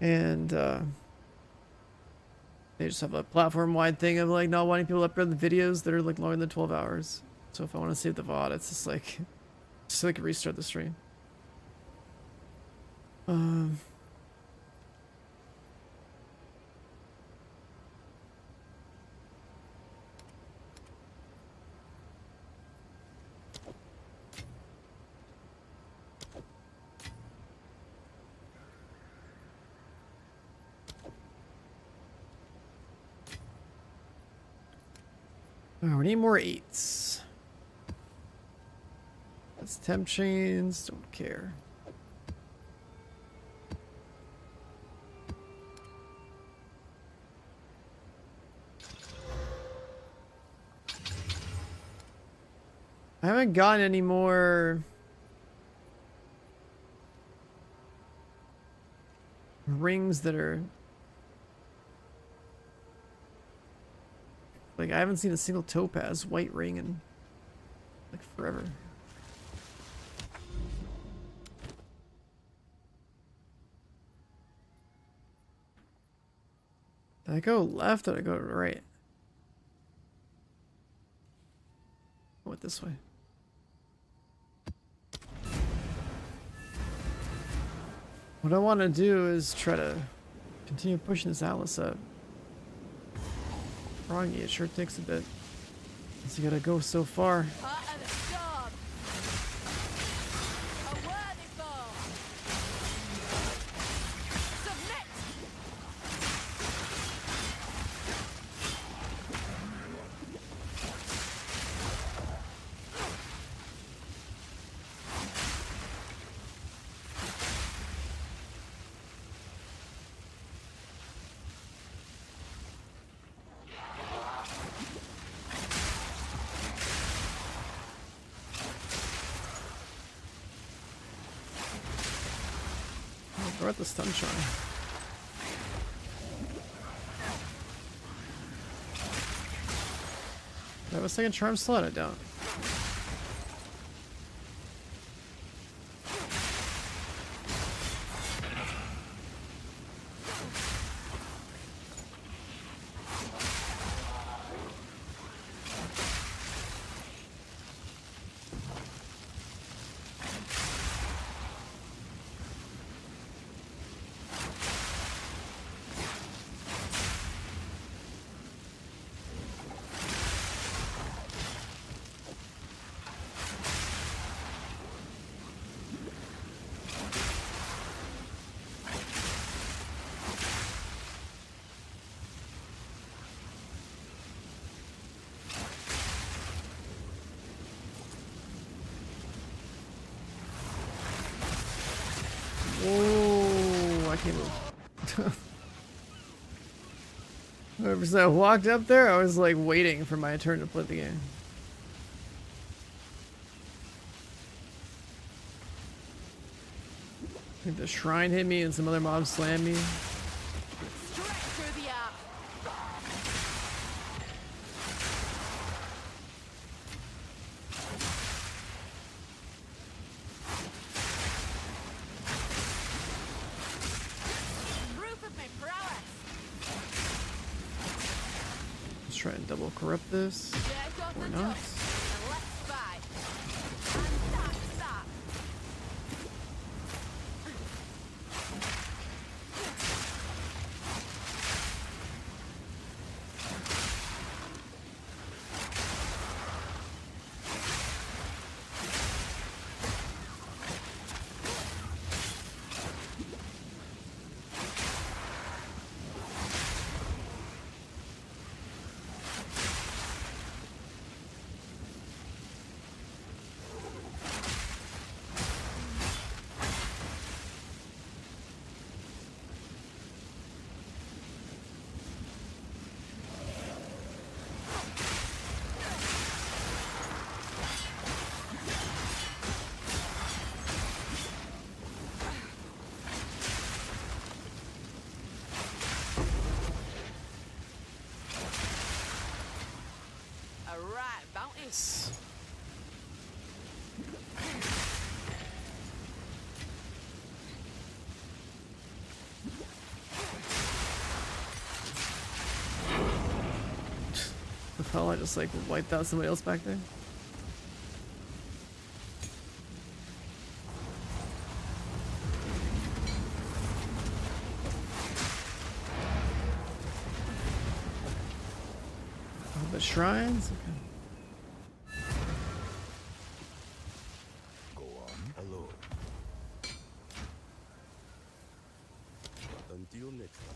And they just have a platform-wide thing of like not wanting people to upload the videos that are like longer than 12 hours. So if I want to save the VOD, it's just like so I can restart the stream. Oh, we need more 8s. That's temp chains. Don't care. I haven't gotten any more rings that are like, I haven't seen a single topaz white ring in like forever. Did I go left or did I go right? I went this way. What I want to do is try to continue pushing this Atlas up. Wrong, it sure takes a bit. So you gotta go so far. We're at the stun charm. Do I have a second charm slot? I don't. Whoa, I can't move. Whenever I walked up there, I was like waiting for my turn to play the game. I think the shrine hit me and some other mobs slammed me. Try and double corrupt this, or not. Bounties. The hell, I just like wiped out somebody else back there. Oh, the shrines? Okay. Go on. Hello. Until next time.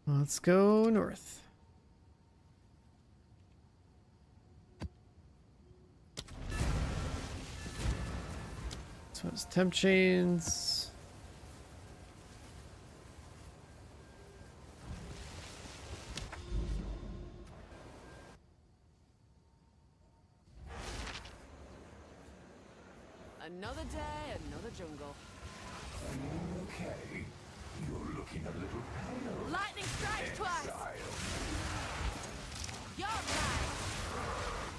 Let's go north. So it's temp chains. Another day, another jungle. Okay, you're looking a little pale. Lightning strikes twice! Exile. You're right!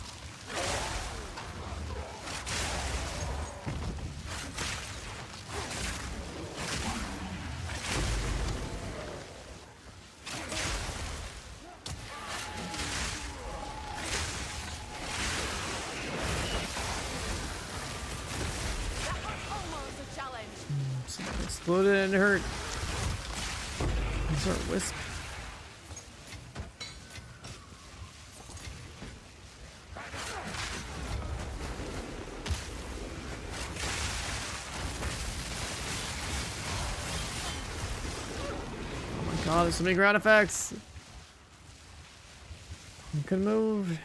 That was almost a challenge. Exploded and hurt. These are wisp. Oh my god, there's so many ground effects. You can move.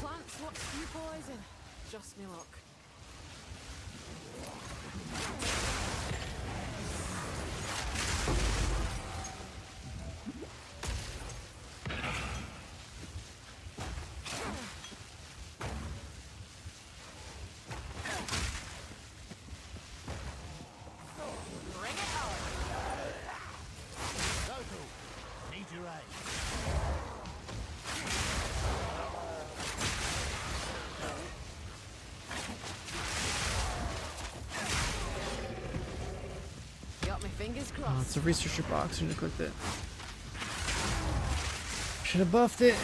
Plants what spew poison. Just me luck. Bring it on! Need your aid. Got my fingers Oh, crossed. it's a researcher box. Should have clicked it. Should have buffed it.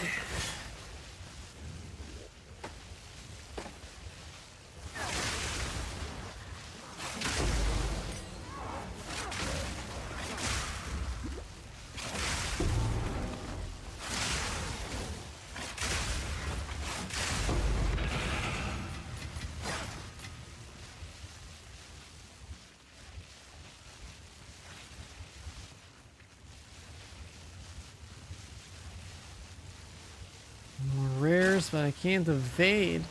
More rares, but I can't evade.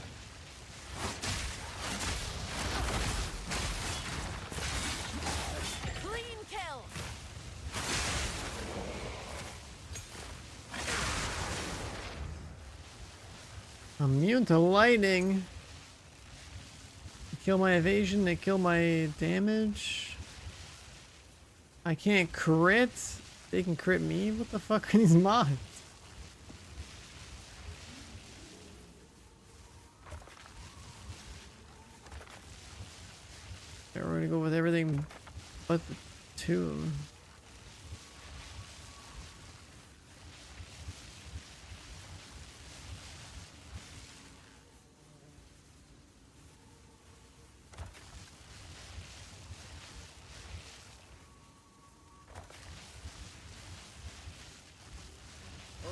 Clean kill! Immune to lightning. They kill my evasion, they kill my damage. I can't crit. They can crit me? What the fuck are these mods? Yeah, we're gonna go with everything but the tomb.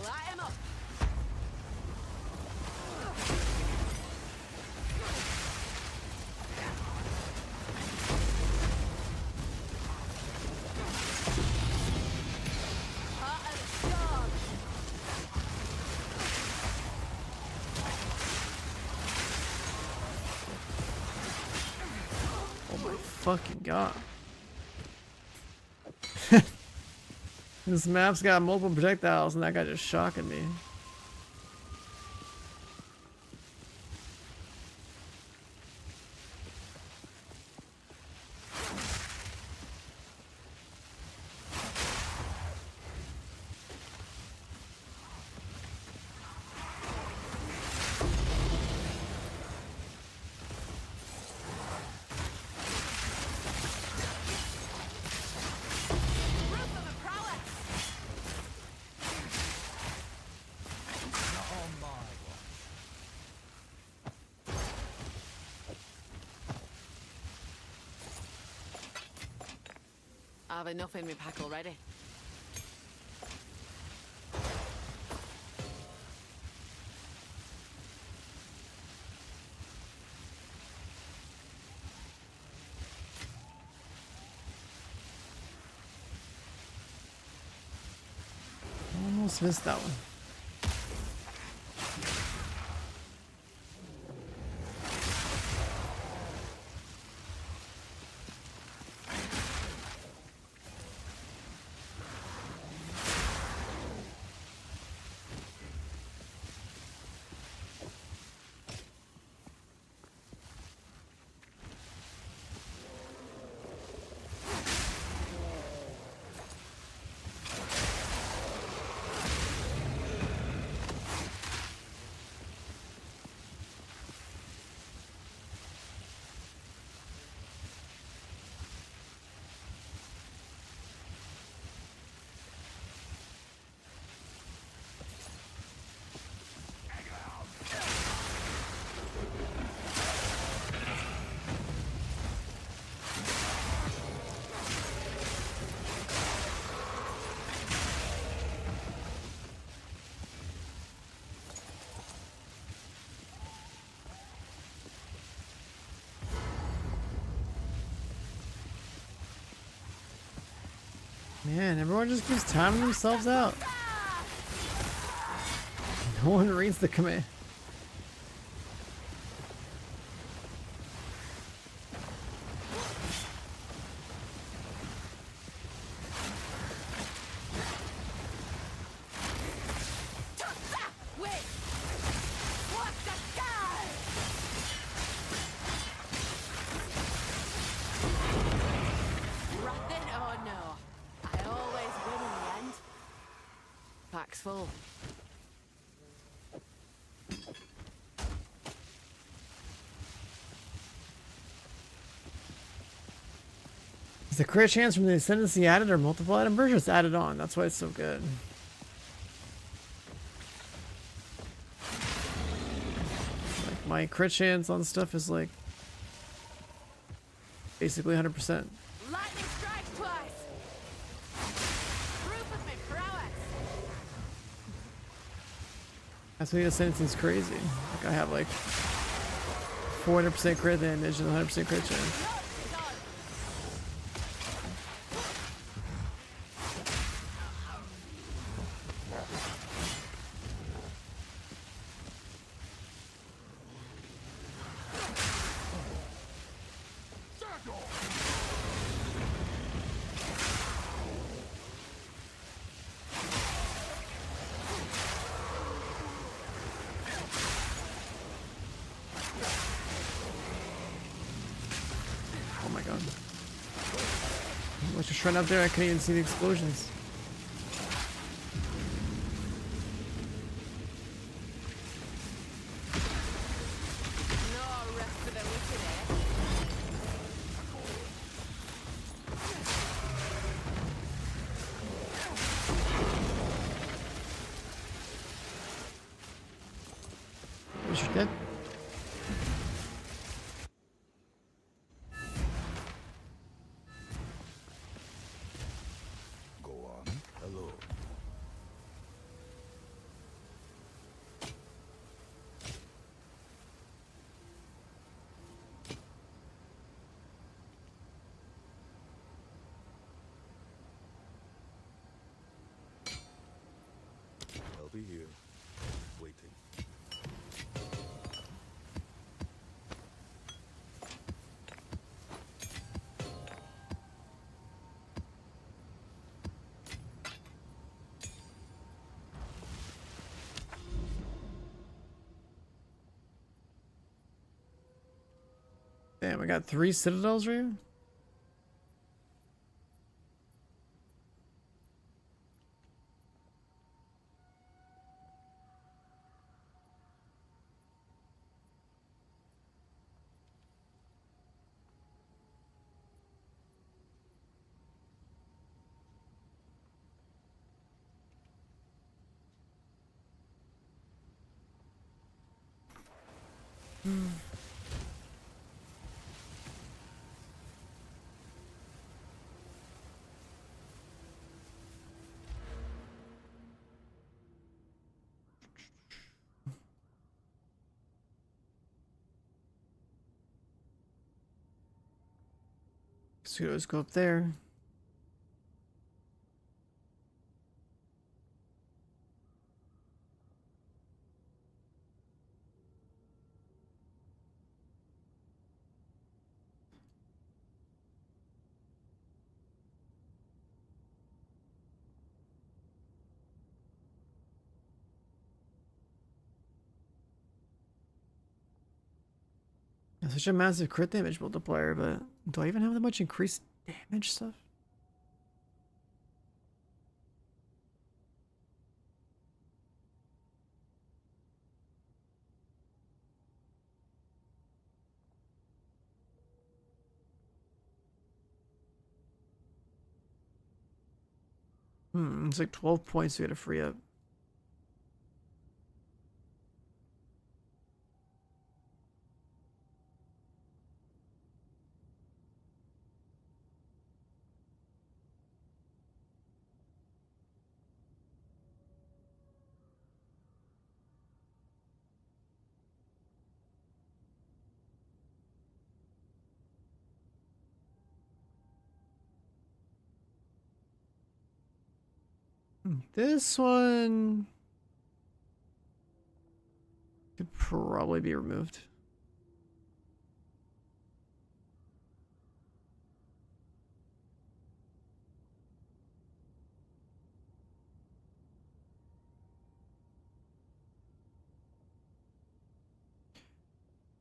Light him up! fucking god. This map's got multiple projectiles and that guy just shocking me. Proof of a prowess. Not on my watch. I've enough in my pack already. Almost missed that one. Man, everyone just keeps timing themselves out. No one reads the command. Wait! What the guy? Nothing? Oh no. I always win in the end. Pack's full. Is the crit chance from the ascendancy added or multiplied? I'm pretty sure it's added on. That's why it's so good. Like my crit chance on stuff is like basically 100%. Lightning strikes twice. Proof of my prowess. That's why the ascendancy is crazy. Like I have like 400% crit damage and 100% crit chance. It's on. Oh my god. I was just running up there, I couldn't even see the explosions. No rest for the wicked, eh? Is she dead? Go on. Hello. I'll be here, waiting. Damn, we got 3 citadels right here? So let's go up there. It's such a massive crit damage multiplier, but do I even have that much increased damage stuff? It's like 12 points we gotta free up. This one could probably be removed.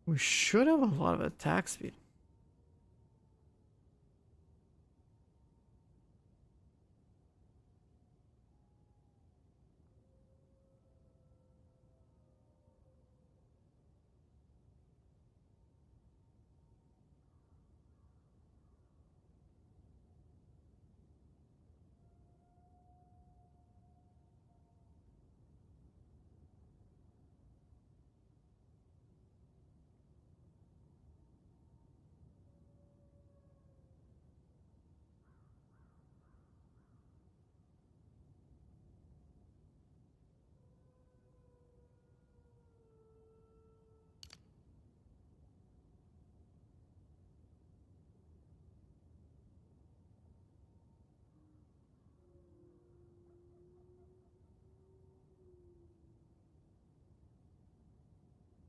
We should have a lot of attack speed.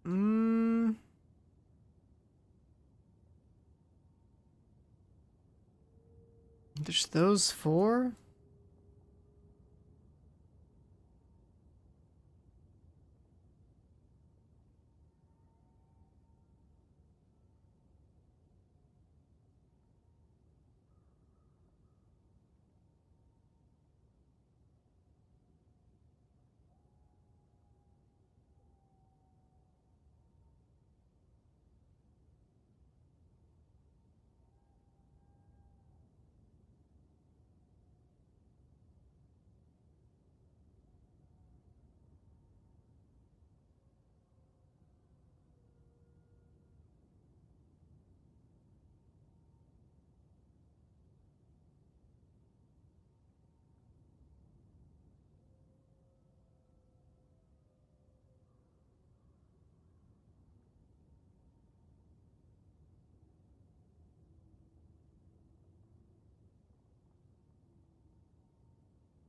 Mm, there's those 4.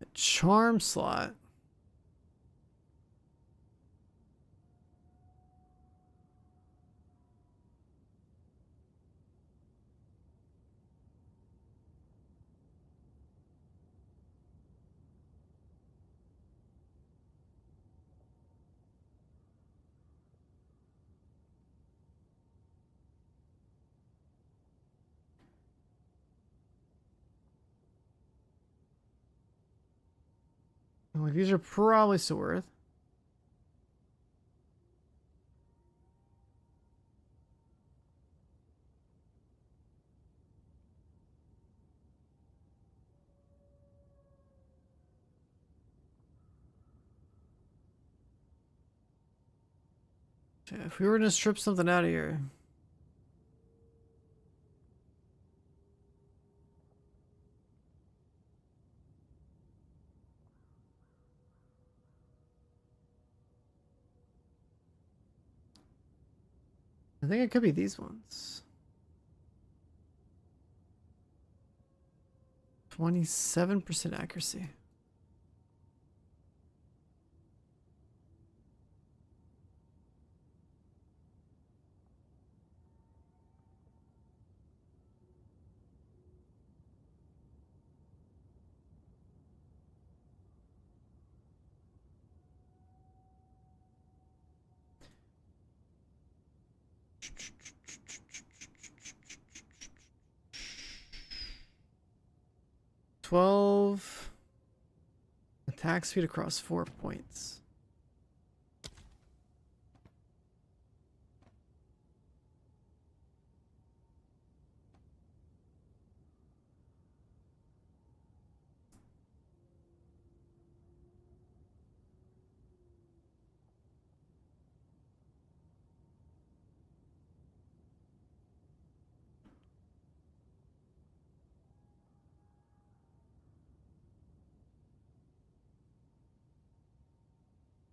A charm slot. Like these are probably still worth. Yeah, if we were gonna strip something out of here. I think it could be these ones. 27% accuracy. $12 attack speed across 4 points.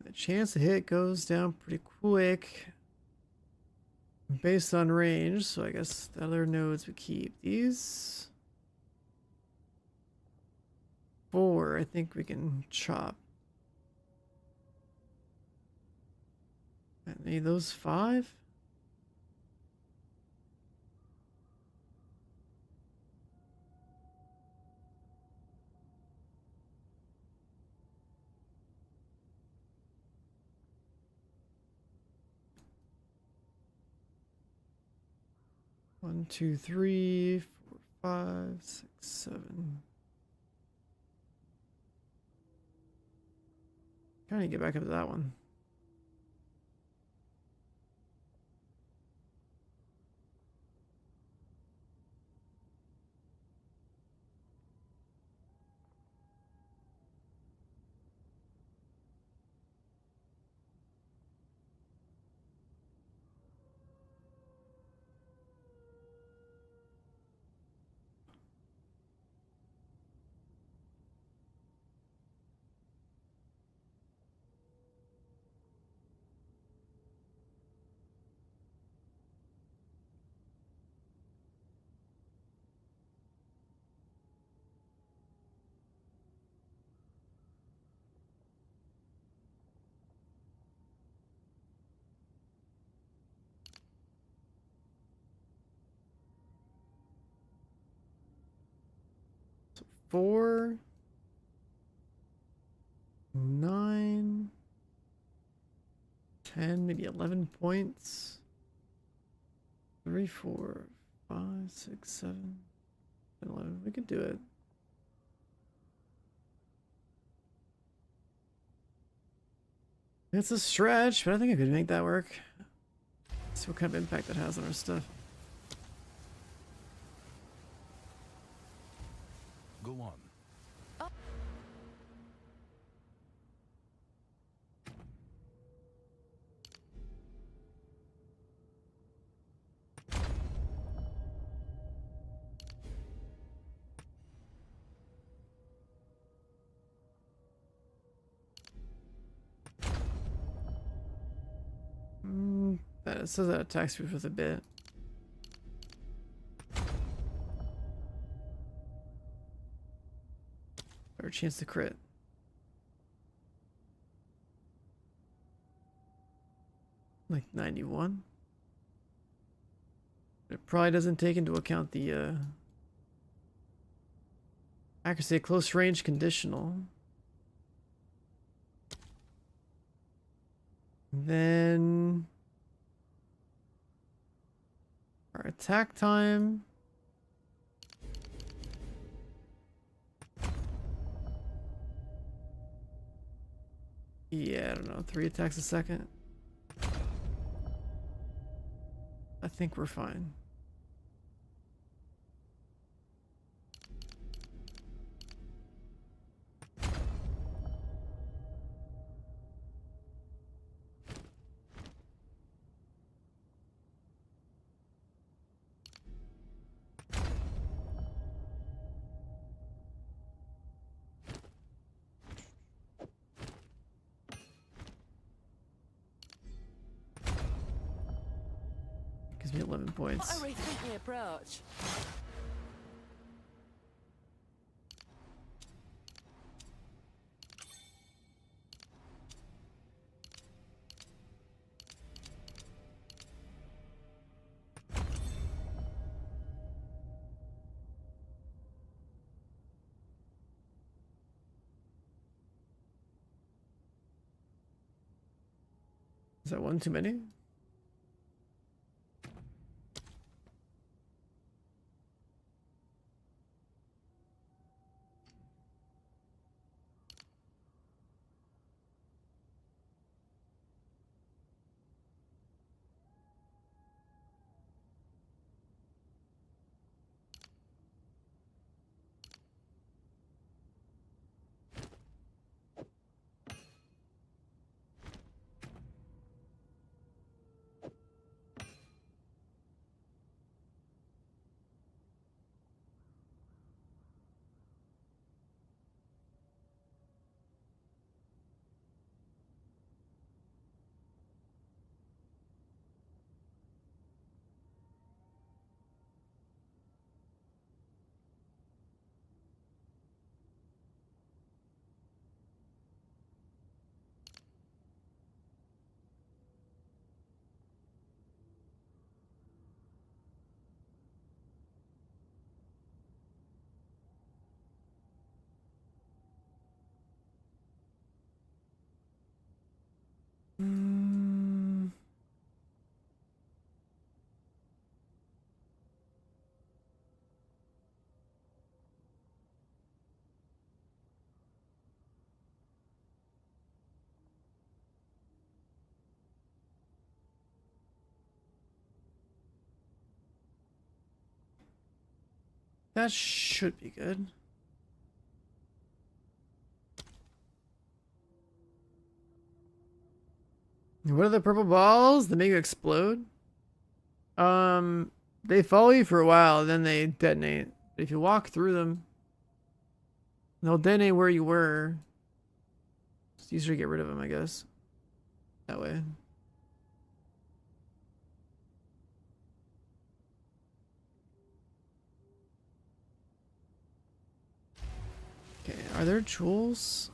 The chance to hit goes down pretty quick based on range, so I guess the other nodes we keep. These 4, I think we can chop. And maybe those 5? One, two, three, 4, 5, 6, 7. Trying to get back up to that one. So 4, 9, 10, maybe 11 points. 3, 4, 5, 6, 7, 11. We could do it. It's a stretch, but I think I could make that work. See what kind of impact that has on our stuff. Go on. That says that attacks me with a bit. Or a chance to crit. Like 91. It probably doesn't take into account the accuracy at close range conditional. Then our attack time. Yeah, I don't know. 3 attacks a second. I think we're fine. Gives me 11 What points. a rethinking approach. Is that one too many? Mm, that should be good. What are the purple balls that make you explode? They follow you for a while, then they detonate. But if you walk through them, they'll detonate where you were. It's easier to get rid of them, I guess. That way. Okay, are there jewels?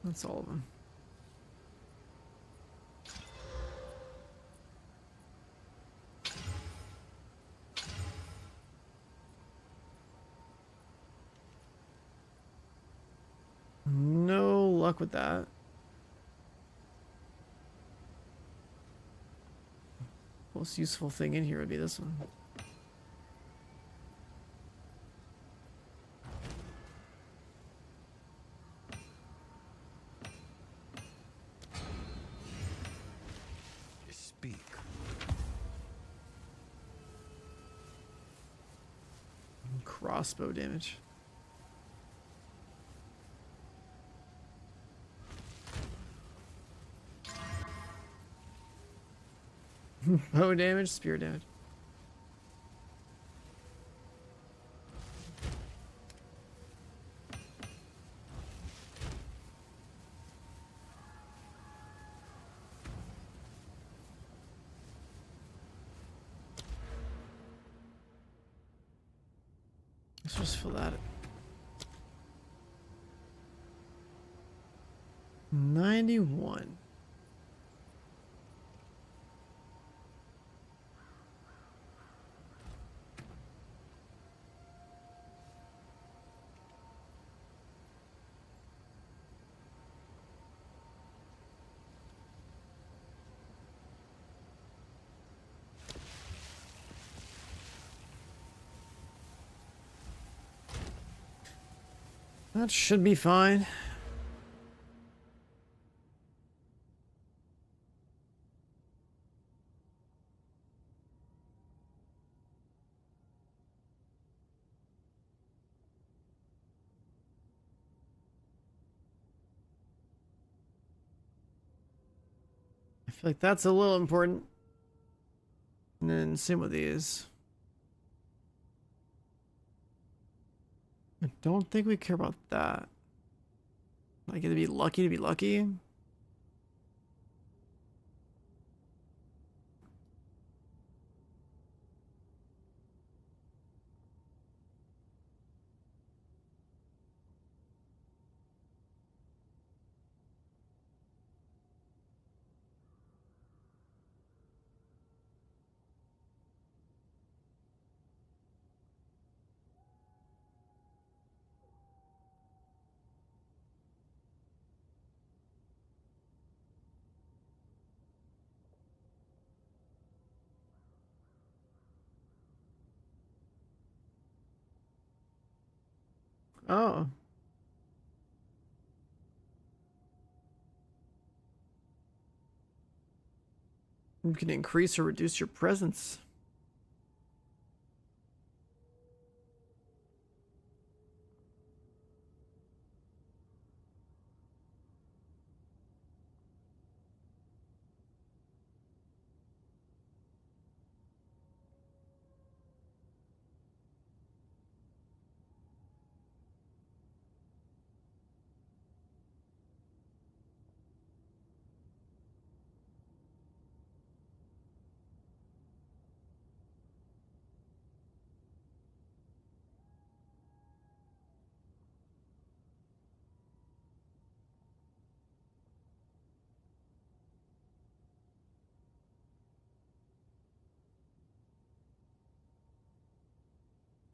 That's all of them. No luck with that. Most useful thing in here would be this one. Speak. Crossbow damage. Bow damage, spear damage. Let's just fill that. 91. That should be fine. I feel like that's a little important. And then same with these. I don't think we care about that. Like it'd be lucky to be lucky. Oh. You can increase or reduce your presence.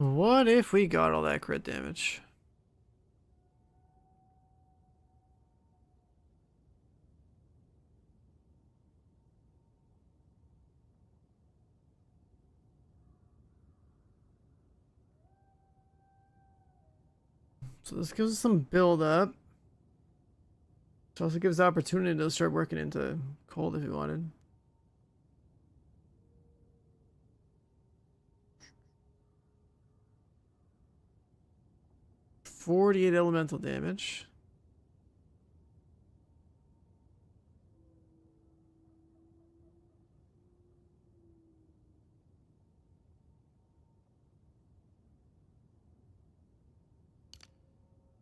What if we got all that crit damage? So this gives us some build up. It also gives the opportunity to start working into cold if we wanted. 48 elemental damage.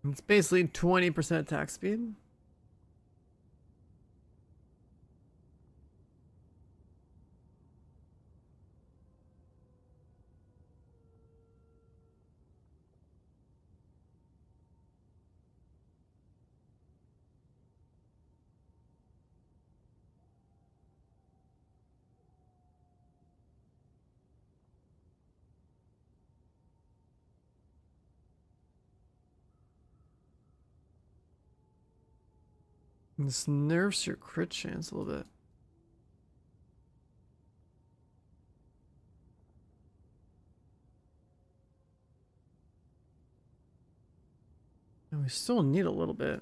It's basically 20% attack speed. This nerfs your crit chance a little bit. And we still need a little bit.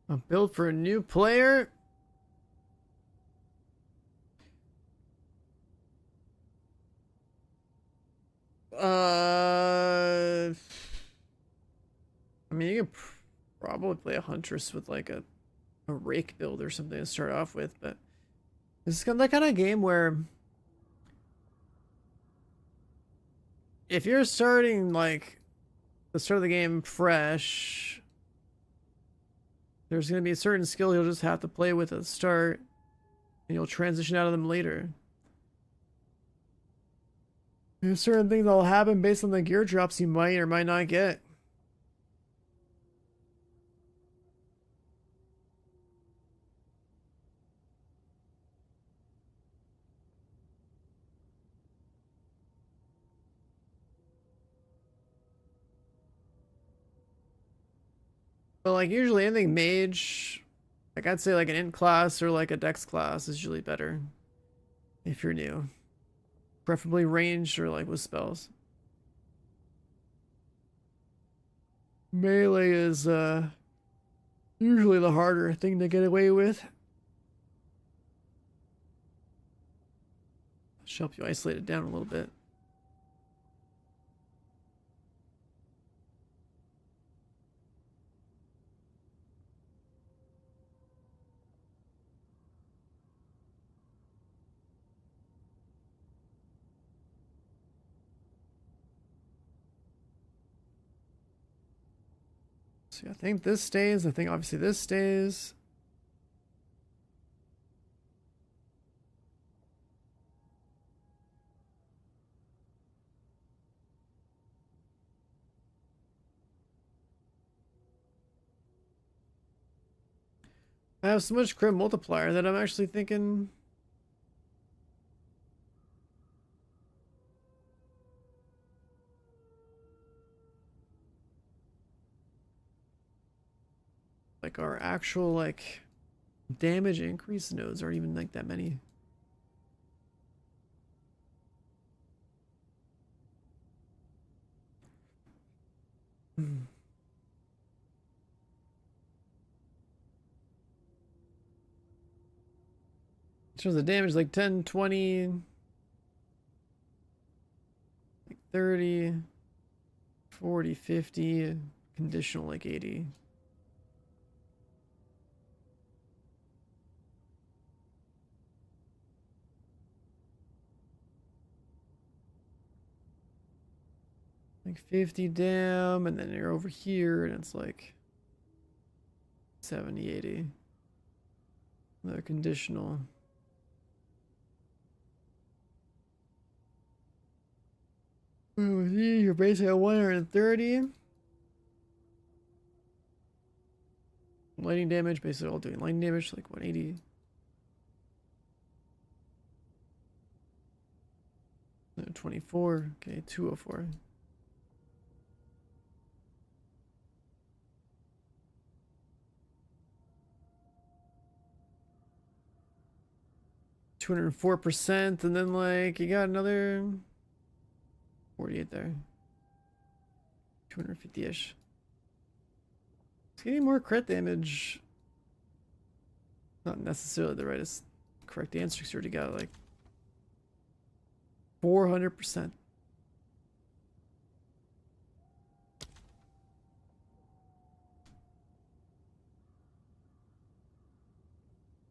A build for a new player. I mean, you could probably play a huntress with like a rake build or something to start off with, but this is that kind of game where if you're starting like the start of the game fresh, there's going to be a certain skill you'll just have to play with at the start, and you'll transition out of them later. There's certain things that'll happen based on the gear drops you might or might not get. But like usually anything mage Like I'd say like an int class or like a dex class is usually better if you're new. Preferably ranged or like with spells. Melee is usually the harder thing to get away with. Should help you isolate it down a little bit. So yeah, I think this stays. I think obviously this stays. I have so much crit multiplier that I'm actually thinking like our actual like damage increase nodes aren't even like that many. In terms of damage, like 10, 20, like 30, 40, 50, conditional like 80. Like 50 dam, and then you're over here, and it's like 70, 80. Another conditional. You're basically at 130. Lightning damage, basically all doing lightning damage, like 180. 24, okay, 204. %, and then like you got another 48 there. 250-ish. It's getting more crit damage. Not necessarily the correct answer, because you already got like 400%.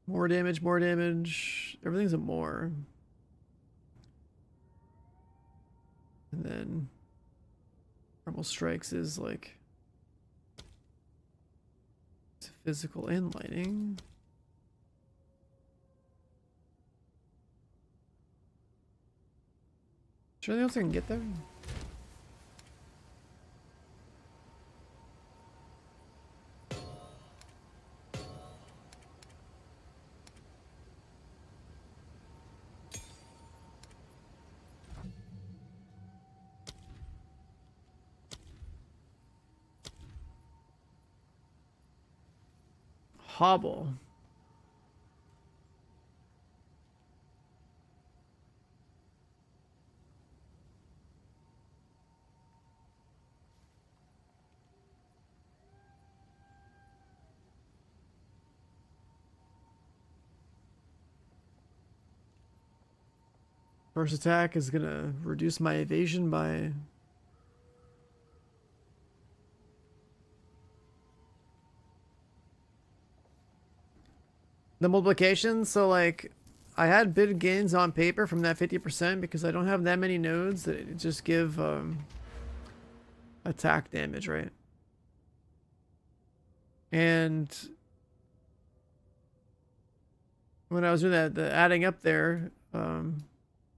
More damage, more damage. Everything's a more. And then Primal Strikes is like it's physical and lighting. Is there anything else I can get there? Hobble. First attack is gonna reduce my evasion by the multiplication. So like I had big gains on paper from that 50% because I don't have that many nodes that just give attack damage, right? And when I was doing that, the adding up there,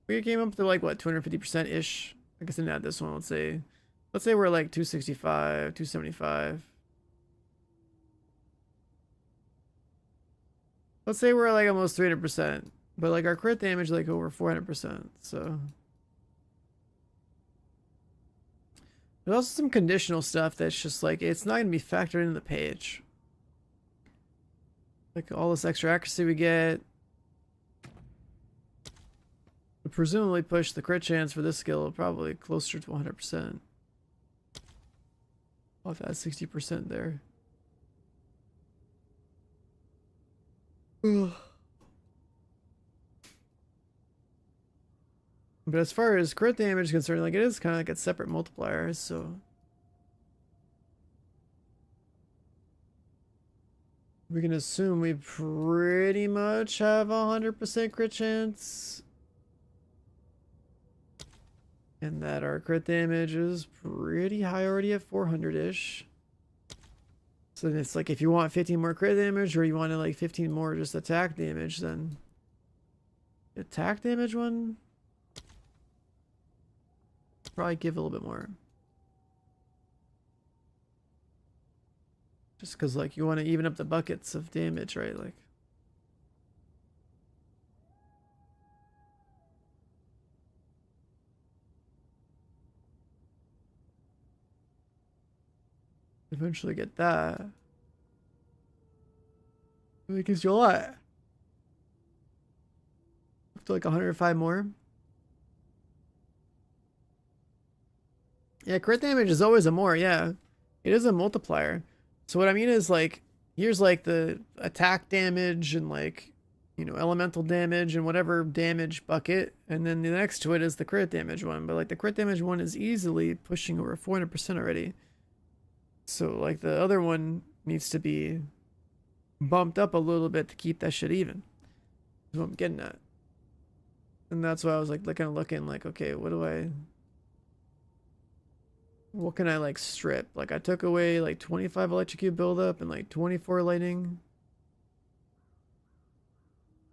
we came up to like what 250% ish. I guess I didn't add this one. Let's say we're like 265, 275. Let's say we're like almost 300%, but like our crit damage like over 400%. So there's also some conditional stuff that's just like it's not gonna be factored into the page. Like all this extra accuracy we get would presumably push the crit chance for this skill probably closer to 100%. I'll have to add 60% there. Ugh. But as far as crit damage is concerned, like it is kind of like a separate multiplier, so we can assume we pretty much have 100% crit chance. And that our crit damage is pretty high already at 400-ish. So it's like if you want 15 more crit damage or you want to like 15 more just attack damage, then the attack damage one probably give a little bit more. Just because like you want to even up the buckets of damage, right? Like eventually get that. It gives you a lot. Up to like 105 more. Yeah, crit damage is always a more, yeah. It is a multiplier. So what I mean is like, here's like the attack damage and like, you know, elemental damage and whatever damage bucket. And then the next to it is the crit damage one. But like the crit damage one is easily pushing over 400% already. So like the other one needs to be bumped up a little bit to keep that shit even. Is what I'm getting at. And that's why I was like kind of looking like, okay, what can I like strip? Like I took away like 25 electrocute buildup and like 24 lightning.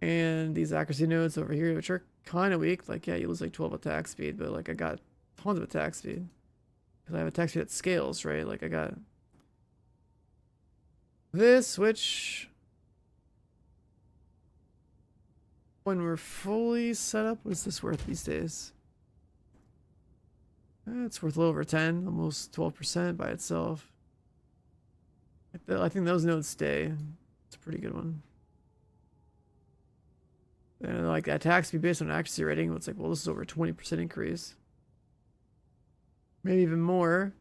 And these accuracy nodes over here, which are kind of weak. Like, yeah, you lose like 12 attack speed, but like I got tons of attack speed. Because I have attack speed that scales, right? Like I got this, which when we're fully set up, what's this worth these days? It's worth a little over 10, almost 12% by itself. I think those nodes stay. It's a pretty good one. And like attack speed based on accuracy rating, it's like, well, this is over 20% increase. Maybe even more.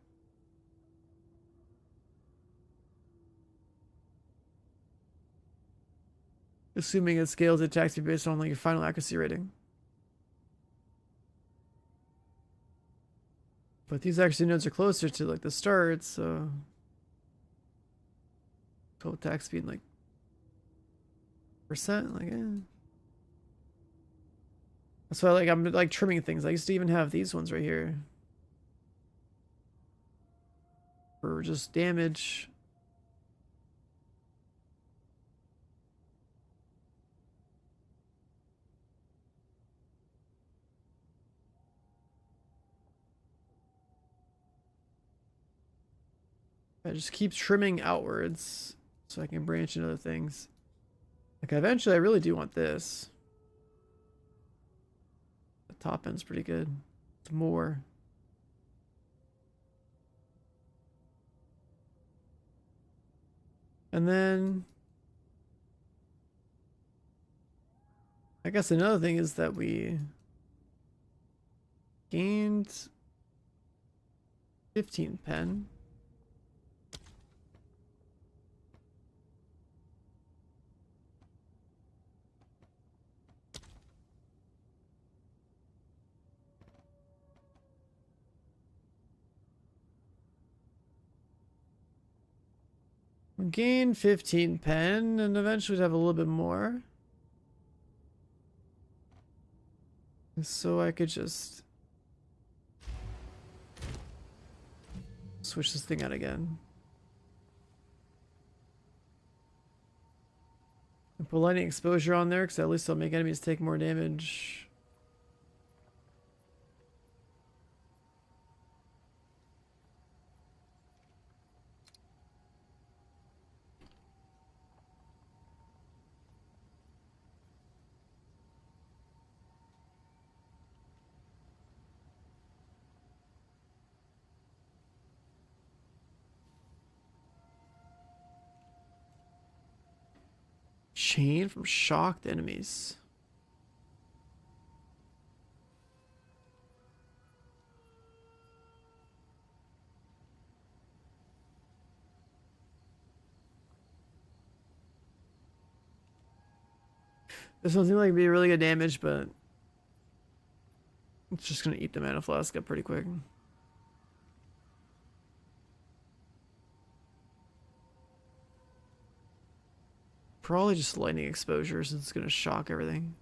Assuming it scales attack speed based on like your final accuracy rating. But these accuracy nodes are closer to like the start, so total attack speed like percent, like that's why like I'm like trimming things. I used to even have these ones right here for just damage. I just keep trimming outwards so I can branch into other things. Like eventually I really do want this. The top end's pretty good. It's more. And then I guess another thing is that we gained 15 pen. Gain 15 pen, and eventually have a little bit more. So I could just switch this thing out again. And put lightning exposure on there, because at least I'll make enemies take more damage. chain from shocked enemies. This one seems like it'd be really good damage, but it's just gonna eat the mana flask up pretty quick. Probably just lightning exposure since it's gonna shock everything.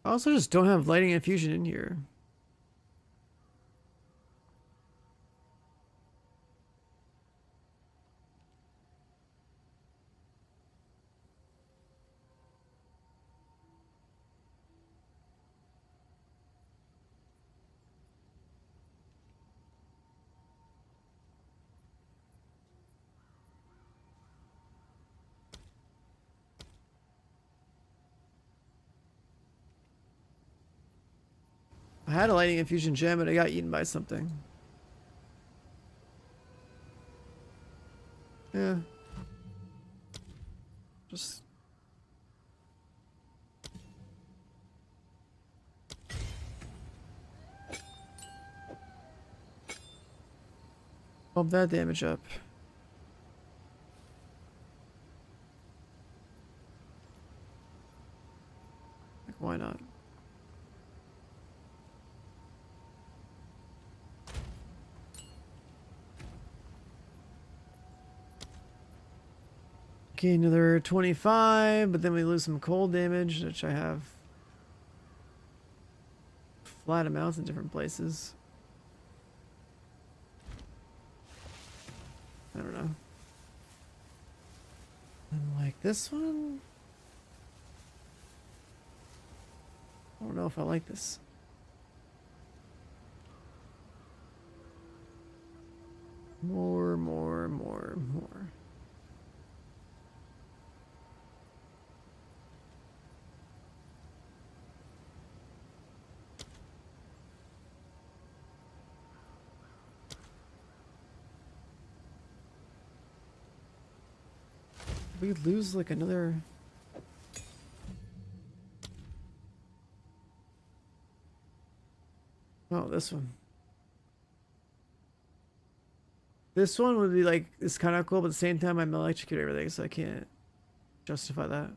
I also just don't have lightning infusion in here. I had a lightning infusion gem, but I got eaten by something. Yeah. Just... bump that damage up. Like, why not? Okay, another 25, but then we lose some cold damage, which I have flat amounts in different places. I don't know. And like this one? I don't know if I like this. More. We lose like another... Oh, this one. This one would be like, it's kind of cool, but at the same time I'm electrocuting everything, so I can't justify that.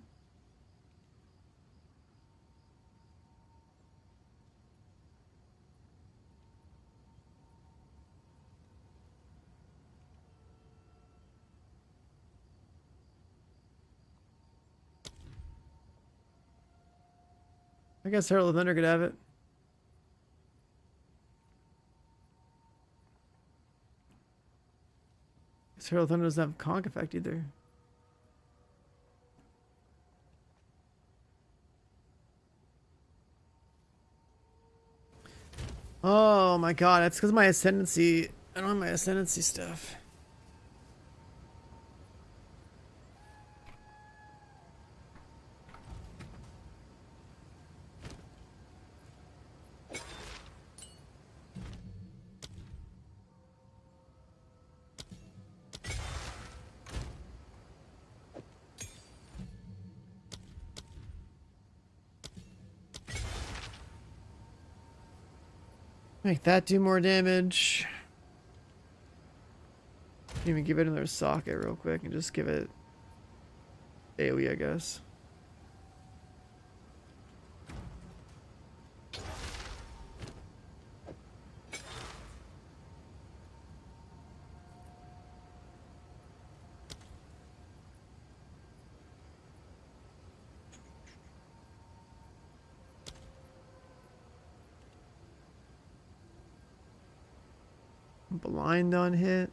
I guess Herald of Thunder could have it. Because Herald of Thunder doesn't have conk effect either. Oh my god, that's because my ascendancy. I don't have my ascendancy stuff. Make that do more damage. Even give it another socket real quick and just give it AoE, I guess. Blind on hit.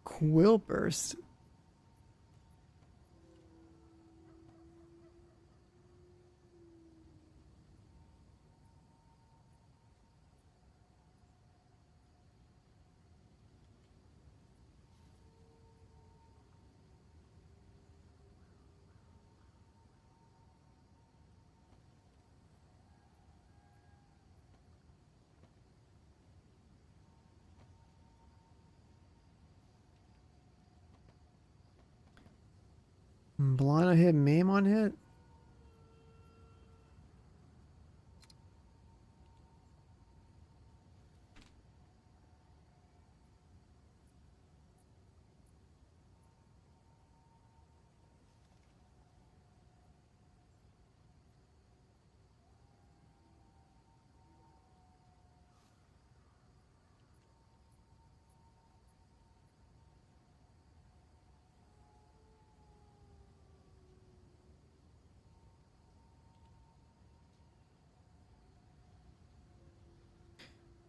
Quill burst. Blind on hit, maim on hit.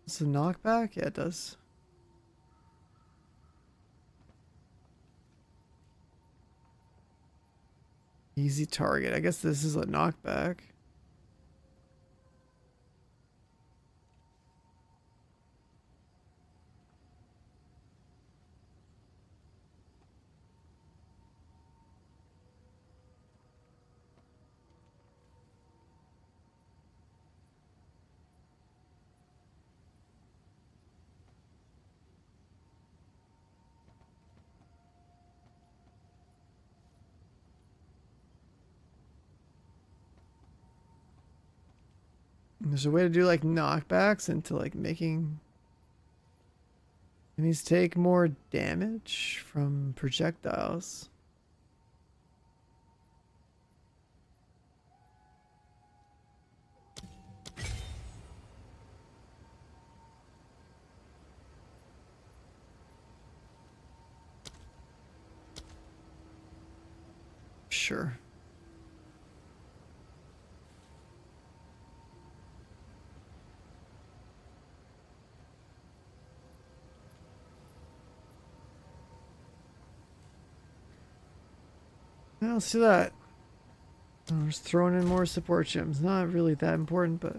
Does it knockback? Yeah, it does. Easy target. I guess this is a knockback. There's a way to do like knockbacks into like making enemies take more damage from projectiles. Sure. Yeah, let's do that. I'm just throwing in more support gems. Not really that important, but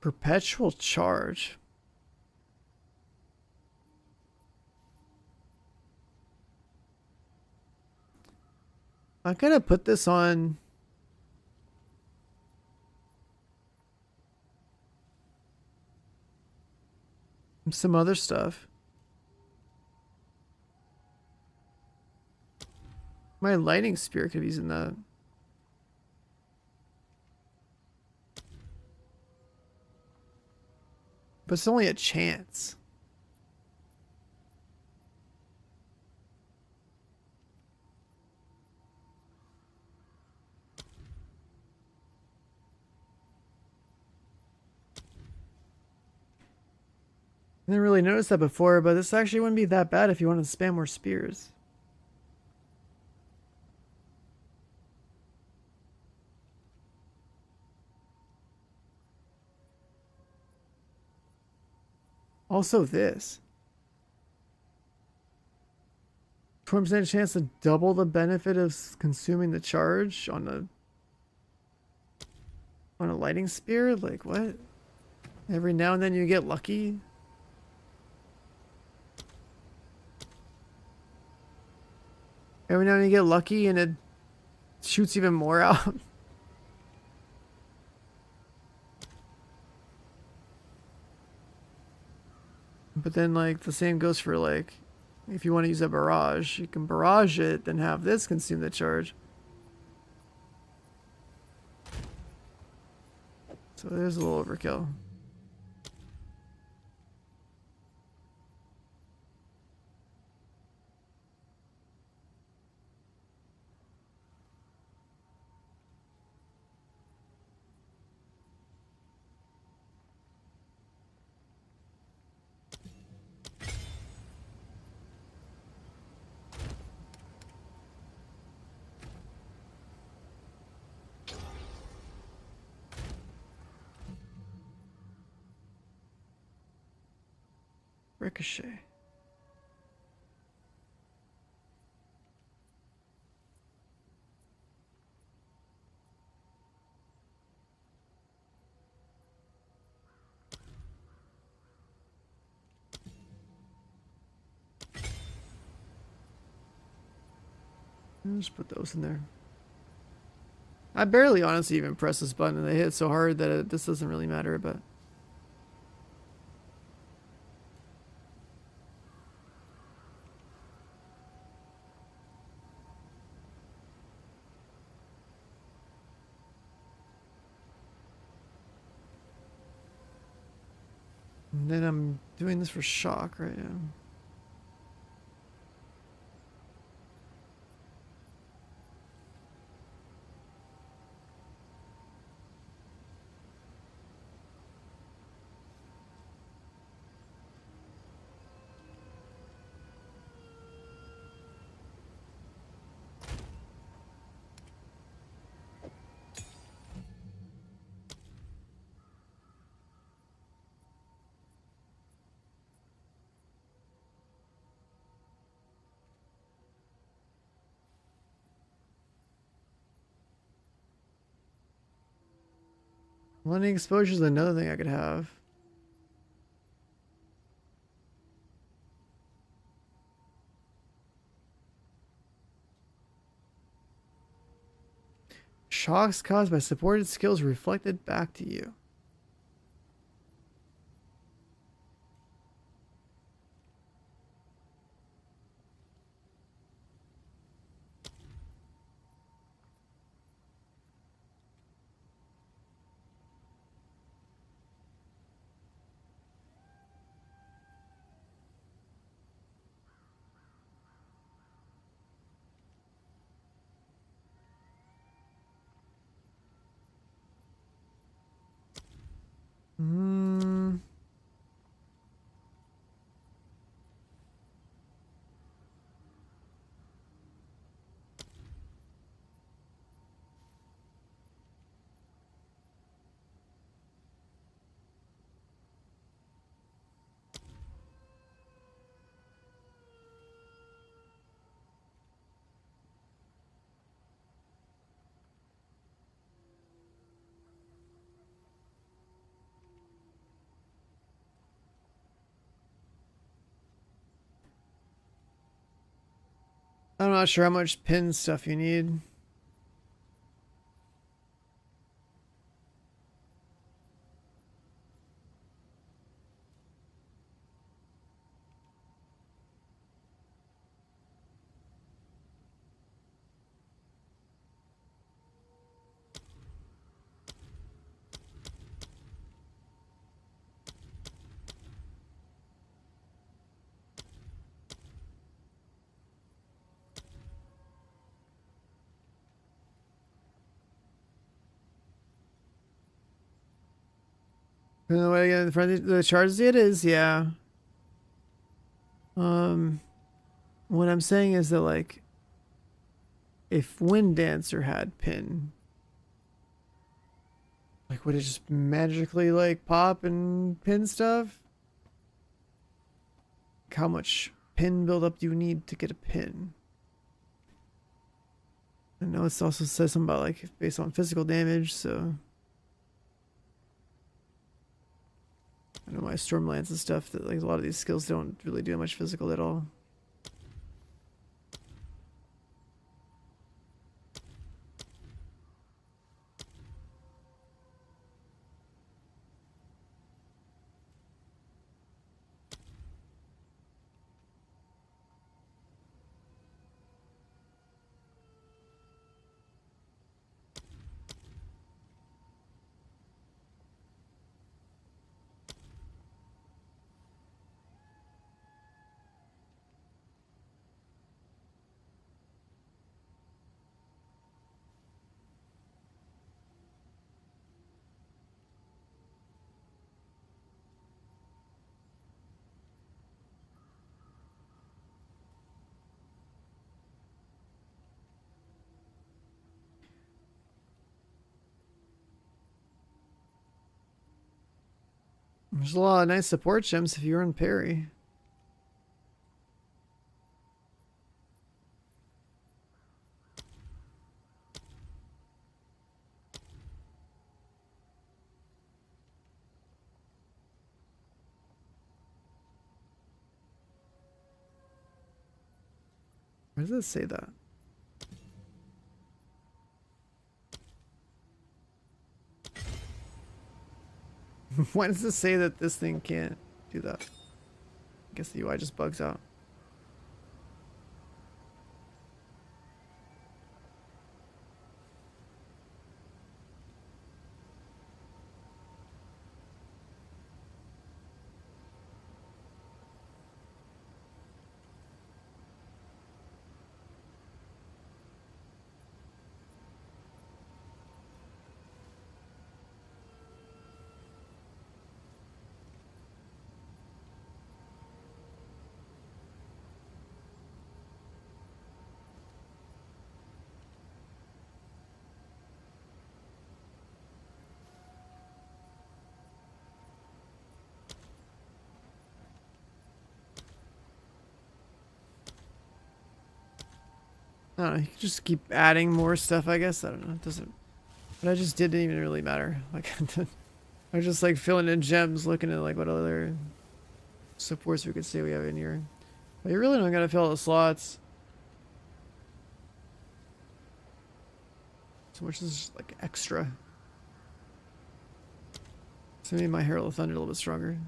perpetual charge. I'm gonna put this on some other stuff. My lightning spear could be using that. But it's only a chance. I didn't really notice that before, but this actually wouldn't be that bad if you wanted to spam more spears. Also this. 20% chance to double the benefit of consuming the charge on a lighting spear? Like what? Every now and then you get lucky? Every now and then you get lucky and it shoots even more out. But then like the same goes for like if you want to use a barrage, you can barrage it, then have this consume the charge. So there's a little overkill. Ricochet. Just put those in there. I barely honestly even press this button and they hit so hard that this doesn't really matter, but and then I'm doing this for shock right now. Blending exposure is another thing I could have. Shocks caused by supported skills reflected back to you. Hmm. I'm not sure how much pin stuff you need. The way to get in front of the charges, it is, yeah. What I'm saying is that, like, if Wind Dancer had pin, like, would it just magically, like, pop and pin stuff? Like, how much pin buildup do you need to get a pin? I know it also says something about, like, based on physical damage, so... I know my Stormlance and stuff, that, like, a lot of these skills don't really do much physical at all. There's a lot of nice support gems if you're in parry. Why does it say that? Why does it say that this thing can't do that? I guess the UI just bugs out. I don't know, you can just keep adding more stuff, I guess. I don't know. It doesn't. What I just did didn't even really matter. Like, I was just like filling in gems, looking at like what other supports we could say we have in here. But you really don't gotta fill the slots. So much is just like extra. So maybe my Herald of Thunder a little bit stronger.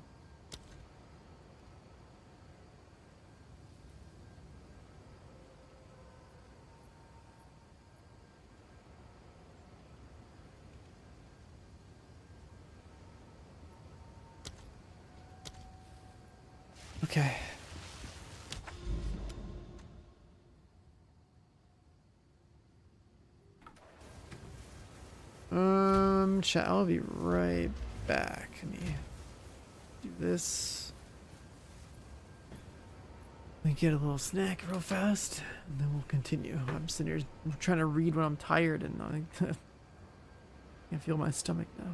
Okay. Chat, I'll be right back. Let me do this. Let me get a little snack real fast, and then we'll continue. I'm sitting here trying to read when I'm tired, and I can't feel my stomach now.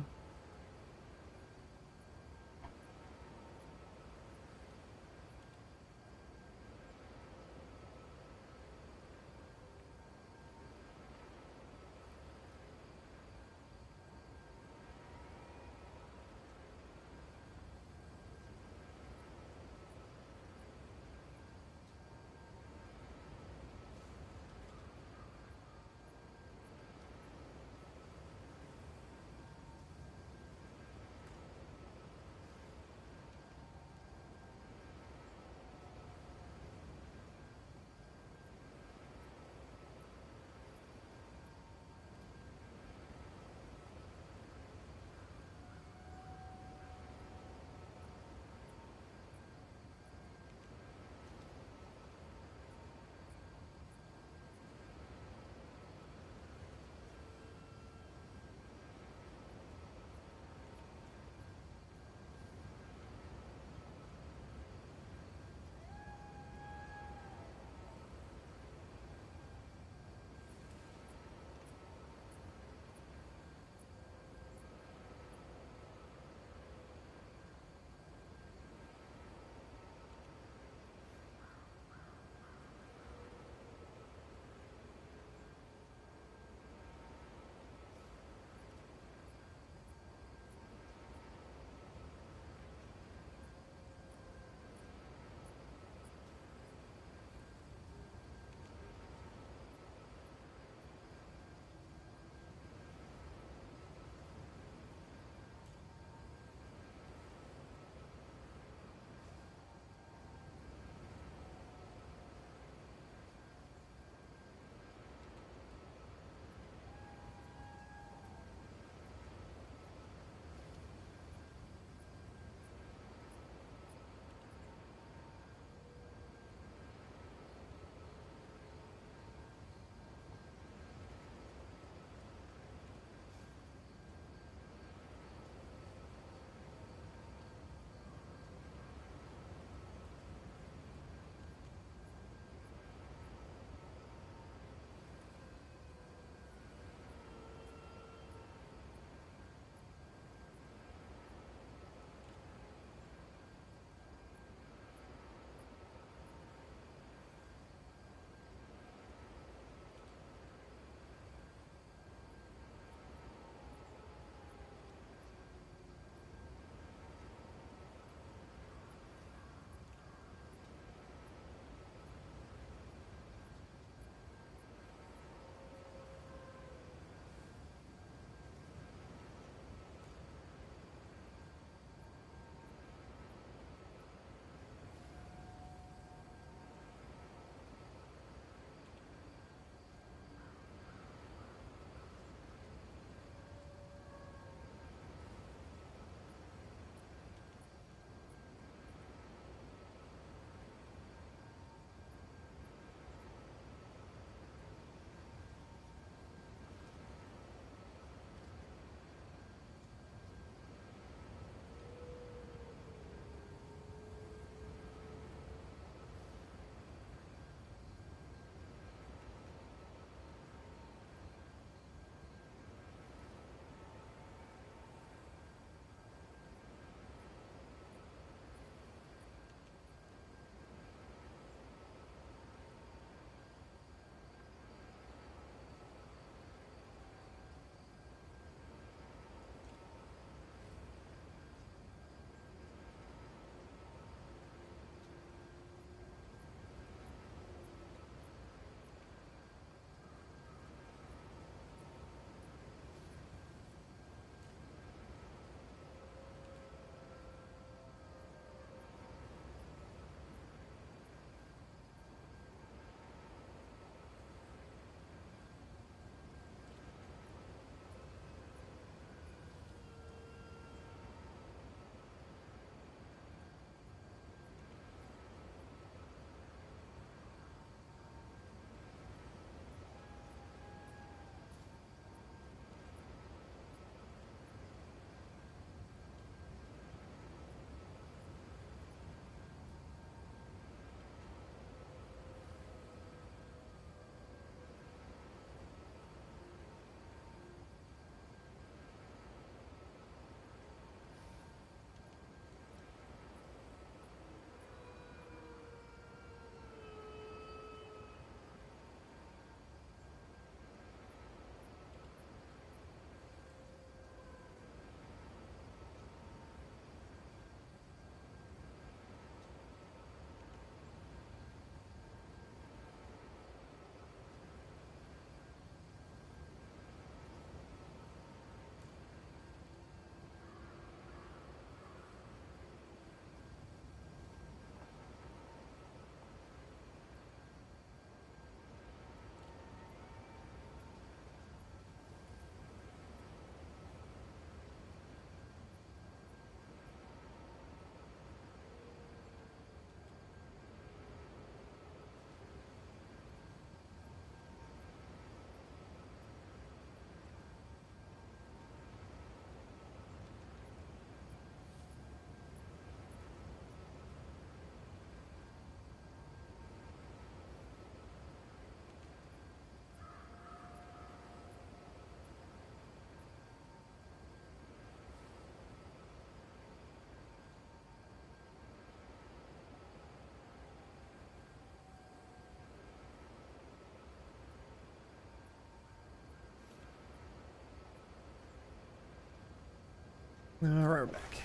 Alright, we're back.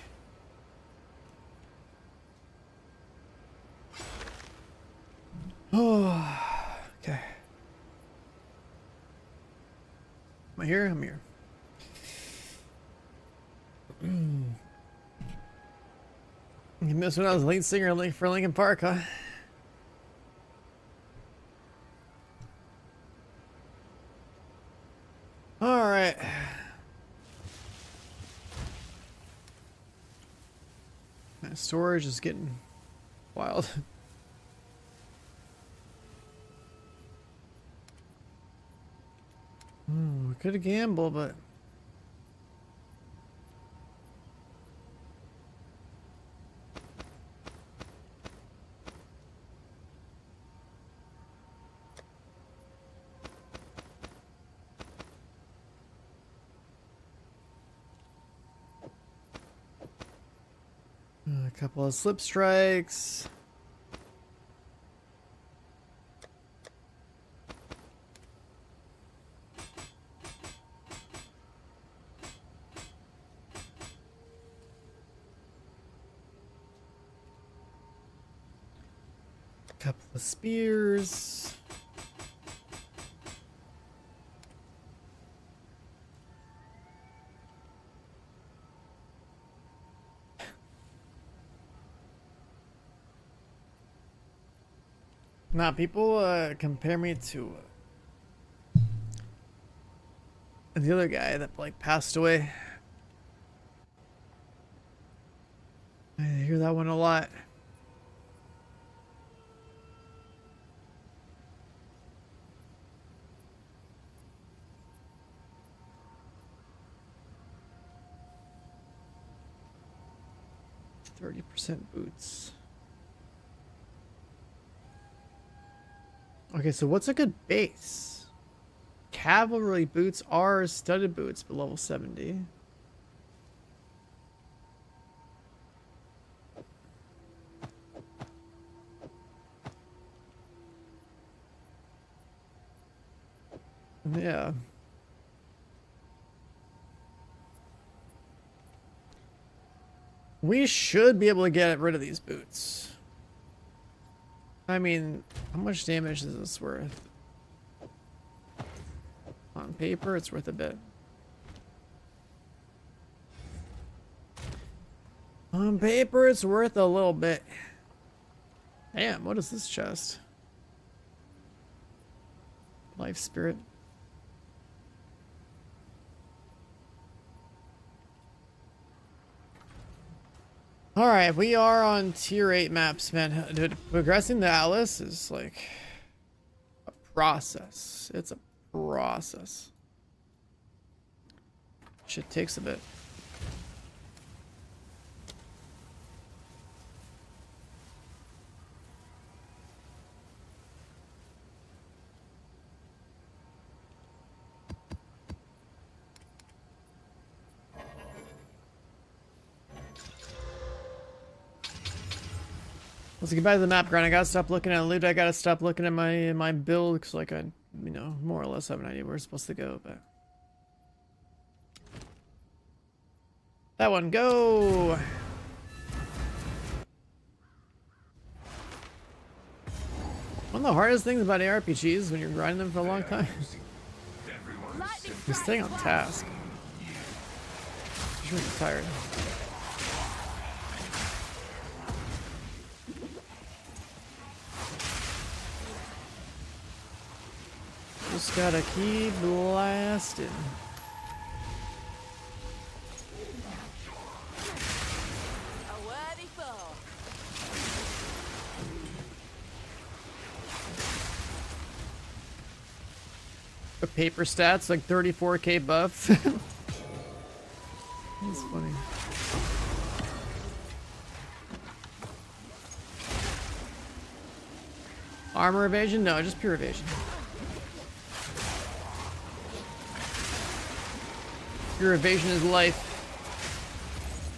Oh, okay. Am I here? I'm here. You missed when I was lead singer for Linkin Park, huh? Alright. My storage is getting wild. We could have gambled, but... A couple of slip strikes. Couple of spears. Nah, people compare me to the other guy that like passed away. I hear that one a lot. %30 boots. Okay, so what's a good base? Cavalry boots are studded boots, but level 70. Yeah. We should be able to get rid of these boots. I mean, how much damage is this worth? On paper, it's worth a bit. On paper, it's worth a little bit. Damn, what is this chest? Life spirit. Alright, we are on tier 8 maps, man. Dude, progressing the Atlas is like a process. It's a process. Shit takes a bit. Let's get back to the map grind. I gotta stop looking at loot. I gotta stop looking at my build because, like, I, you know, more or less have an idea where we're supposed to go. But that one, go. One of the hardest things about ARPGs when you're grinding them for a long time is staying on task. You're really tired. Just gotta keep blasting. A worthy foe. The paper stats like 34k buff. That's funny. Armor evasion? No, just pure evasion. Pure evasion is life.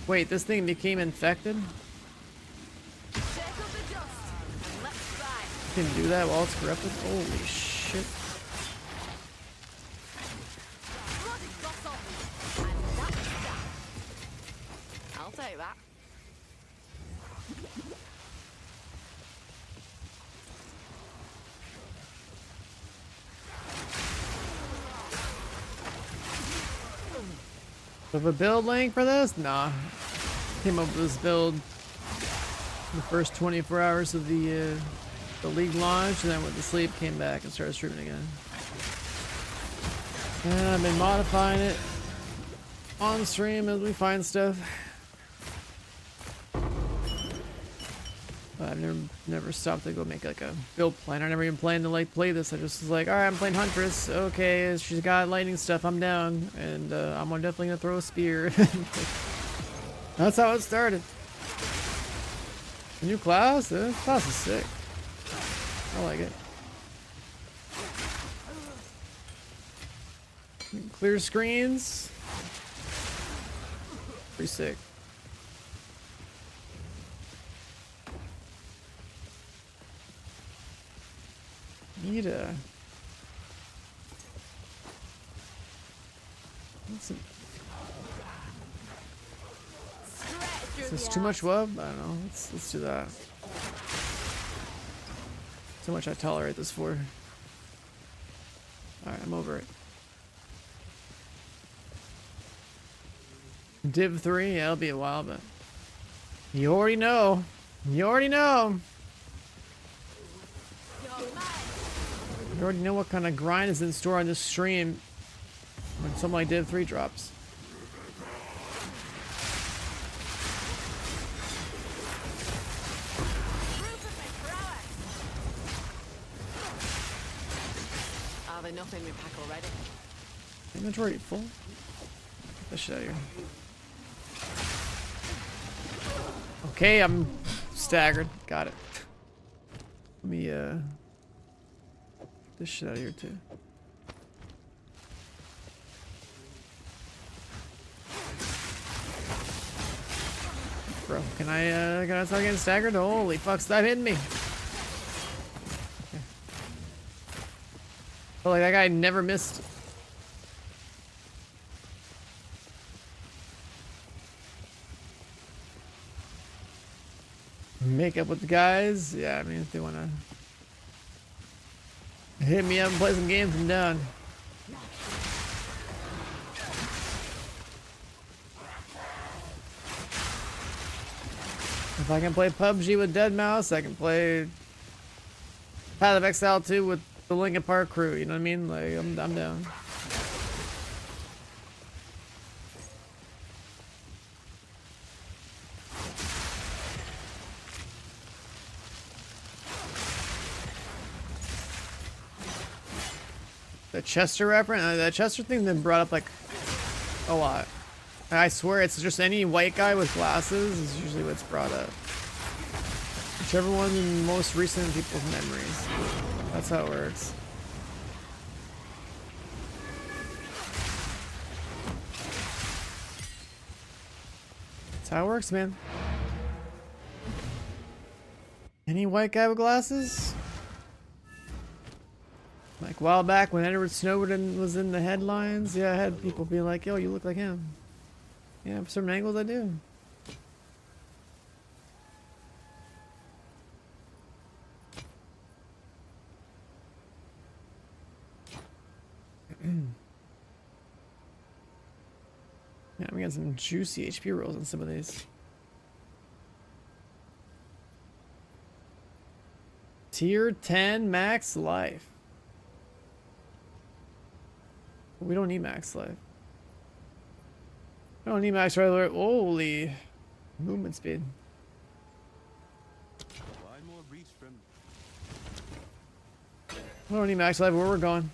Wait, this thing became infected? Can do that while it's corrupted? Holy shit. Of a build link for this? Nah. Came up with this build in the first 24 hours of the league launch, and then went to sleep, came back, and started streaming again. And I've been modifying it on stream as we find stuff. But I've never stopped to go make like a build plan. I never even planned to like play this. I just was like, alright, I'm playing Huntress. Okay, she's got lightning stuff. I'm down. And I'm definitely gonna throw a spear. That's how it started. New class? This class is sick. I like it. Clear screens. Pretty sick. Need a... Is this too much web? I don't know. Let's do that. Too much I tolerate this for. Alright, I'm over it. Div 3? Yeah, it'll be a while, but... You already know. You already know. You already know what kind of grind is in store on this stream when something like Div 3 drops. Are there nothing in my pack already? Inventory full? Get that shit out of here. Okay, I'm staggered. Got it. Let me get this shit out of here too. Bro, can I start getting staggered? Holy fuck, stop hitting me. Okay. Felt like that guy never missed. Make up with the guys? Yeah, I mean, if they wanna hit me up and play some games, I'm down. If I can play PUBG with Deadmau5, I can play Path of Exile 2 with the Linkin Park crew, you know what I mean? Like, I'm down. The Chester reference? That Chester thing's been brought up like a lot. I swear it's just any white guy with glasses is usually what's brought up. Whichever one in the most recent people's memories. That's how it works. That's how it works, man. Any white guy with glasses? Like a while back when Edward Snowden was in the headlines, yeah, I had people be like, yo, you look like him. Yeah, from certain angles I do. Yeah, we got some juicy HP rolls on some of these. Tier 10 max life. We don't need max life. I don't need max regular. Holy movement speed. We don't need max life where we're going.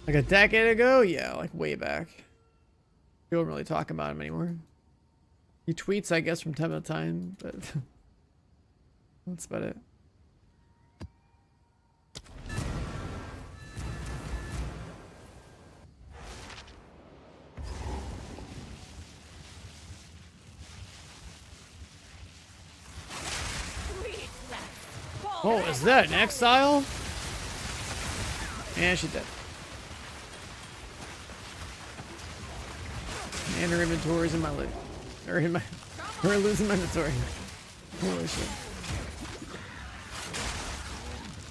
Like a decade ago? Yeah, like way back. We don't really talk about him anymore. He tweets, I guess, from time to time, but that's about it. Oh, is that an Exile? And she's dead. And her inventory's in my loot. Or in my... Her loot's in my inventory. Holy shit.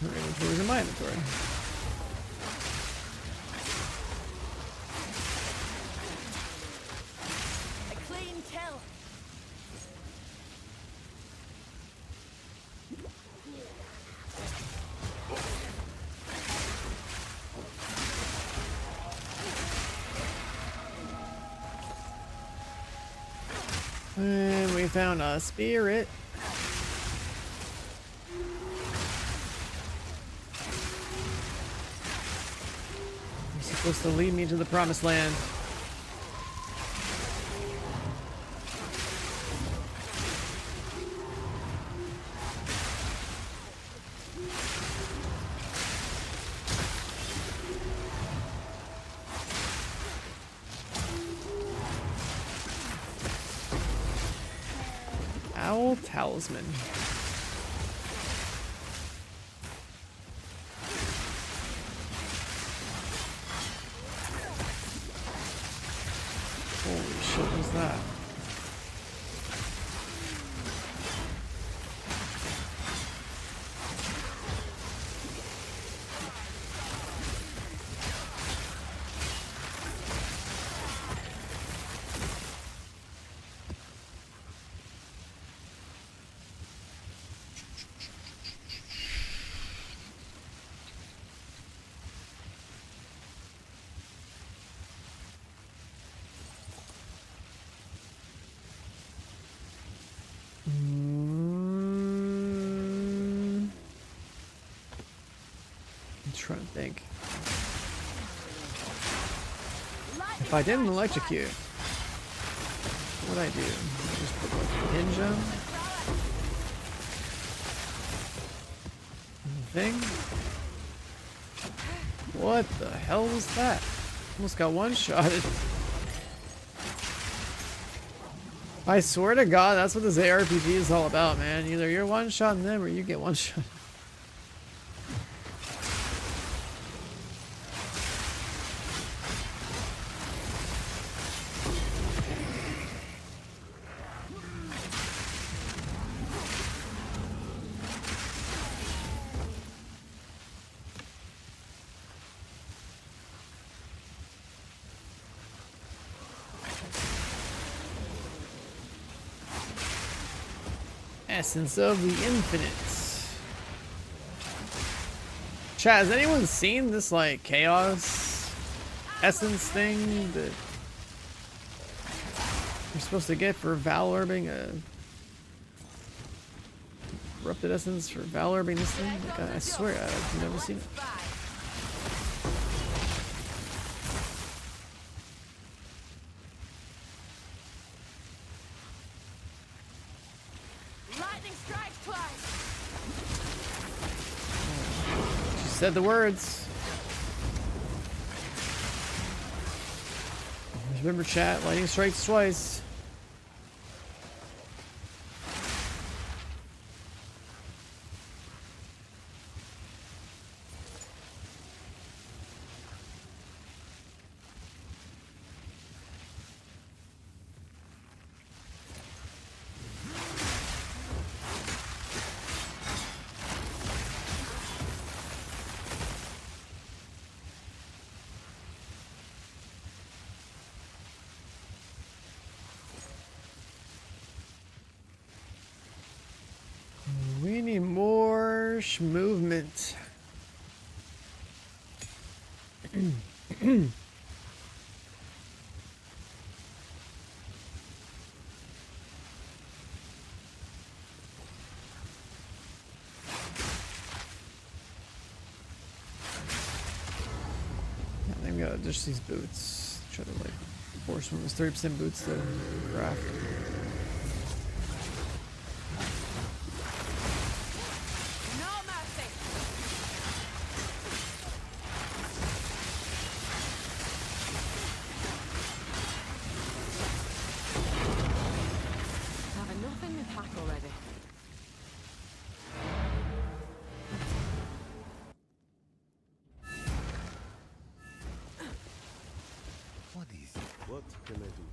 Her inventory's in my inventory. A clean kill. And we found a spirit. You're supposed to lead me to the promised land. Owl talisman. Holy shit, what's that? I'm trying to think. If I didn't electrocute, what would I do? Just put like a hinge on the thing? What the hell was that? Almost got one-shotted. I swear to God, that's what this ARPG is all about, man. Either you're one-shotting them or you get one-shot. Essence of the infinite. Chat, has anyone seen this like chaos essence thing that you're supposed to get for Valorbing a corrupted essence for Valorbing this thing? Like, I swear I've never seen it. Said the words. Remember, chat, lightning strikes twice. We need more movement. I think we gotta ditch these boots. Try to like force one of those 30% boots to craft. What can I do?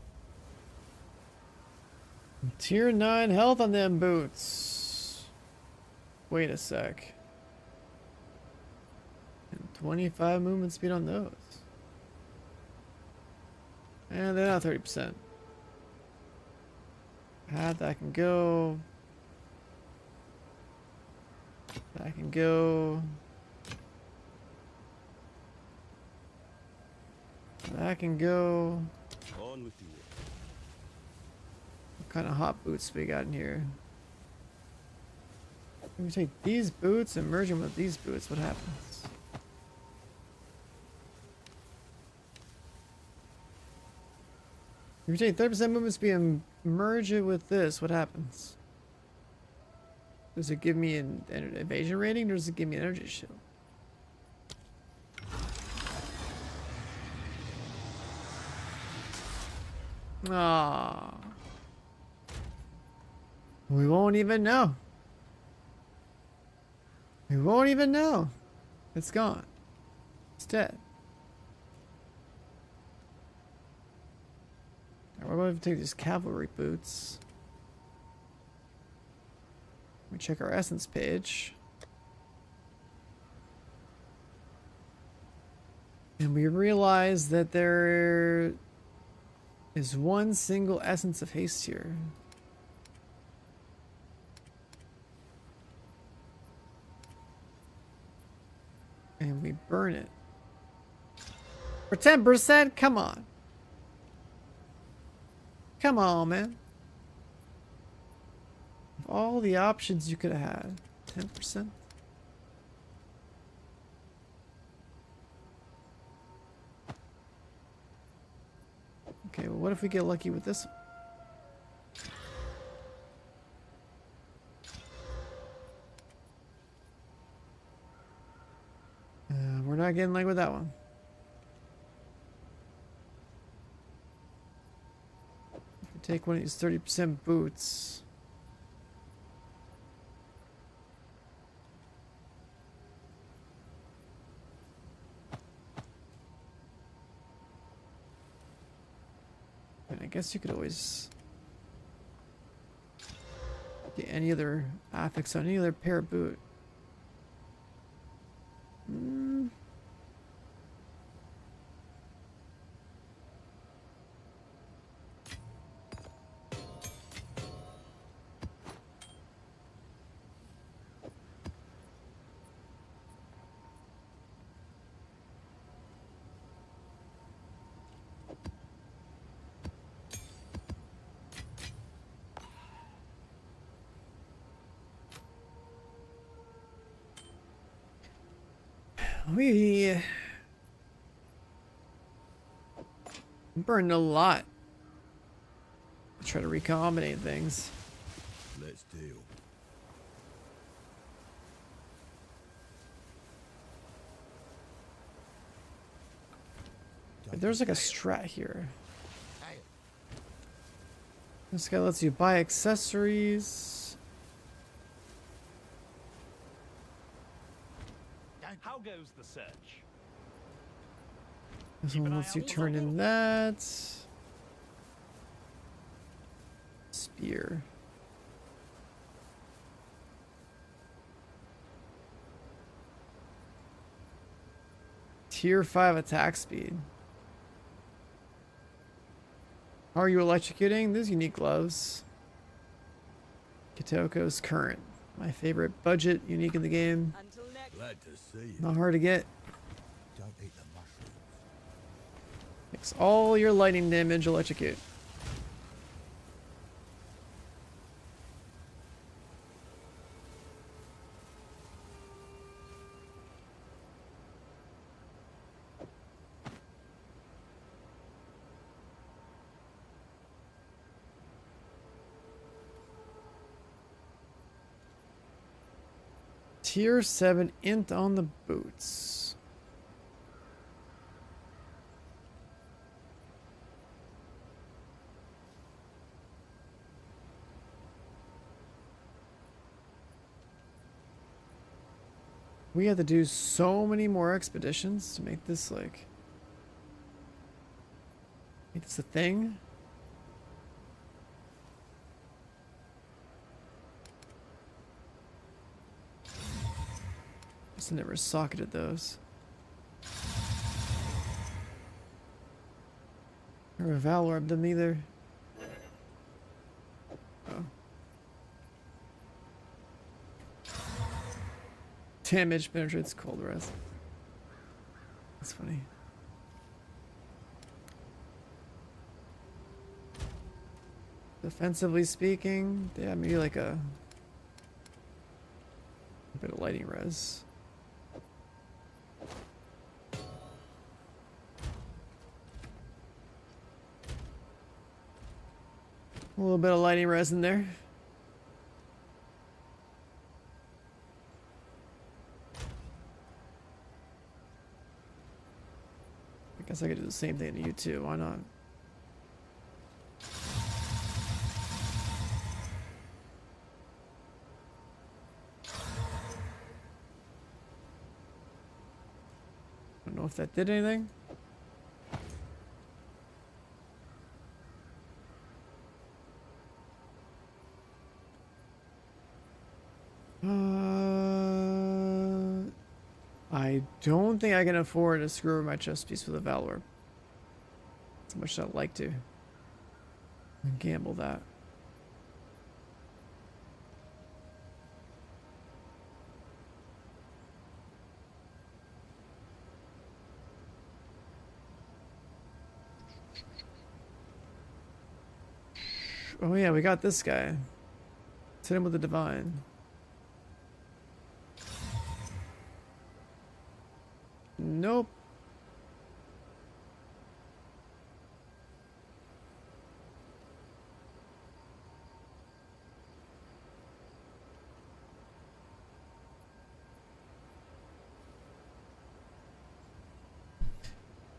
Tier 9 health on them boots. Wait a sec. And 25 movement speed on those. And they're not 30%. That can go. That can go. That can go. On with you. What kind of hot boots we got in here? If we take these boots and merge them with these boots, what happens? If we take 30% movement speed and merge it with this, what happens? Does it give me an evasion rating or does it give me an energy shield? Ah, we won't even know. We won't even know. It's gone. It's dead. Alright, we're going to take these cavalry boots. We check our essence page. And we realize that there is one single essence of haste here. And we burn it. For 10%? Come on. Come on, man. Of all the options you could have had, 10%? Okay, well, what if we get lucky with this one? We're not getting lucky with that one. If we take one of these 30% boots. And I guess you could always get any other affix on any other pair of boot. We burned a lot. Try to recombinate things. Let's deal. But there's like a strat here. This guy lets you buy accessories. How goes the search? This one lets you turn in that. Spear. Tier 5 attack speed. How are you electrocuting? These unique gloves. Kitoko's current. My favorite budget unique in the game. Until next. Glad to see you. Not hard to get. Don't eat the mushrooms. Makes all your lightning damage electrocute. Tier 7 int on the boots. We have to do so many more expeditions to make this like make this a thing. Guess I never socketed those. Or a Valorb them either. Oh. Damage penetrates cold res. That's funny. Defensively speaking, yeah, maybe like a bit of lighting res. A little bit of lighting res in there. I guess I could do the same thing to you too, why not? I don't know if that did anything. I don't think I can afford to screw over my chest piece with a Valor. As much as I'd like to. Gamble that. Oh yeah, we got this guy. Let's hit him with the divine. Nope.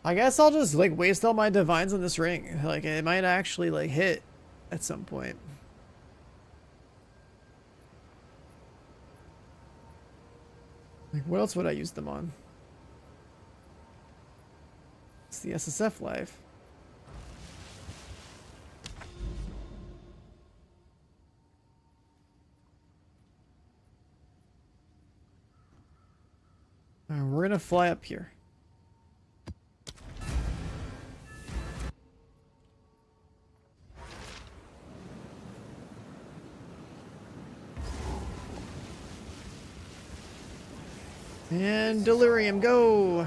I guess I'll just like waste all my divines on this ring. Like it might actually like hit at some point. Like what else would I use them on? It's the SSF life. Alright, we're gonna fly up here. And Delirium, go!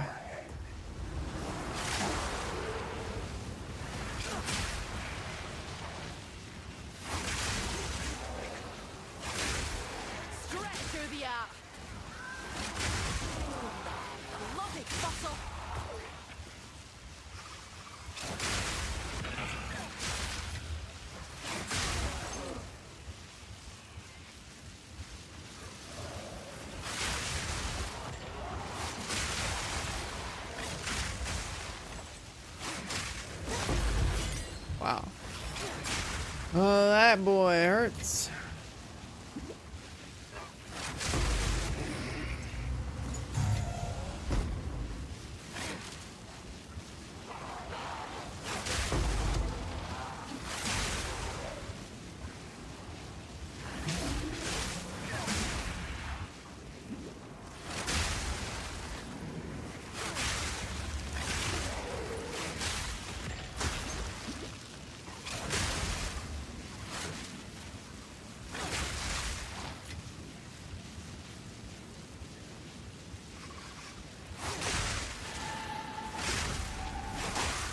Stretch through the air. Bloody fossil. Wow. Oh, that boy hurts.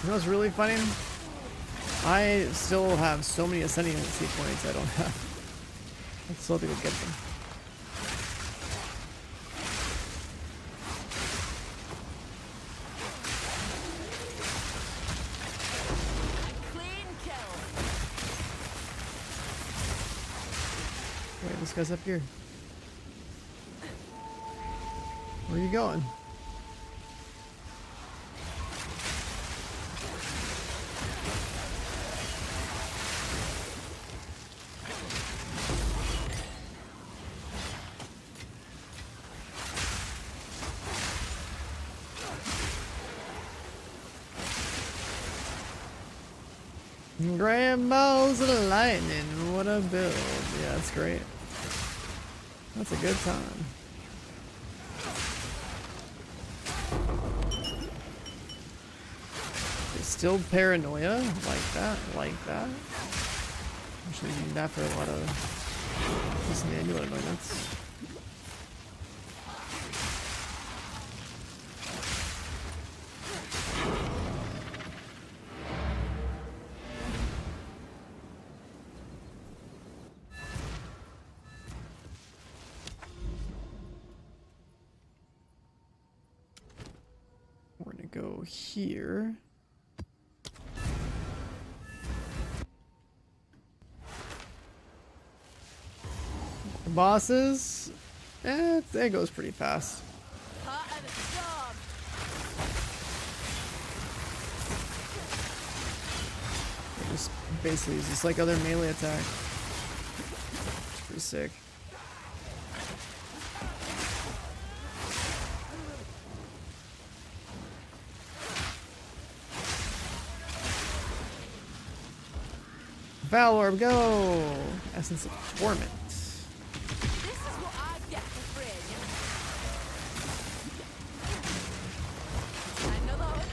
You know what's really funny? I still have so many ascendancy points I don't have. I still think we'll get them. Clean kill. Wait, this guy's up here. Where are you going? Grand balls of lightning, what a build. Yeah, that's great. That's a good time. Still paranoia. Like that. Like that. Actually using that for a lot of just manual annoyance. We're gonna go here. Bosses, it goes pretty fast. Part of the storm. Just basically it's just like other melee attack. It's pretty sick. Foul Orb, go! Essence of Torment. This is what I get for free. Another hunt,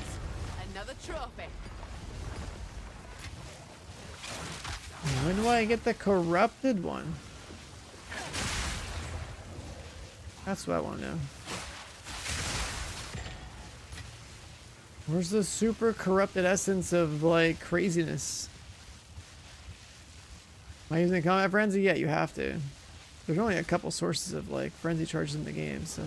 another trophy. When do I get the corrupted one? That's what I want to know. Where's the super corrupted essence of like craziness? Am I using combat frenzy? Yeah, you have to. There's only a couple sources of like frenzy charges in the game, so.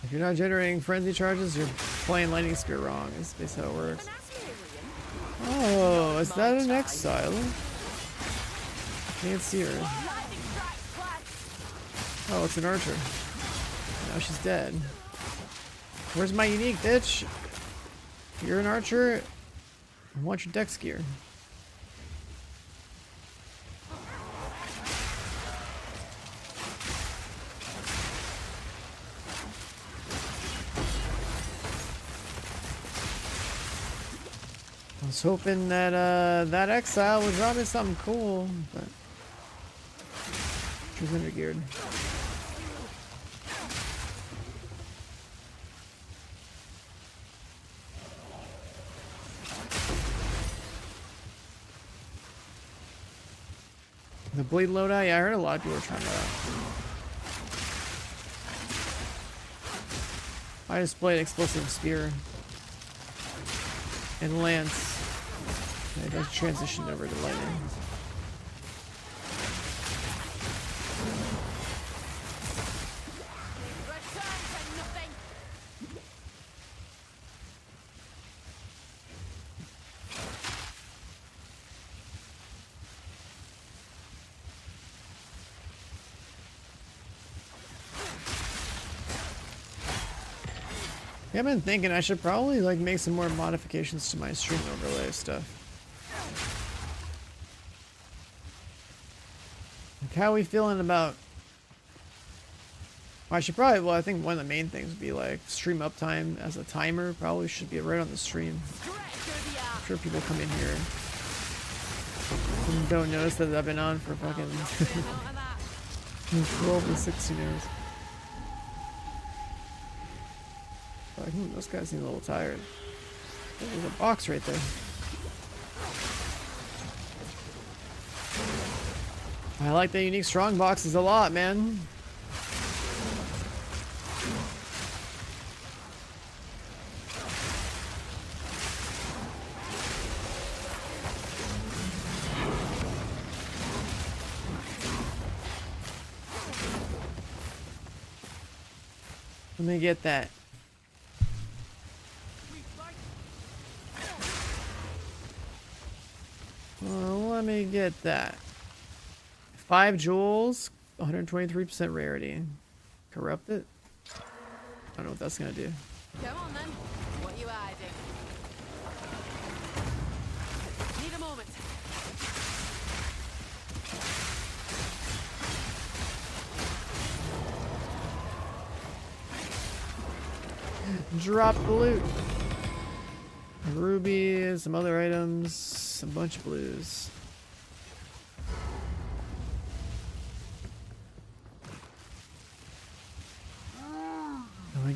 If you're not generating frenzy charges, you're playing lightning spear wrong. Is basically how it works. Oh, is that an exile? Can't see her. Oh, it's an archer. Now she's dead. Where's my unique, bitch? If you're an archer, I want your dex gear. I was hoping that that exile would drop me something cool, but she's under geared. The bleed loadout, yeah, I heard a lot of people were trying that out. I just played explosive spear and lance. And it just transitioned over to lightning. Yeah, I've been thinking I should probably like make some more modifications to my stream overlay stuff. Like how are we feeling about... Well, I should probably, well, I think one of the main things would be like stream uptime as a timer probably should be right on the stream. I'm sure people come in here and don't notice that I've been on for fucking 12 and 16 hours. Like, those guys seem a little tired. There's a box right there. I like the unique strong boxes a lot, man. Let me get that. Well, let me get that. 5 jewels, 123% rarity. Corrupt it? I don't know what that's gonna do. Come on then. What you hiding? Need a moment. Drop the loot. Rubies, some other items, a bunch of blues.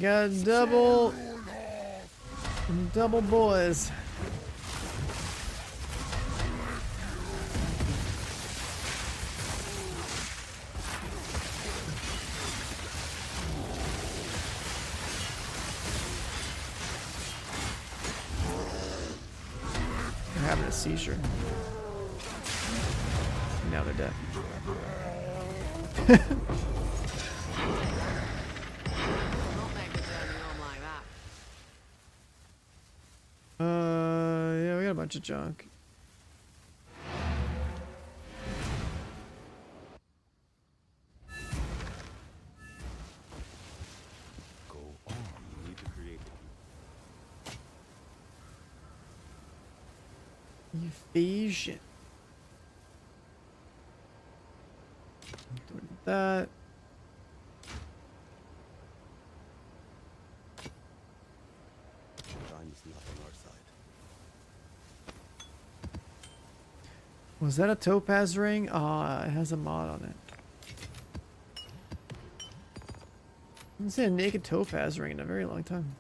got double boys. They're having a seizure. Now they're dead. Not make the journey home like that. Yeah, we got a bunch of junk. Go on. You need to create Evasion. Doing that. time is not on our side. Was that a topaz ring? Ah, it has a mod on it. I haven't seen a naked topaz ring in a very long time.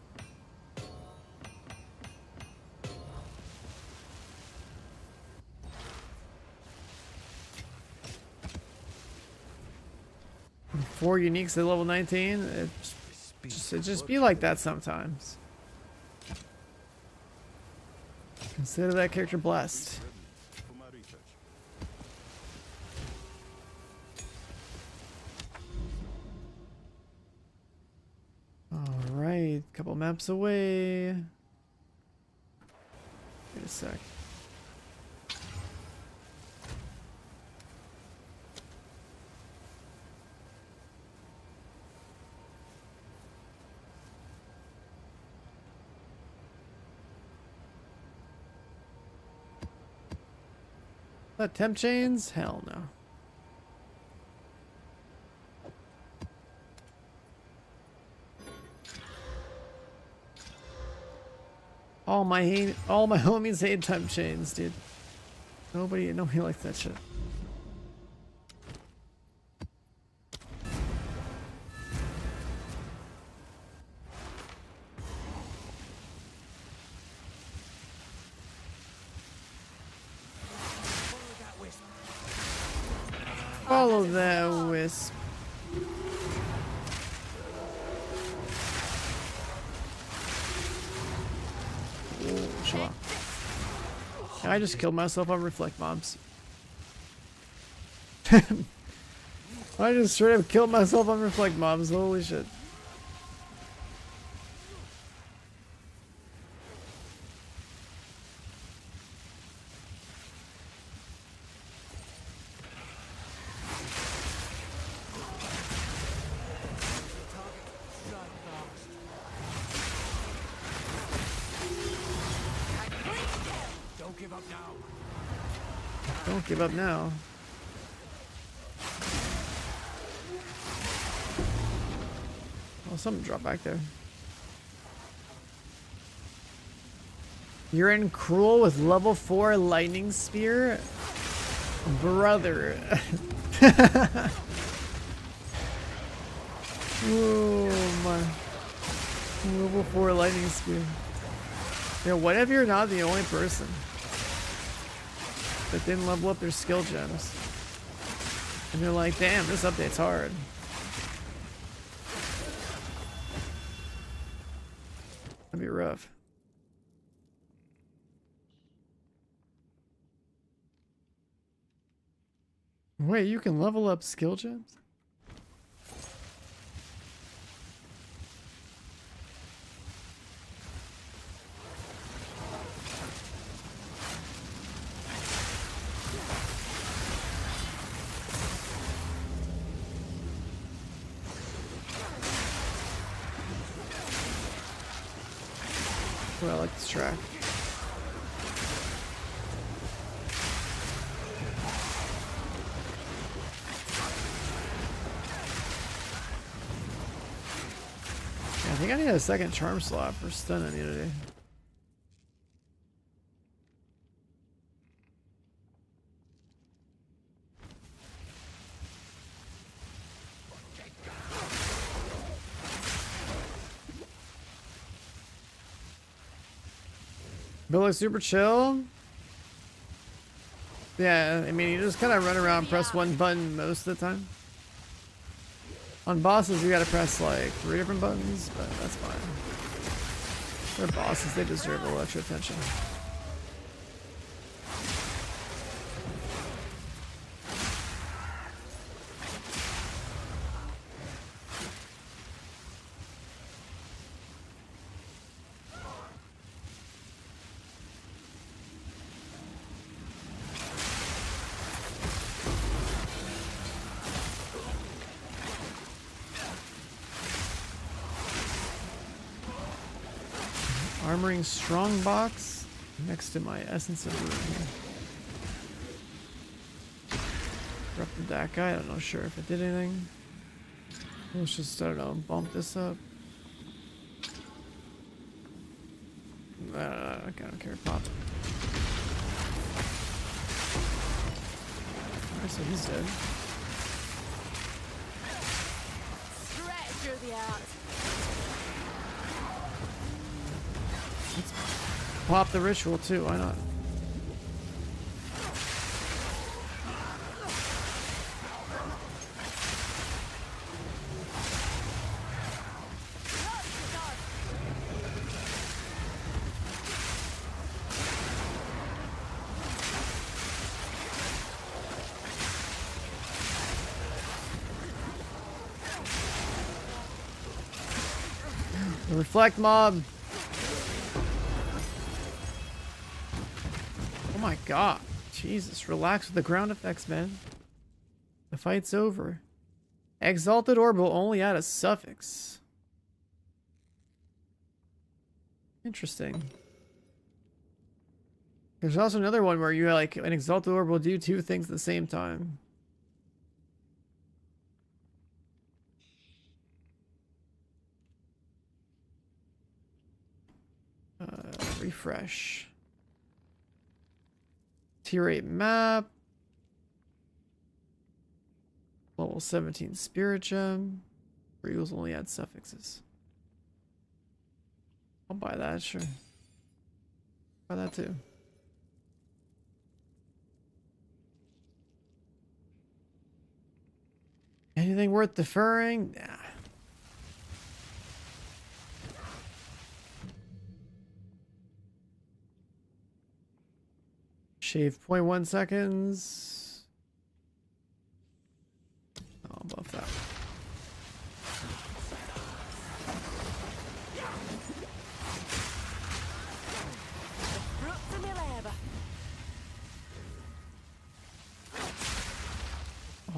And 4 uniques at level 19. It just be like that sometimes. Consider that character blessed. For my research. Alright, couple maps away. Wait a sec. That temp chains? Hell no. All my homies hate temp chains, dude. Nobody likes that shit. Follow that wisp. Ooh, chill out. I just killed myself on reflect mobs. I just straight up killed myself on reflect mobs. Holy shit. Don't give up now. Don't give up now. Oh, something dropped back there. You're in cruel with level 4 lightning spear? Brother. Oh my. Level 4 lightning spear. Yeah, what if you're not the only person that didn't level up their skill gems? And they're like, damn, this update's hard. That'd be rough. Wait, you can level up skill gems? Well, I like this track. Yeah, I think I need a second charm slot for stun immunity. But like super chill. Yeah, I mean, you just kind of run around, press one button most of the time. On bosses, you gotta press like 3 different buttons, but that's fine. They're bosses, they deserve a little extra attention. Armoring strong box next to my essence of ruin. Corrupted that guy. I'm not sure if it did anything. Let's just, I don't know, bump this up. I don't care. Pop. Alright, so he's dead. Stretch the art. Pop the ritual too, why not? The reflect mob. Oh my god. Jesus, relax with the ground effects, man. The fight's over. Exalted Orb will only add a suffix. Interesting. There's also another one where you like an Exalted Orb will do 2 things at the same time. Refresh. Tier 8 map. Level 17 Spirit Gem. Eagles only add suffixes. I'll buy that, sure. Buy that too. Anything worth deferring? Nah. Shave 0.1 seconds. I'll buff that.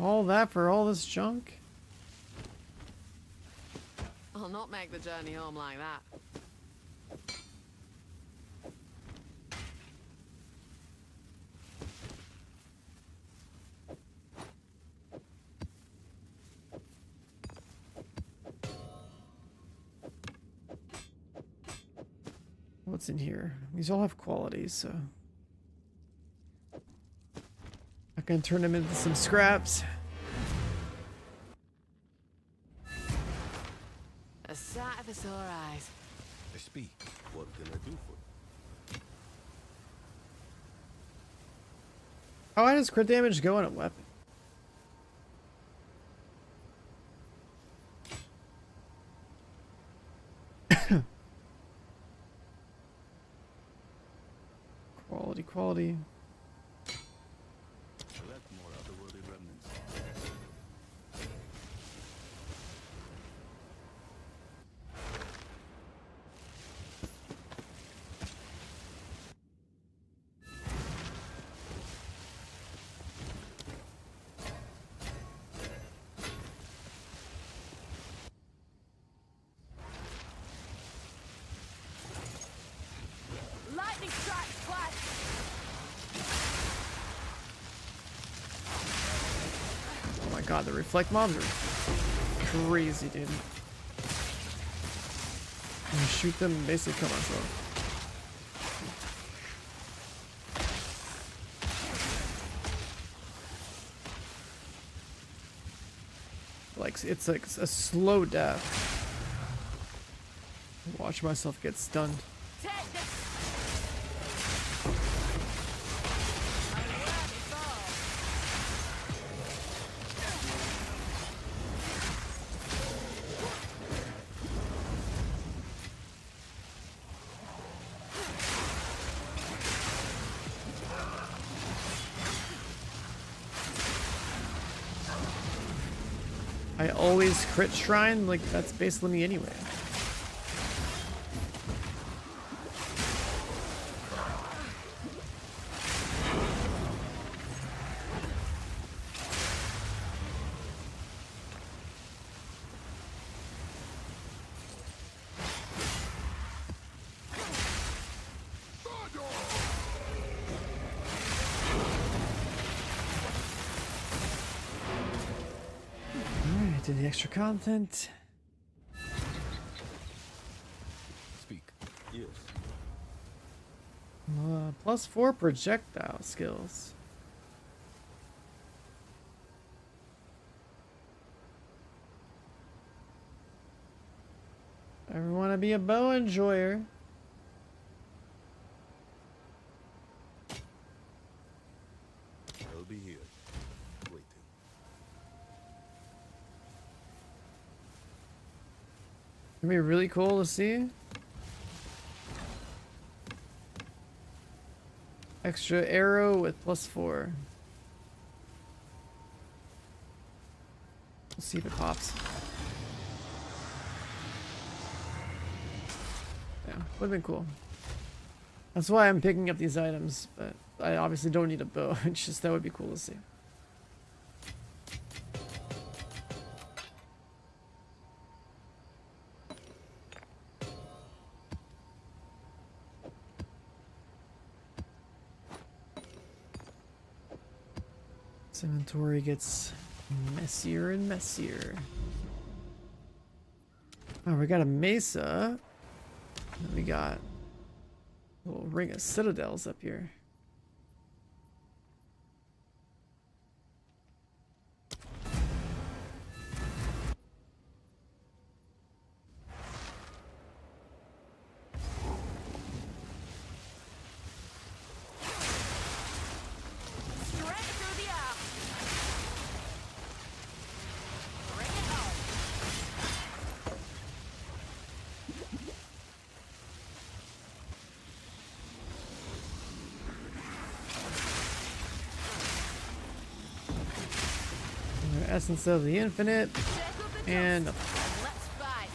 All that for all this junk? I'll not make the journey home like that. What's in here? These all have qualities, so I can turn them into some scraps. A sight for sore eyes. Speak. What can I do for you? How high does crit damage go on a weapon? Quality. Collect more otherworldly remnants. Lightning strike twice. Oh my god, the reflect mobs are crazy, dude. You shoot them and basically kill myself. Like, it's like a slow death. Watch myself get stunned. Take this. I always crit shrine, like that's basically me anyway. Alright, did the extra content. Speak. Yes. +4 projectile skills. I want to be a bow enjoyer. I'll be here, waiting. It'd be really cool to see. Extra arrow with +4. Let's see if it pops. Yeah, would've been cool. That's why I'm picking up these items, but I obviously don't need a bow. It's just that would be cool to see. This inventory gets messier and messier. Oh, we got a mesa. And we got a little ring of citadels up here. Straight through the eye. Bring it home. Essence of the Infinite, Check with the and dust, and let's fight.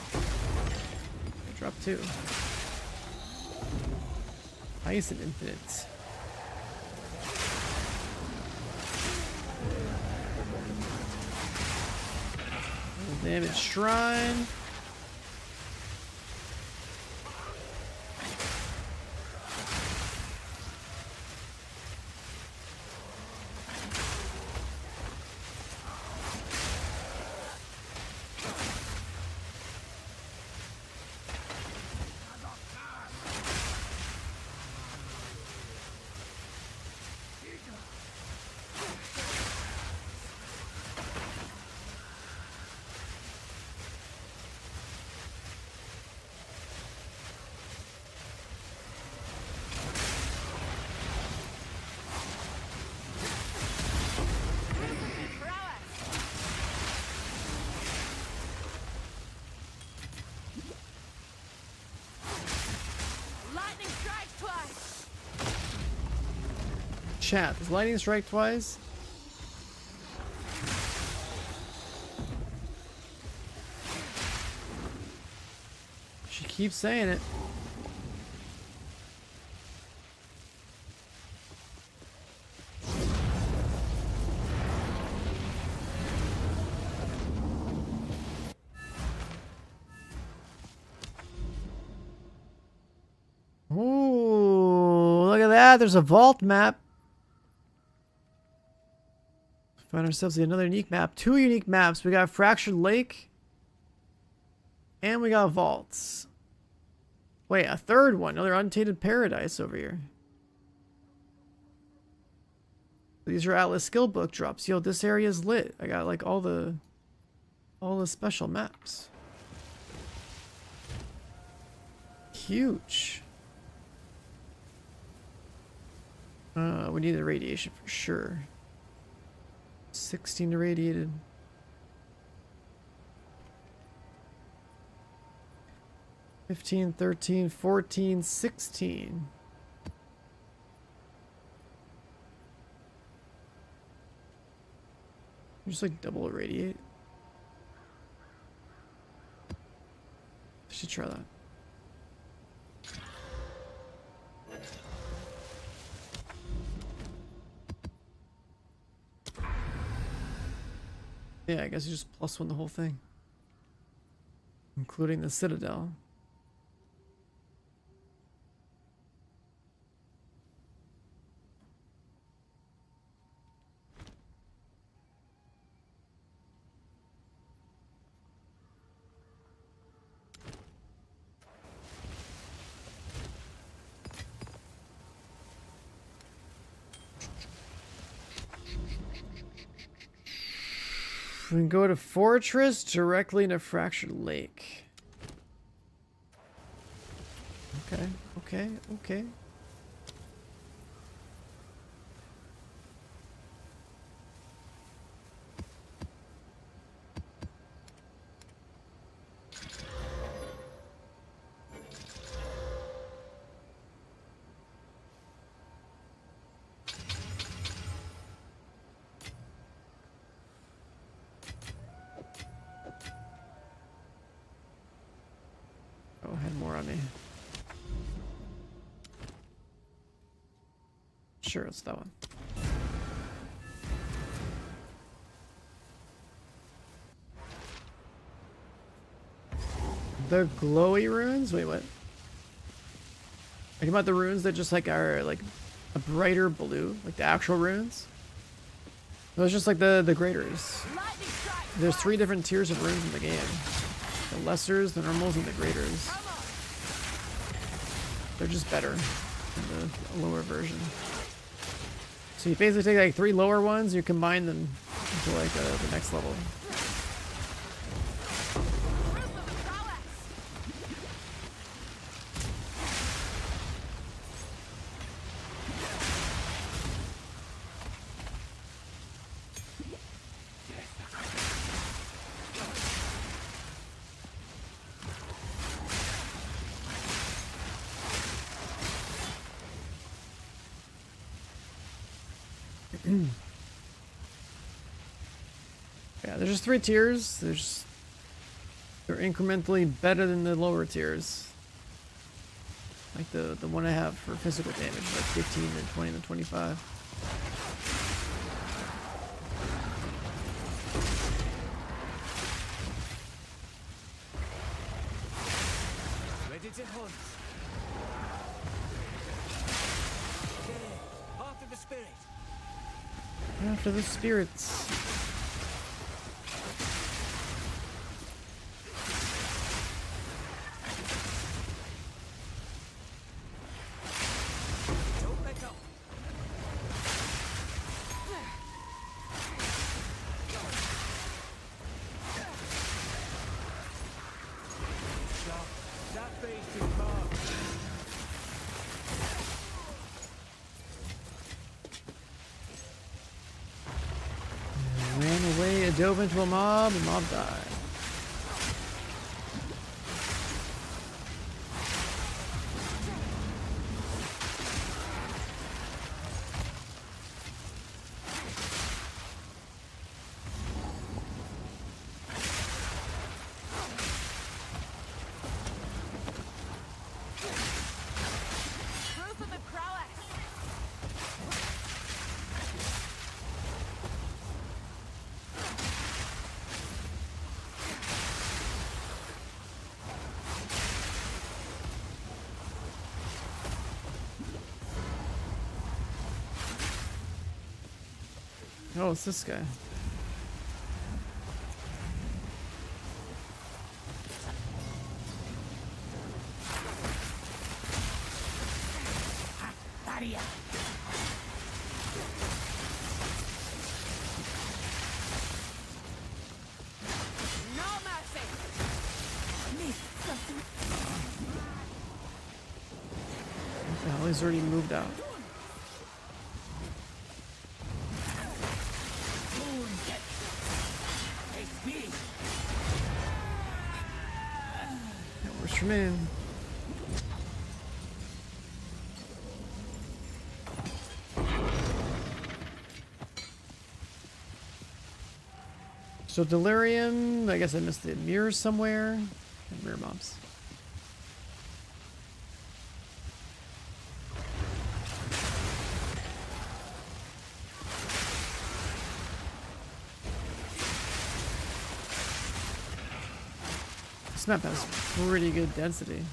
drop 2. Ice and Infinite. Damage Shrine. Lightning strikes twice. Chat, does lightning strike twice? She keeps saying it. Ooh, look at that. There's a vault map. Find ourselves another unique map. 2 unique maps. We got Fractured Lake. And we got vaults. Wait, a third one. Another Untainted Paradise over here. These are Atlas skill book drops. Yo, this area is lit. I got like all the special maps. Huge. We need the radiation for sure. 16 irradiated. 15, 13, 14, 16. Just like double irradiate. Should try that. Yeah, I guess you just +1 the whole thing. Including the Citadel. We can go to Fortress directly into Fractured Lake. Okay, okay, okay. Oh, had more on me. Sure, it's that one. The glowy runes? Wait, what? Talking about the runes that just like are like a brighter blue, like the actual runes? Those just like the graders. There's 3 different tiers of runes in the game. The lessers, the normals, and the graders. They're just better than the lower version. So you basically take like 3 lower ones, you combine them into like the next level. Yeah, there's just 3 tiers. They're incrementally better than the lower tiers. Like the one I have for physical damage, like 15 and 20 and 25. Ready to hunt. After the spirit. After the spirits. Don't let up. Stop. That base too far. Ran away, it dove into a mob, and mob died. Proof of the prowess. Oh, it's this guy. No mercy. What the hell? He's already moved out. Yeah, where's Tremaine? So Delirium, I guess I missed the mirror somewhere. Mirror mobs. This map has pretty good density.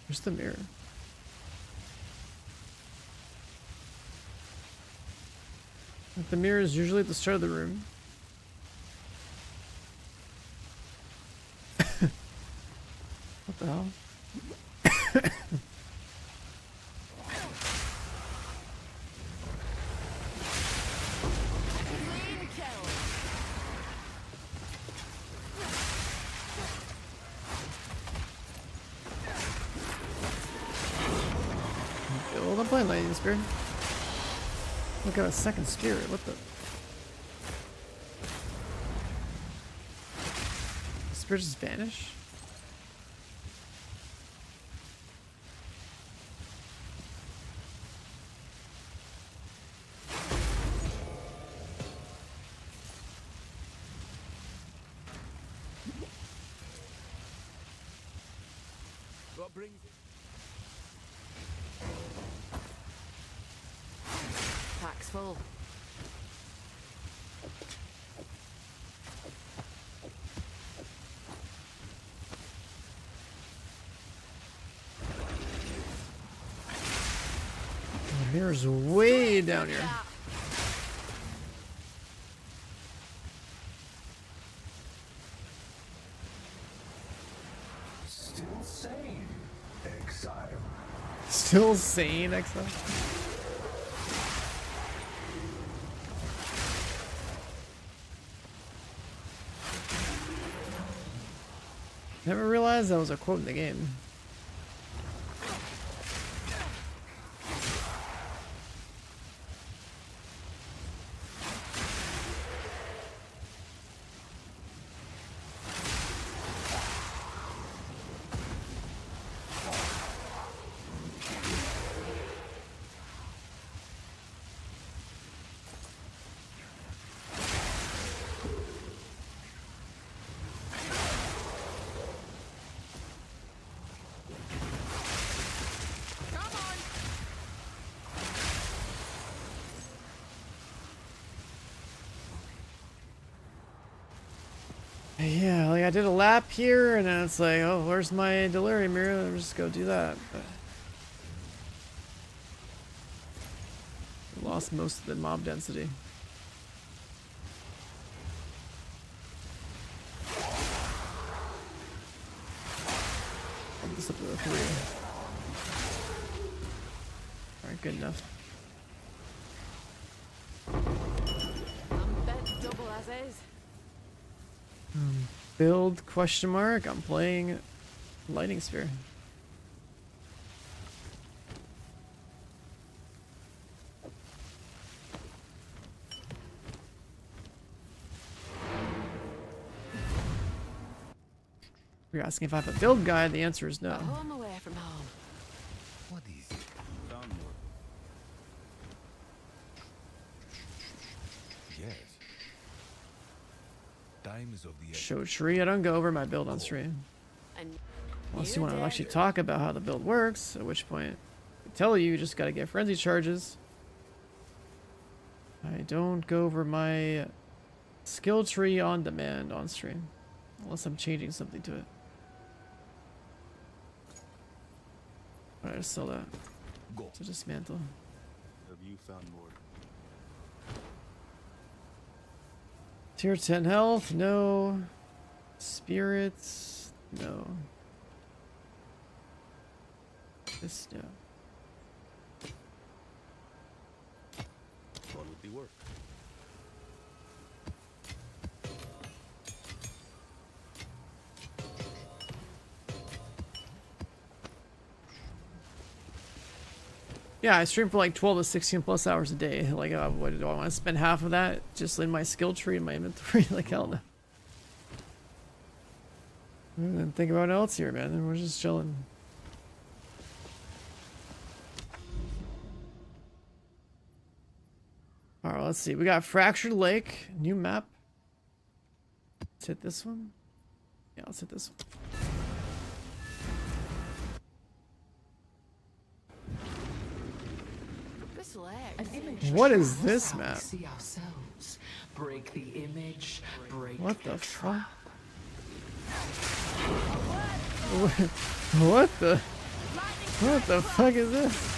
Where's the mirror? The mirror is usually at the start of the room. What the hell? Clean kill. Well, I'm playing Lightning Spear. Look at a second spirit. What the? The spirit just vanish? What brings it? Pack's full. The mirror's way down here. Yeah. Still sane, Exile. Still sane, Exile. Never realized that was a quote in the game. Yeah, like I did a lap here, and then it's like, oh, where's my delirium mirror? Let me just go do that. But lost most of the mob density. Bump this up to a 3. Alright, good enough. I'm bent double as is. Build question mark. I'm playing Lightning Sphere. You're asking if I have a build guide, the answer is no. A home away from home. What is it? Found more. Yes. Times of the Show tree, I don't go over my build on stream. And Unless you want to actually talk about how the build works, at which point I tell you, you just gotta get frenzy charges. I don't go over my skill tree on demand on stream. Unless I'm changing something to it. Alright, I sell that. Go. To dismantle. Have you found more? Tier 10 health, no. Spirits, no. This, no. Quality work. Yeah, I stream for like 12 to 16 plus hours a day. Like, what do I want to spend half of that just in my skill tree and my inventory? Like, hell no. And then think about what else here, man. Then we're just chilling. Alright, let's see. We got Fractured Lake, new map. Let's hit this one. Yeah, let's hit this one. This leg. An image What is shows this how we map? See ourselves. Break the image. Break What the the fuck? trap. What the? What the fuck is this?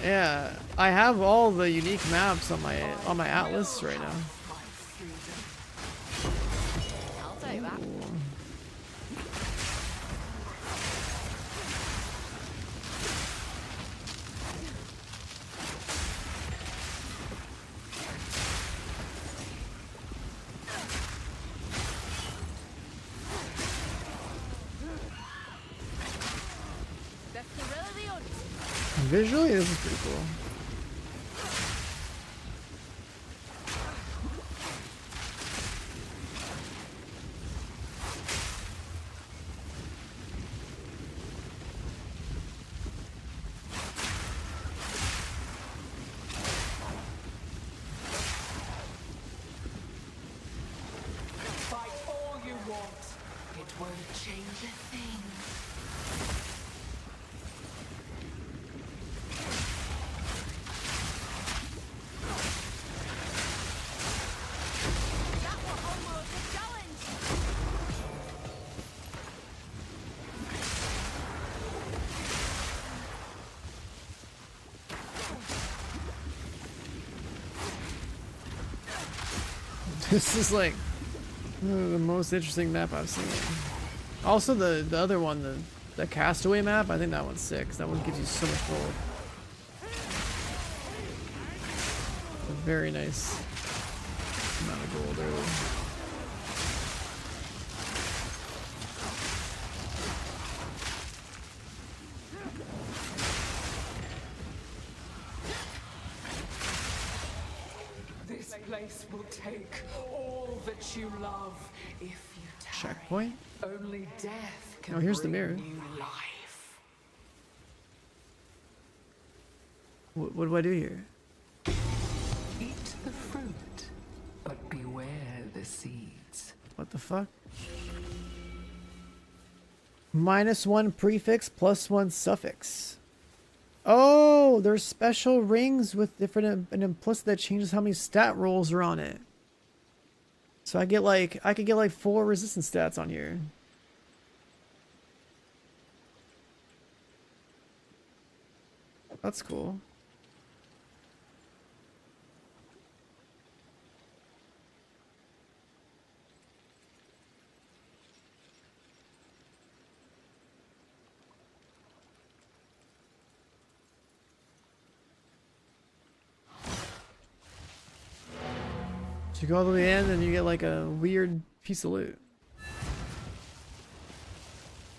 Yeah, I have all the unique maps on my atlas right now. I'll take that. That's the really old. Visually, this is pretty cool. Fight all you want. It won't change a thing. That was almost a challenge. This is like the most interesting map I've seen. Also, the other one, the Castaway map, I think that one's sick. 'Cause that one gives you so much gold. A very nice amount of gold early. This place will take all that you love if you tarry. Checkpoint? Only death can Oh, here's the bring mirror. new life. What do I do here? Eat the fruit, but beware the seeds. What the fuck? -1 prefix, +1 suffix. Oh, there's special rings with different an implicit that changes how many stat rolls are on it. So I could get like 4 resistance stats on here. That's cool. So you go all the way in and you get like a weird piece of loot.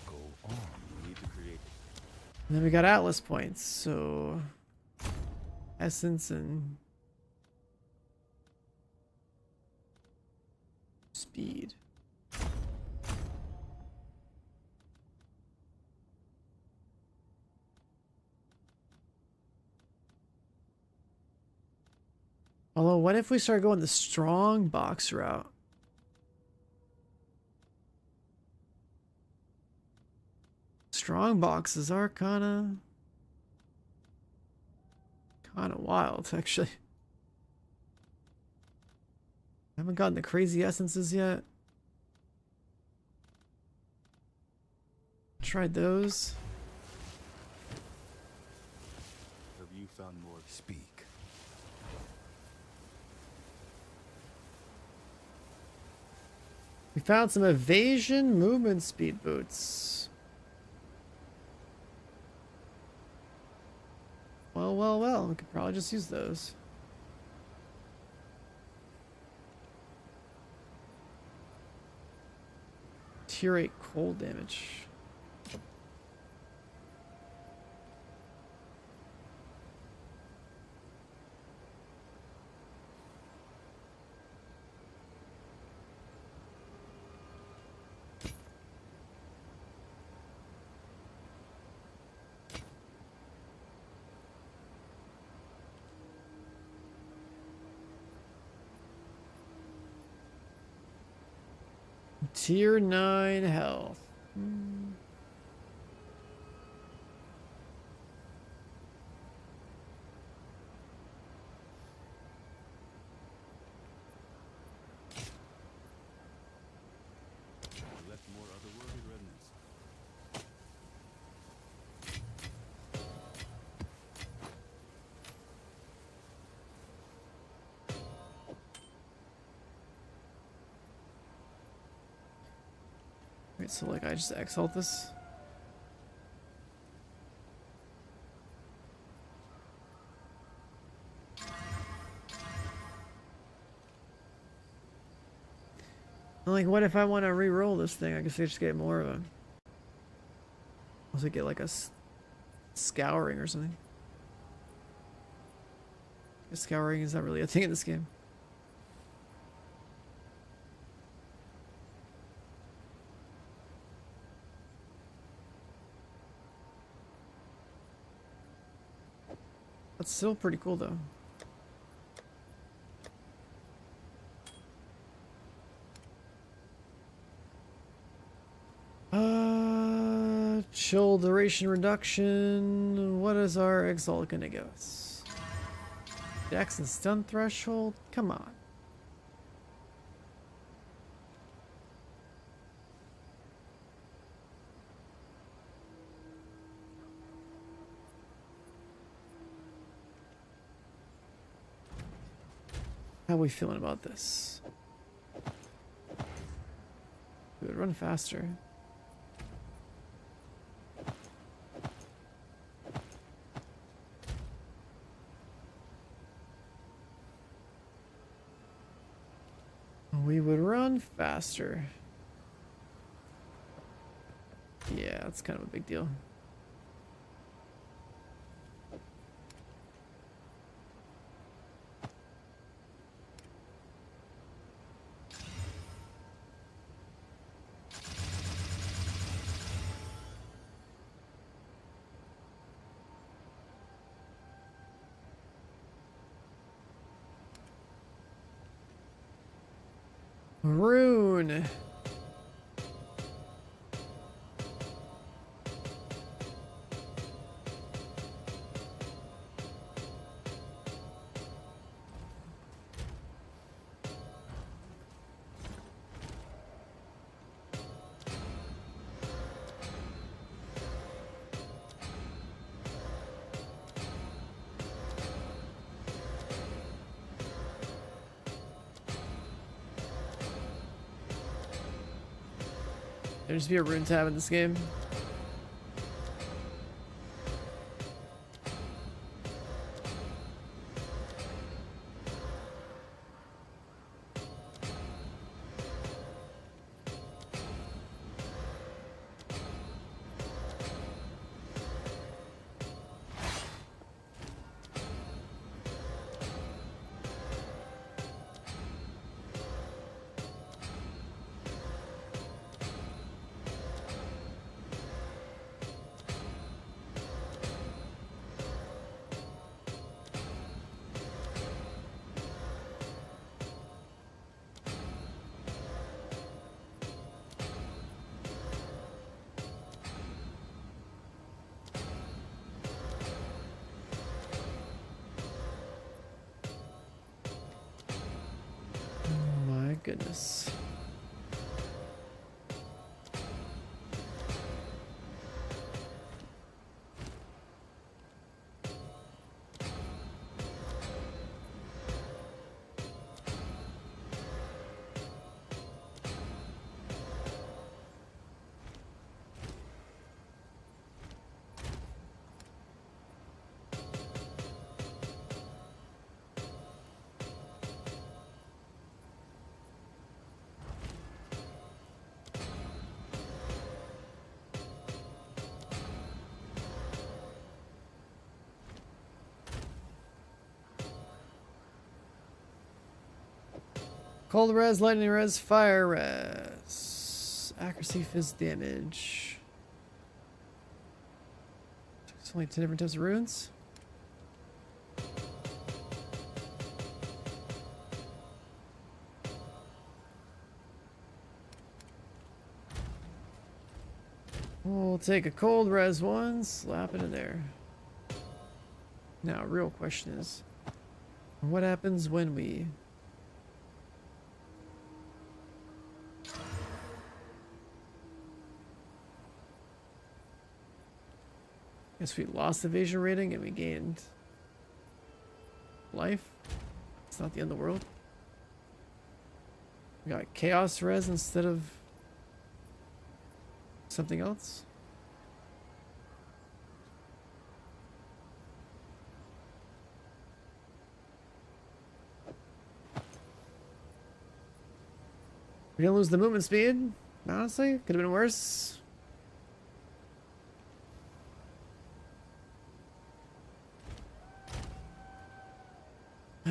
Go on. We need to create. And then we got Atlas points, so essence and speed. Although, what if we start going the strong box route? Strong boxes are kind of wild, actually. Haven't gotten the crazy essences yet. Tried those. Have you found more? Speak. We found some evasion movement speed boots. 12 Well. We could probably just use those. Tier 8 cold damage. Tier 9 health. Left more otherworldly remnants. Wait, so like I just exalt this? Like, what if I want to re-roll this thing? I guess I just get more of them. Also get like a scouring or something. A scouring is not really a thing in this game. That's still pretty cool though. Chill duration reduction. What is our Exalt gonna give us? Dex and stun threshold? Come on. How are we feeling about this? We would run faster. We would run faster. Yeah, that's kind of a big deal. Rune. There'd just be a rune tab in this game. Goodness. Cold res, lightning res, fire res. Accuracy, fizz damage. It's only 10 different types of runes. We'll take a cold res one, slap it in there. Now, real question is, what happens when we... Guess we lost evasion rating and we gained life. It's not the end of the world. We got chaos res instead of something else. We didn't lose the movement speed. Honestly, could have been worse.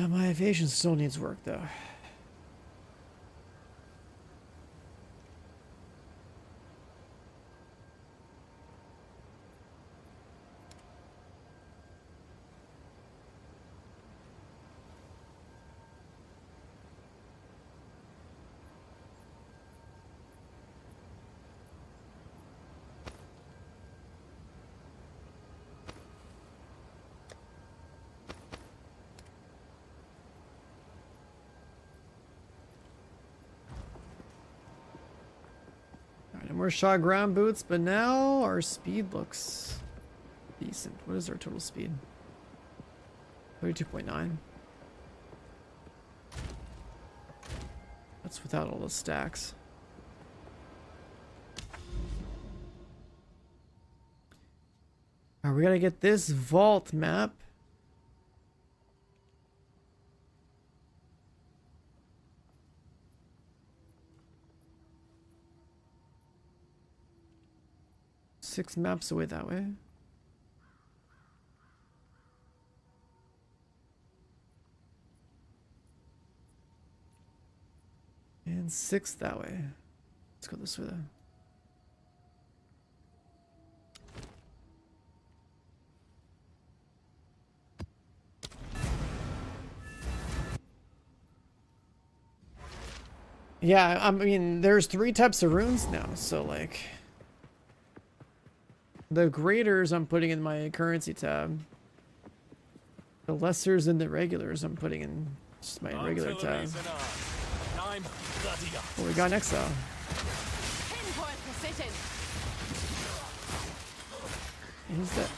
My evasion still needs work though. More shot ground boots, but now our speed looks decent. What is our total speed? 32.9. That's without all the stacks. Alright, we gotta get this vault map. Six maps away that way. And six that way. Let's go this way though. Yeah, I mean, there's 3 types of runes now, so like... The graders I'm putting in my currency tab. The lessers and the regulars I'm putting in just my regular tab. What we got in Exile? Pinpoint precision. Who's that?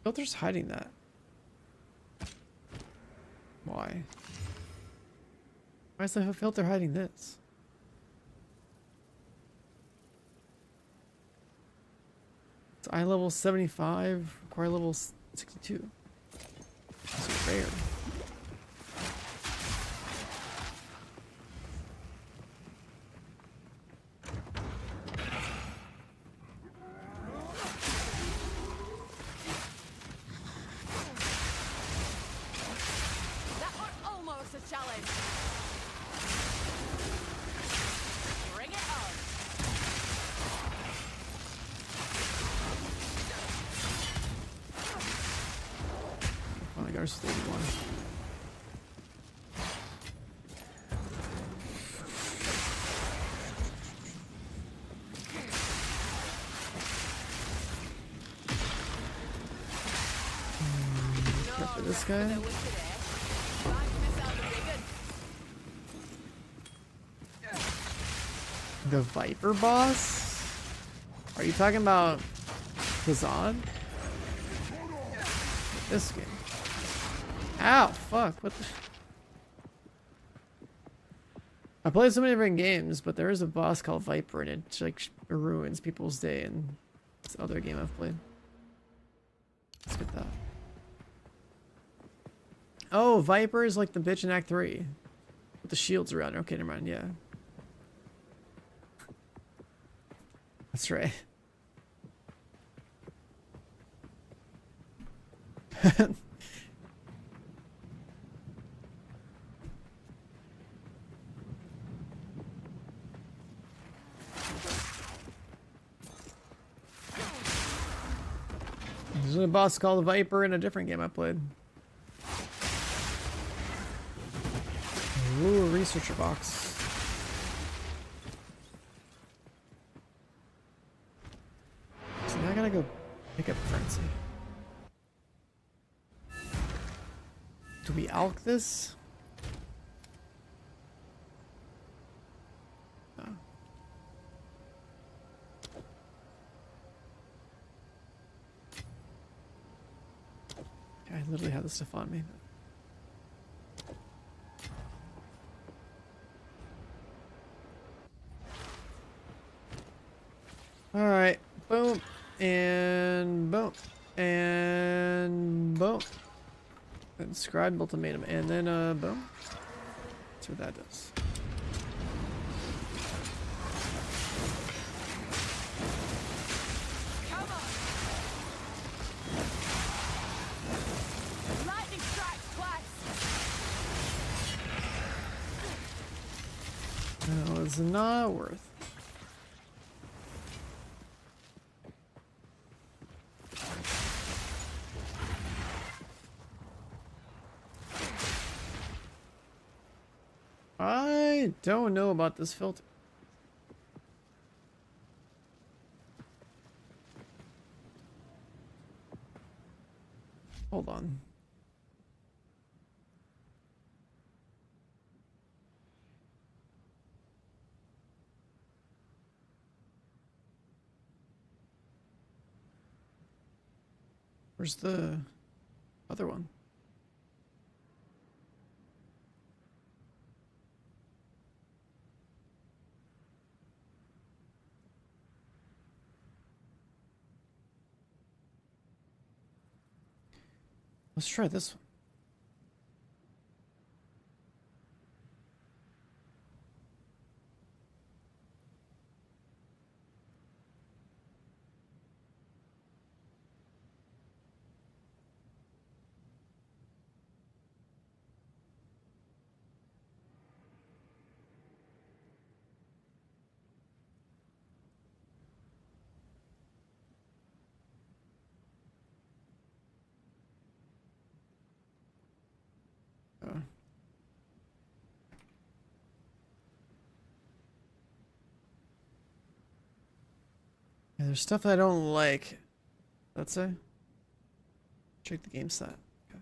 Filter's hiding that. Why? Why is the filter hiding this? It's eye level 75, require level 62. It's rare. There's 31. For this guy. The Viper boss? Are you talking about Kazan? This game. Ow, fuck, what the... I played so many different games, but there is a boss called Viper and it like ruins people's day in this other game I've played. Let's get that. Oh, Viper is like the bitch in Act 3. With the shields around her. Okay, never mind, yeah. That's right. There's a boss called the Viper in a different game I played. Ooh, a researcher box. So now I gotta go pick up currency. Do we alch this? No. I literally had this stuff on me. Alright, boom, and boom, and boom. Inscribed ultimatum, and then boom. That's what that does. Come on. Lightning strikes twice. No, it's not worth. I don't know about this filter. Hold on. Where's the other one? Let's try this one. Yeah, there's stuff I don't like. That's it. Check the game stat. Okay.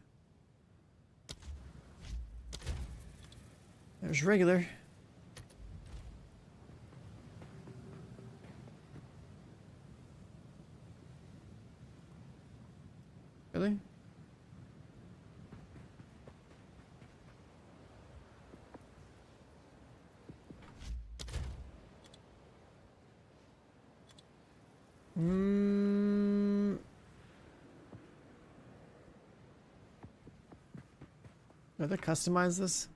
There's regular. Really? Do they customize this?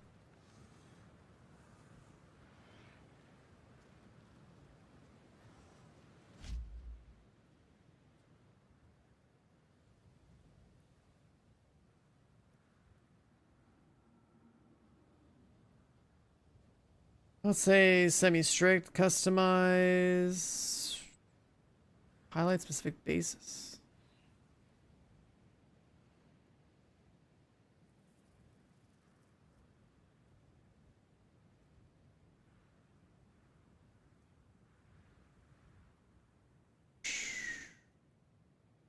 Let's say semi-strict, customize, highlight specific bases.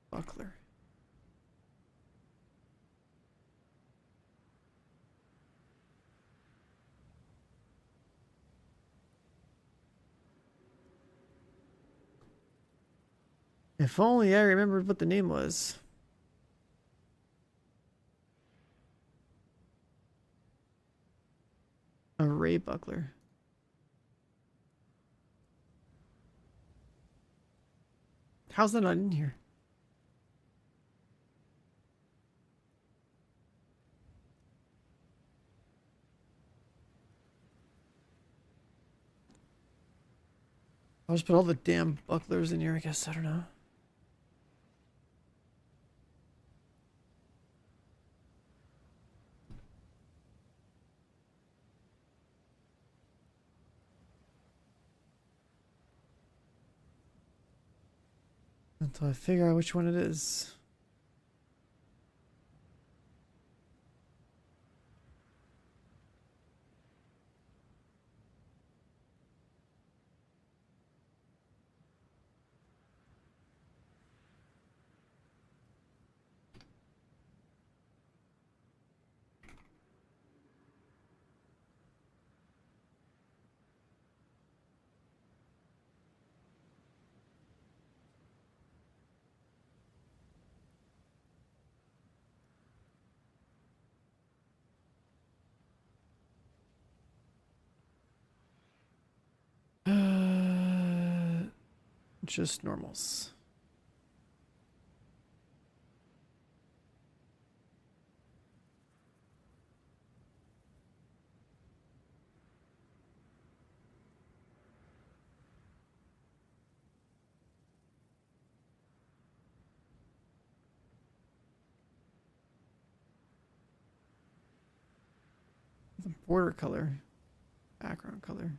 Buckler. If only I remembered what the name was. Array buckler. How's that not in here? I'll just put all the damn bucklers in here, I guess. I don't know. until I figure out which one it is. Just normals. The border color, background color.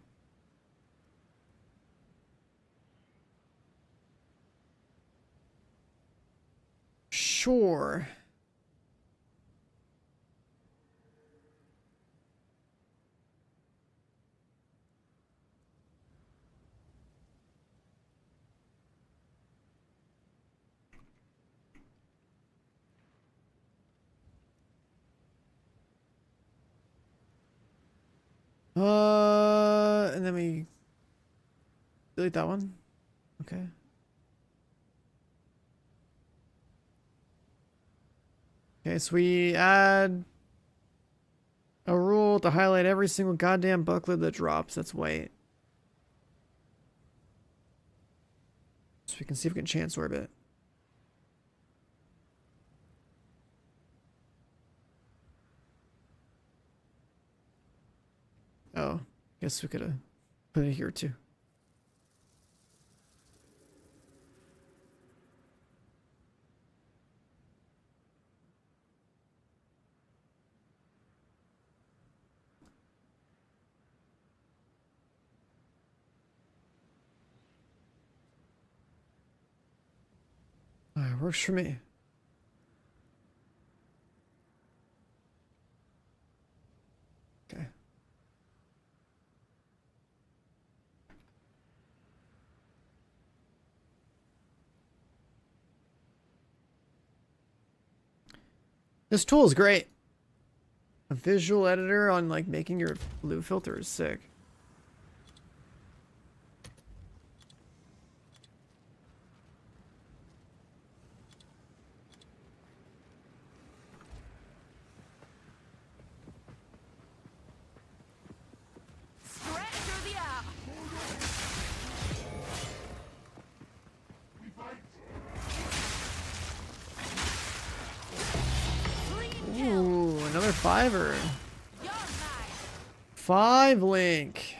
Sure. And then we delete that one. Okay. Okay, so we add a rule to highlight every single goddamn booklet that drops. That's white. So we can see if we can chance orbit. Oh, guess we could have put it here too. Alright, works for me. Okay. This tool is great. A visual editor on like making your blue filter is sick. Stretch through the air. Clean kill. Ooh, another fiver. You're mine. 5 link.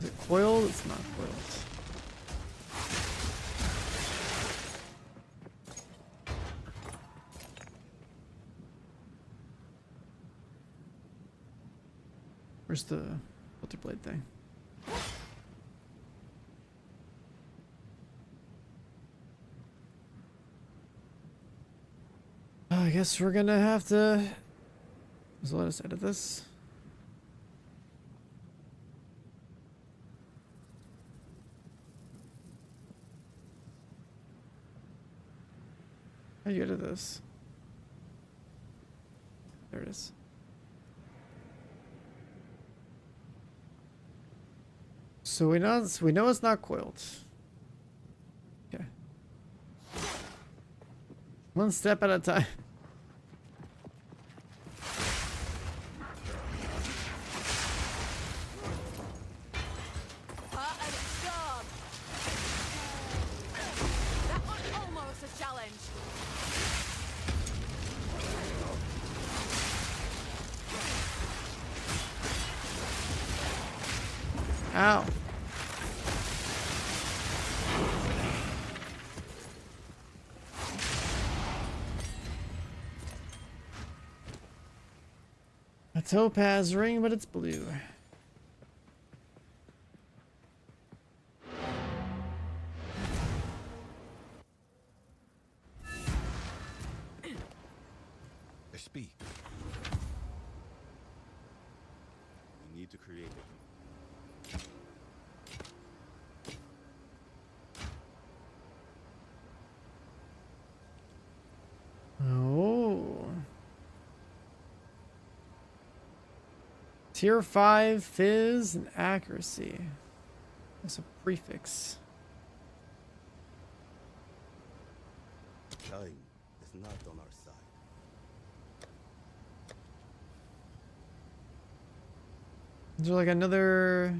Is it coiled? It's not coiled. Where's the filter blade thing? I guess we're gonna have to just let us edit this. How do you do this? There it is. So we know it's not coiled. Okay. One step at a time. Part of the job. That was almost a challenge. Ow. A topaz ring, but it's blue. Speak. We need to create it. Oh. Tier 5 fizz and accuracy. That's a prefix. Time is not on our side. Is there like another...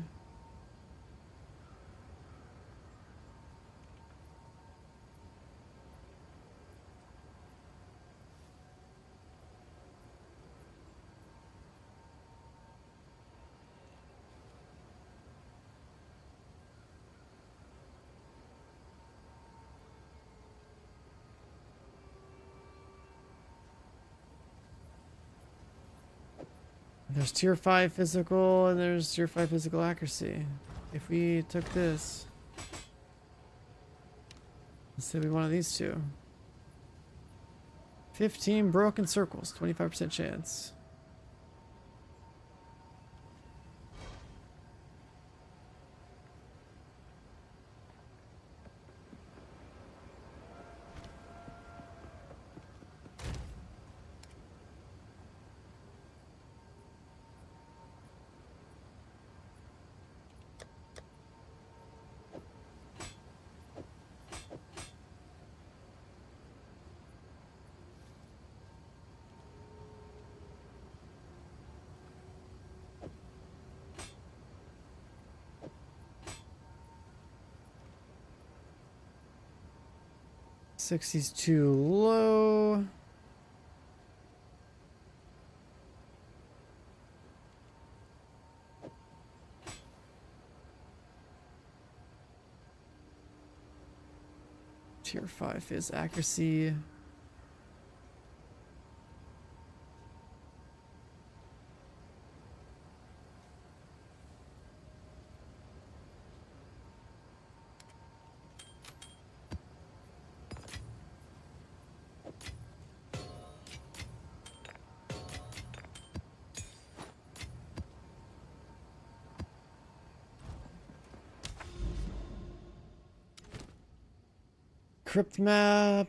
There's tier 5 physical and there's tier 5 physical accuracy. If we took this, let's say we one of these two. 15 broken circles, 25% chance. Sixty's too low. Tier 5 is accuracy. Crypt map.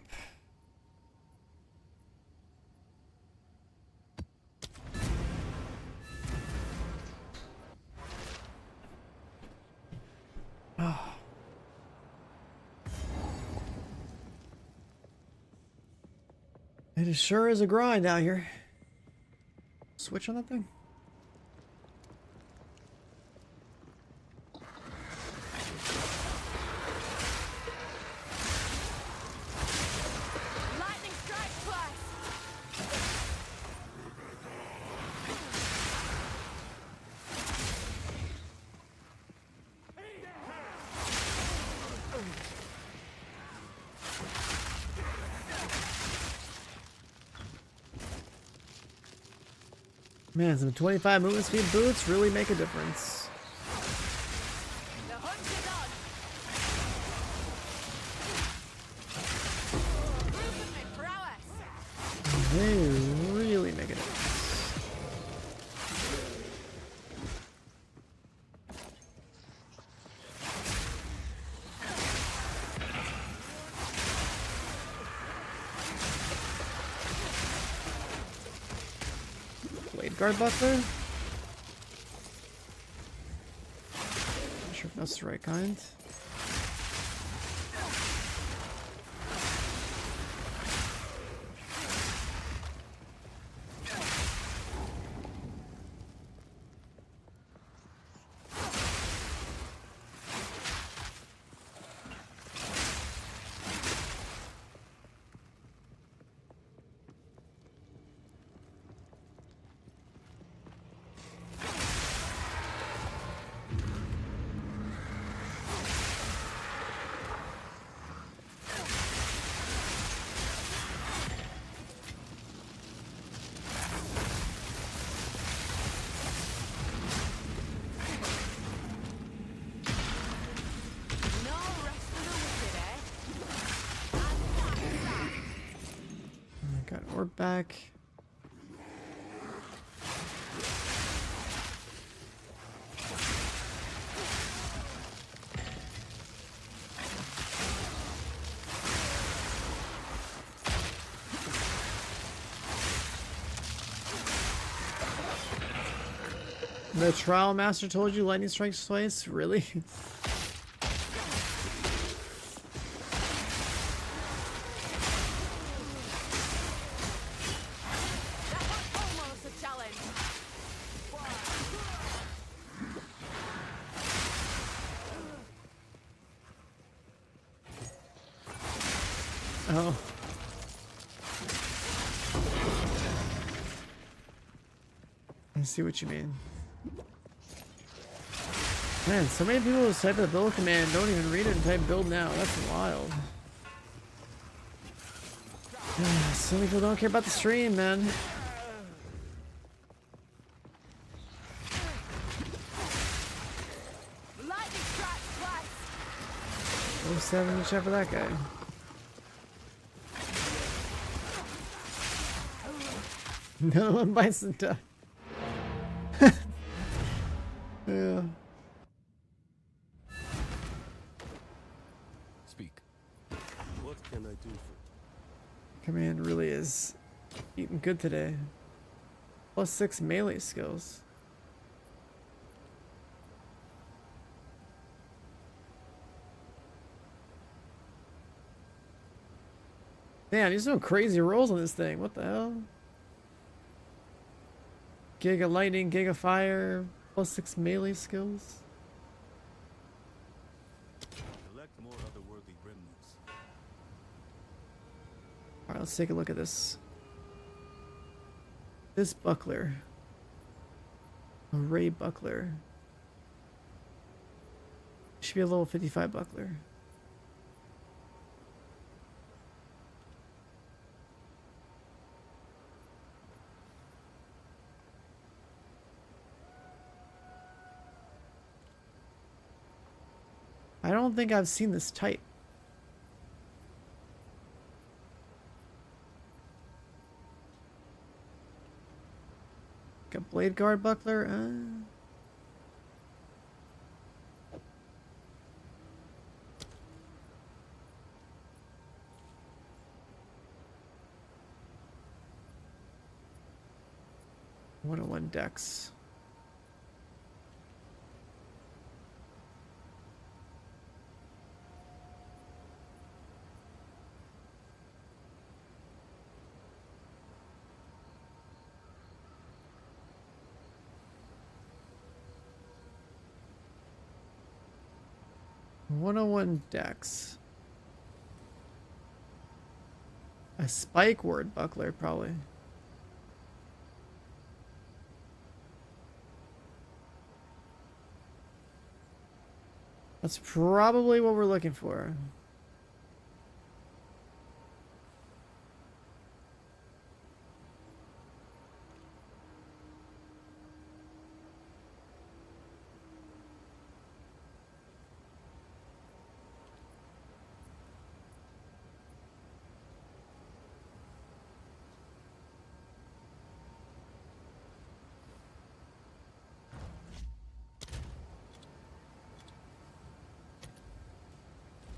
Oh. It sure is a grind out here. Switch on that thing. Lightning strike twice. Man, some 25 movement speed boots really make a difference. The hunt is on. Proven my prowess. They really make a difference. Blade Guard Buckler? Not sure if that's the right kind. No rest for the wicked, eh? I got orb back. The trial master told you lightning strikes twice? Really? That was almost a challenge. Oh. I see what you mean. Man, so many people who type the build command don't even read it and type build now. That's wild. So many people don't care about the stream, man. Lightning strike twice. 07 each for that guy. No one bites the duck. Yeah. Speak. What can I do for Command really is eating good today. +6 melee skills. Damn, he's doing crazy rolls on this thing. What the hell? Giga lightning, giga fire, +6 melee skills. collect more otherworldly remnants? Alright, let's take a look at this. This buckler. A ray buckler. Should be a level 55 buckler. I don't think I've seen this type. Got blade guard buckler. One on one dex. One-on-one dex. A spike ward buckler, probably. That's probably what we're looking for.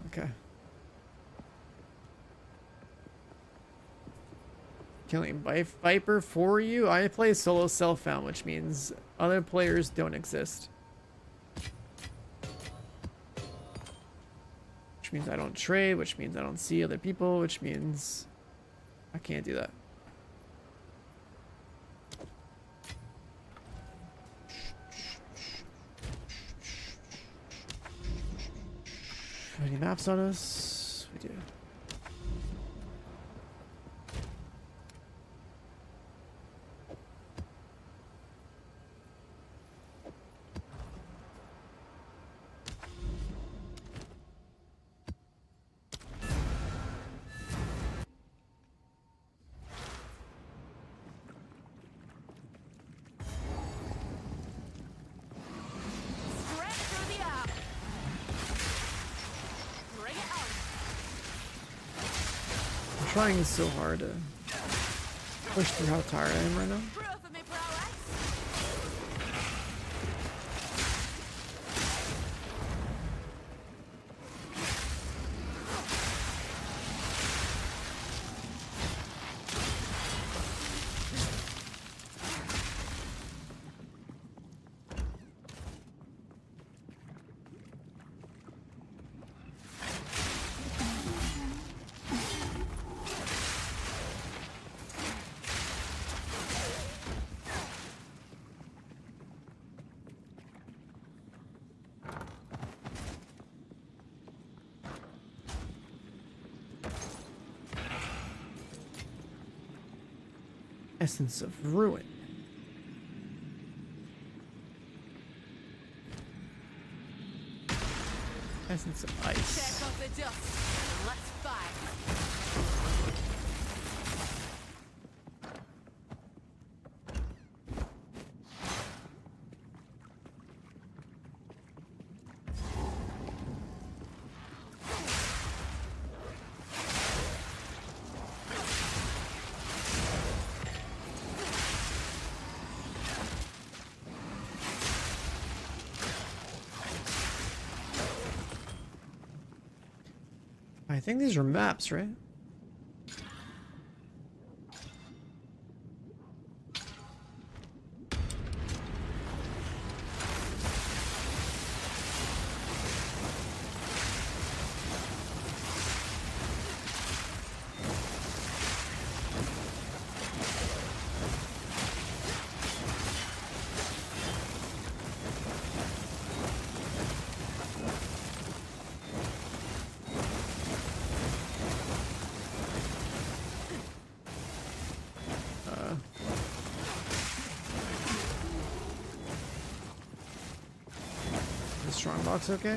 Okay. Killing Viper for you? I play solo self-found, which means other players don't exist. Which means I don't trade, which means I don't see other people, which means I can't do that. Any maps on us? We do. Straight through the arm. Bring it on. I'm trying so hard to push through how tired I am right now. Proof of me prowess. Essence of Ruin. Essence of Ice. Check off the dust. And let's fight. I think these are maps, right? The strongbox okay?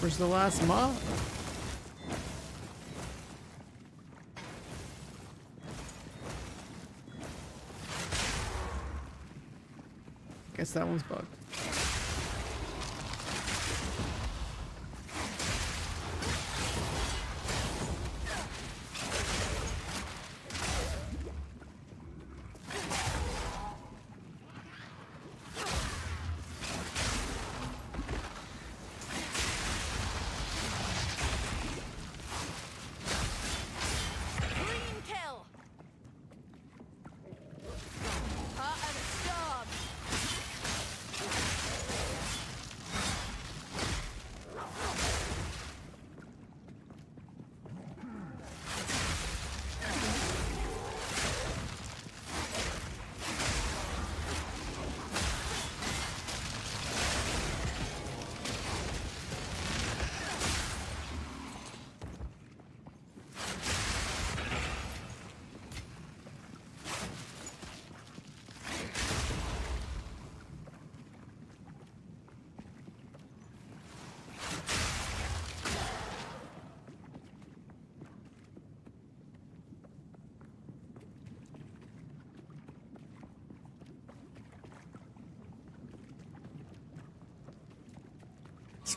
Where's the last mob? Guess that one's bugged. Green kill. Heart of the storm.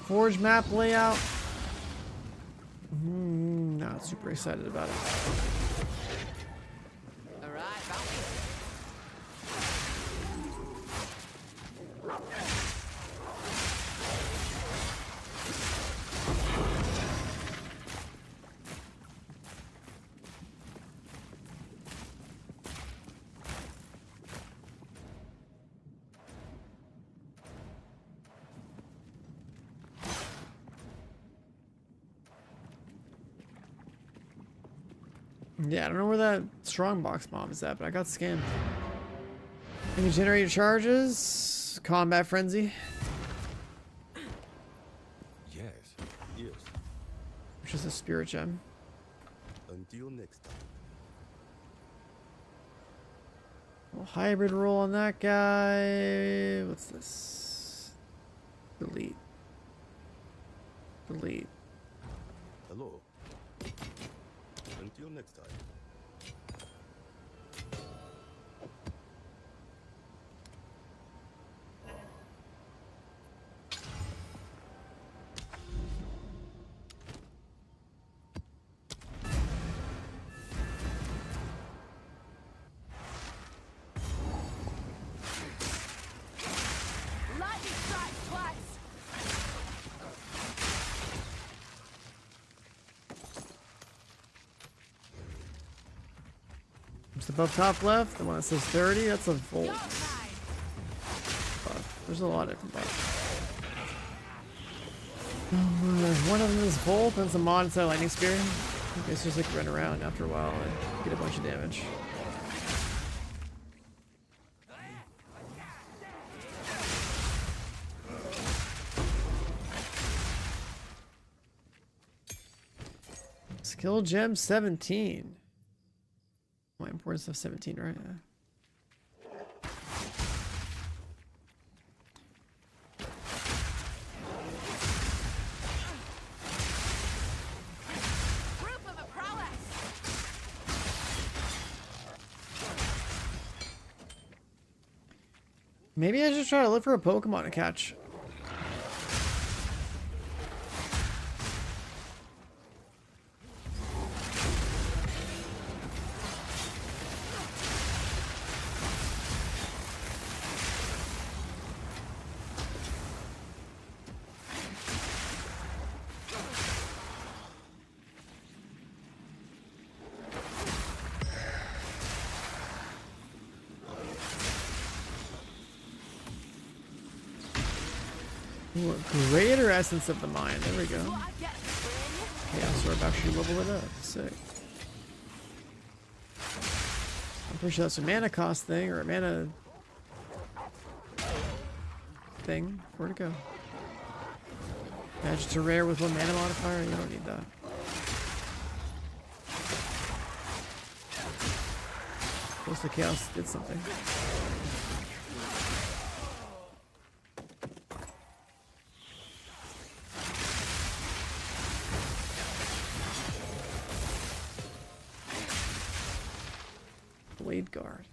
Forge map layout. Not super excited about it. All right, bounty. Yeah, I don't know where that strongbox bomb is at, but I got scammed. Any generator charges? Combat frenzy. Yes. Yes. Which is a spirit gem. Until next time. Well, hybrid roll on that guy. What's this? Delete. Delete. Hello. Until next time. Lightning strikes twice. Just above top left, the one that says 30, that's a volt Your time. buff. There's a lot of different buffs. One of them is volt, and it's a mod inside lightning spear. You guys just like run around after a while and get a bunch of damage. Skill gem 17. My important stuff 17, right? Yeah. Group of a prowess. Maybe I should try to look for a Pokemon to catch. Ooh, a greater essence of the mind. There we go. What I get for Yeah, so I've actually leveled it up. Sick. I'm pretty sure that's a mana cost thing or a mana thing. Where'd it go? Magic to rare with one mana modifier? You don't need that. Close to chaos did something. Blade guard.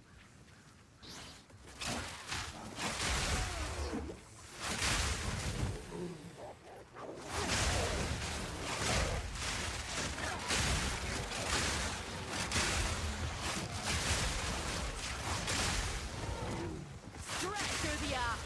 Stretch through the arc.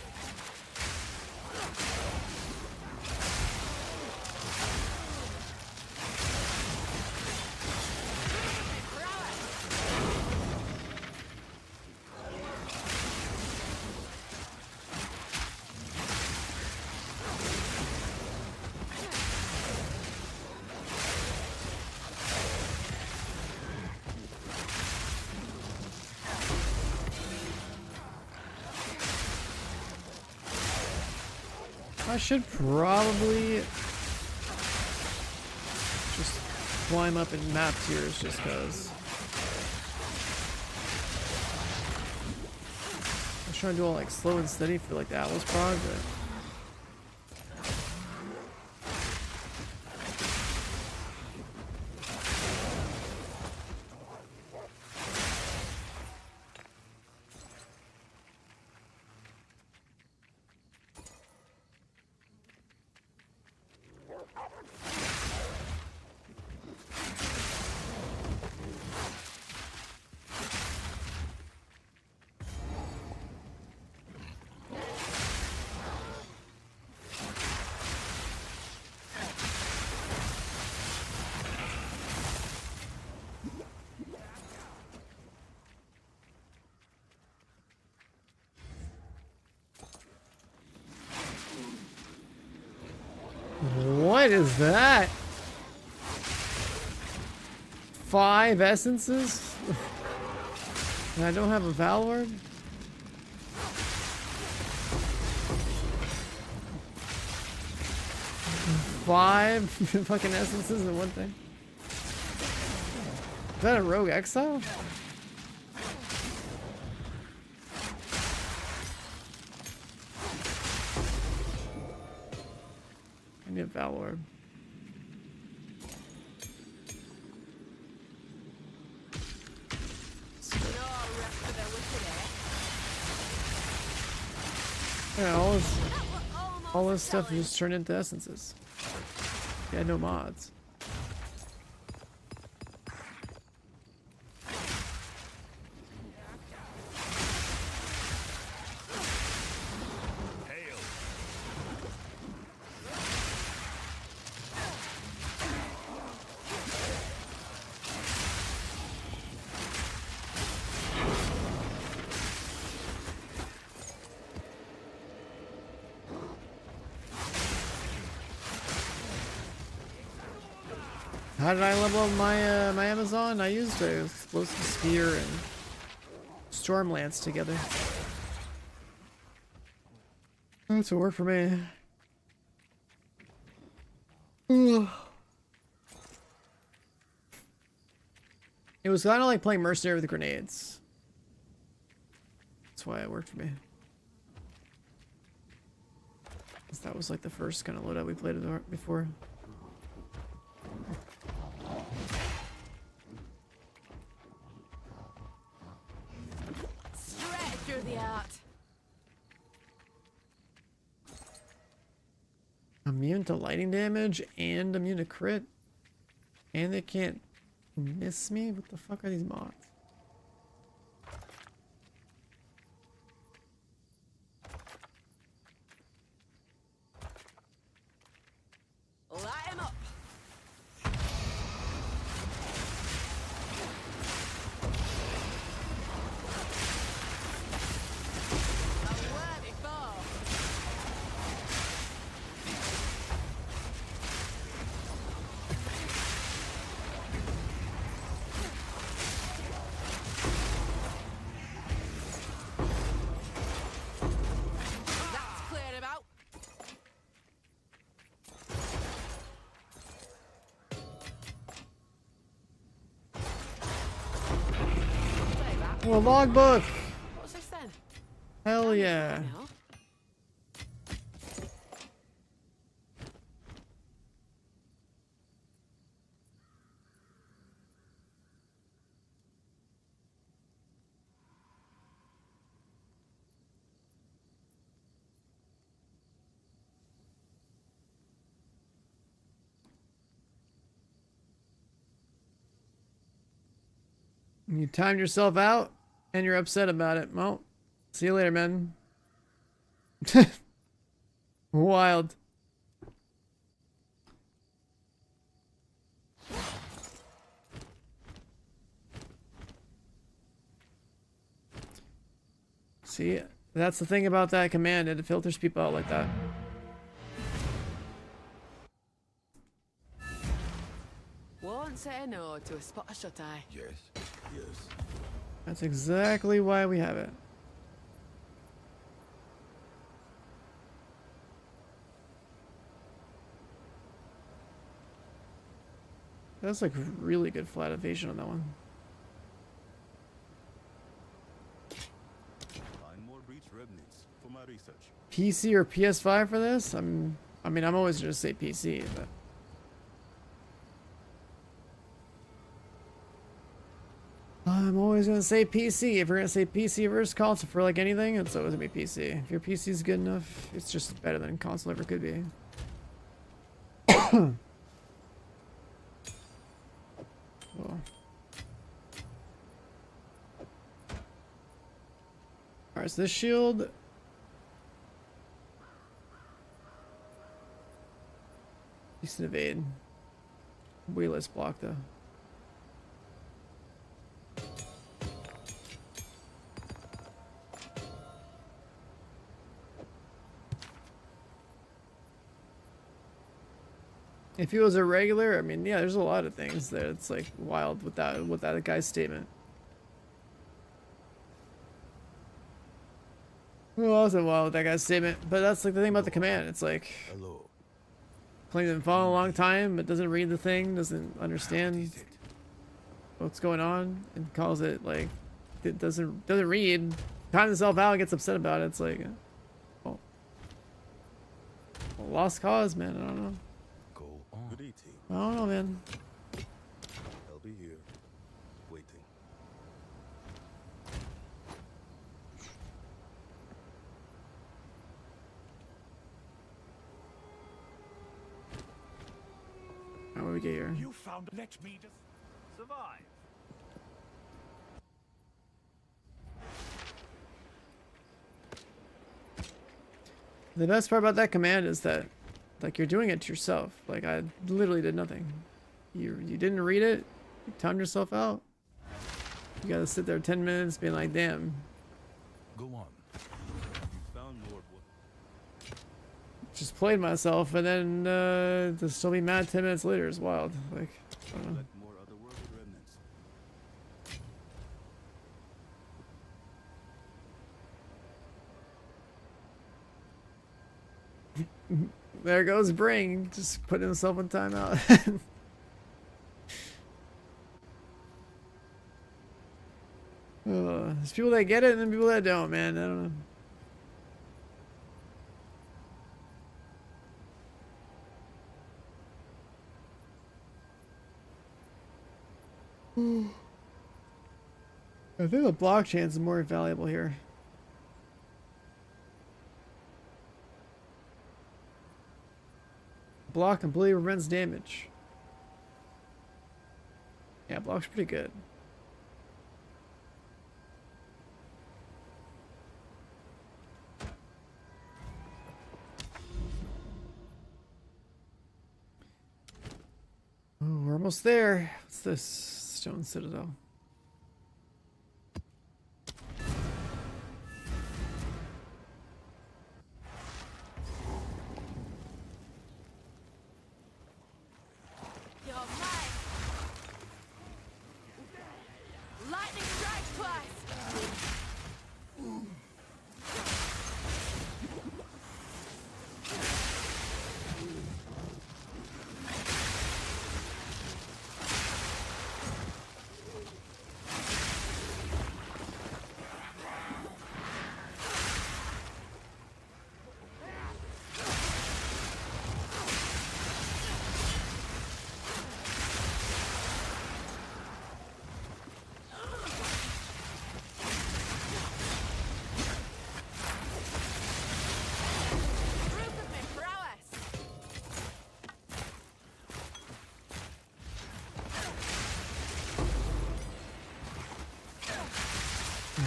I should probably just climb up in map tiers just cause. I was trying to do all like slow and steady for like the Atlas prog, but what is that? 5 essences? And I don't have a Valorb? Five fucking essences in one thing? Is that a rogue exile? I need a Valorb. Yeah, all this stuff just turned into essences. Yeah, no mods. How did I level up my my Amazon? I used a explosive spear and storm lance together. That's what worked for me. Ugh. It was kind of like playing mercenary with grenades. That's why it worked for me. 'Cause that was like the first kind of loadout we played before. Through the art. Immune to lightning damage and immune to crit. And they can't miss me? What the fuck are these mods? Light him up. Oh, a logbook! What's this then? Hell yeah. No. You timed yourself out and you're upset about it. Well, see you later, man. Wild. See, that's the thing about that command. It filters people out like that. Won't say no to a spot of shut eye. Yes. Yes. That's exactly why we have it. That's like really good flat evasion on that one. Find more breach remnants for my research. PC or PS5 for this? I mean, I'm always gonna say PC, but I'm always gonna say PC. If we're gonna say PC versus console for like anything, it's always gonna be PC. If your PC is good enough, it's just better than console ever could be. Cool. Alright, so this shield. Decent evade. Way less block though. If he was a regular, I mean, yeah, there's a lot of things there. It's like wild with that guy's statement. Well, also wild with that guy's statement, but that's like the thing about the command. It's like Hello. claims been following a long time, but doesn't read the thing, doesn't understand what's going on, and calls it like it doesn't read. Times himself out, and gets upset about it. It's like, well, lost cause, man. I don't know. Go on. Good evening. I don't know, man. I'll be here, waiting. How do we get here? You found. Let me just survive. The best part about that command is that, like, you're doing it to yourself. Like, I literally did nothing. You didn't read it. You timed yourself out. You gotta sit there 10 minutes being like, damn. Go on. You found Lord what? Just played myself, and then to still be mad 10 minutes later is wild. Like, I don't know. Collect more otherworldly remnants. There goes Bring, just putting himself in timeout. There's people that get it and then people that don't, man. I don't know. I think the blockchain is more valuable here. Block completely prevents damage. Yeah, block's pretty good. Oh, we're almost there. What's this? Stone Citadel. You're mine. Lightning strikes twice. Proof of my prowess.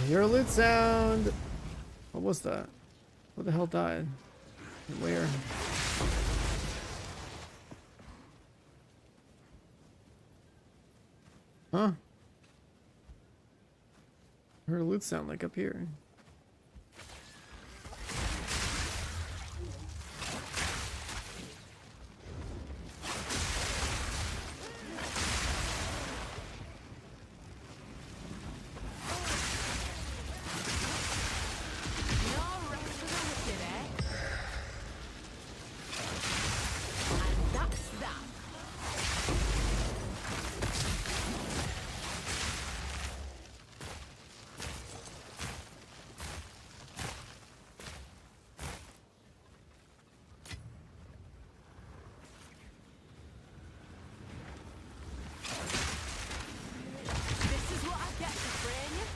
Your loot sound. What was that? What the hell died? Where? Huh? Her loot sound like up here. No rest for the wicked, eh? And that's that. This is what I get for freeing you.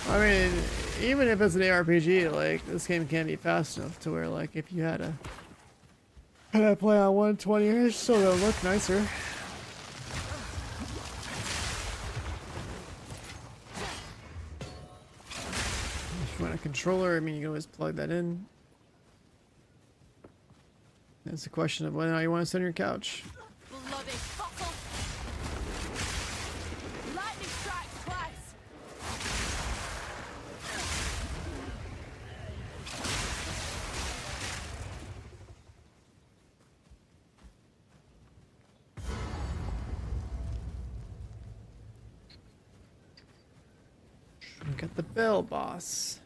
I mean, even if it's an ARPG, like, this game can't be fast enough to where, like, if you had to play on 120, it's still gonna look nicer. If you want a controller, I mean, you can always plug that in. It's a question of whether or not you want to sit on your couch. Bloody fuckle. Lightning strikes twice. Get the bill, boss.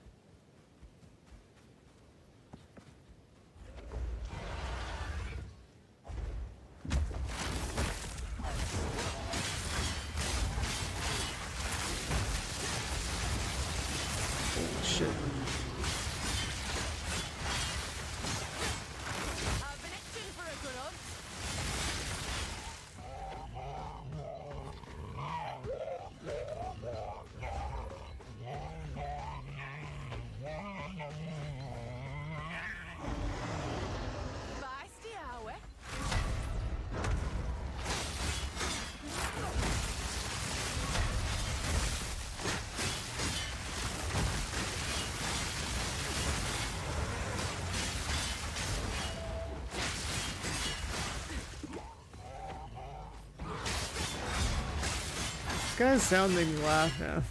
Oh, shit. I've been itching for a good hunt. Feisty, are we? This guy's sound made me laugh, man.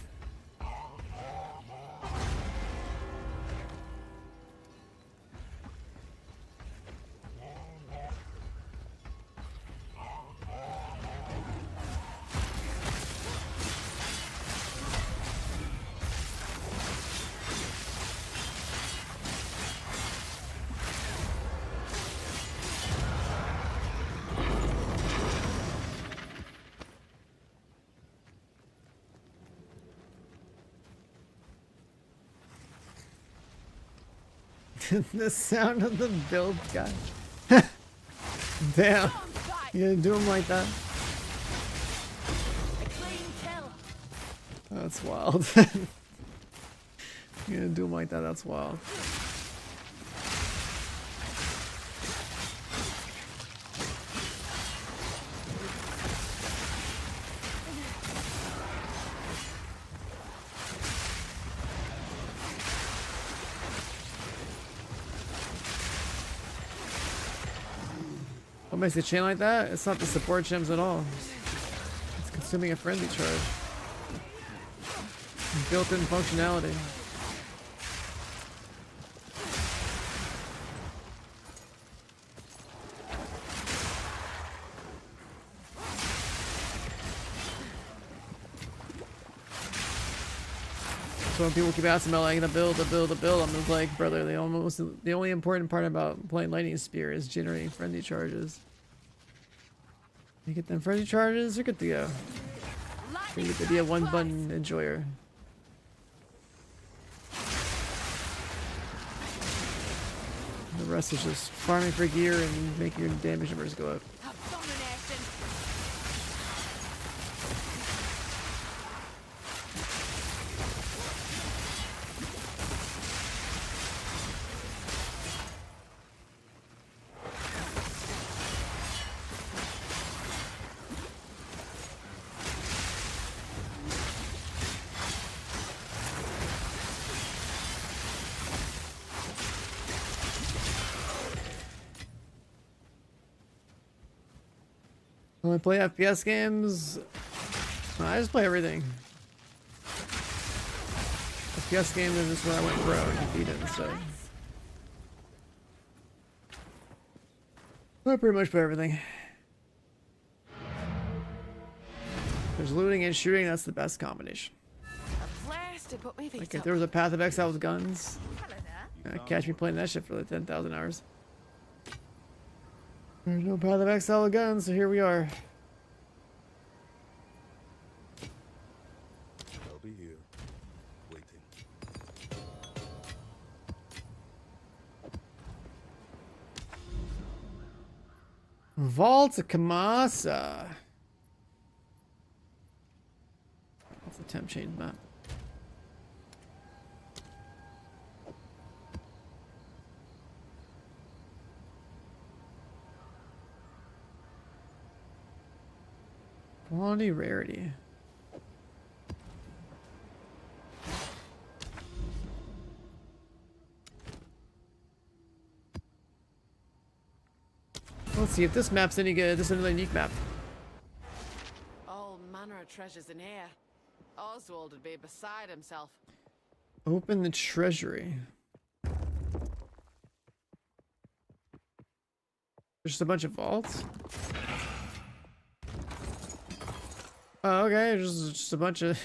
The sound of the build guy. Damn. Come on, fight. You gonna do him like that? A clean kill. That's wild. You gonna do him like that? That's wild. What makes a chain like that? It's not the support gems at all. It's consuming a frenzy charge. Built-in functionality. So when people keep asking about like the build, I'm just like, brother, the only important part about playing Lightning Spear is generating frenzy charges. You get them frenzy charges, you're good to go. You get to be a one-button enjoyer. The rest is just farming for gear and making your damage numbers go up. Abomination. When I play FPS games, I just play everything. FPS games is just where I went pro and beat it, so. I pretty much play everything. There's looting and shooting, that's the best combination. A place to put me feet Like if up. there was a Path of Exile with guns, Hello there. catch me playing that shit for like 10,000 hours. There's no Path of Exile with guns, so here we are. I'll be here, waiting. Vault of Kamasa. That's the temp change map. Quantity, rarity. Let's see if this map's any good. This is another unique map. All manner of treasures in here. Oswald would be beside himself. Open the treasury. There's just a bunch of vaults. Oh, okay, just a bunch of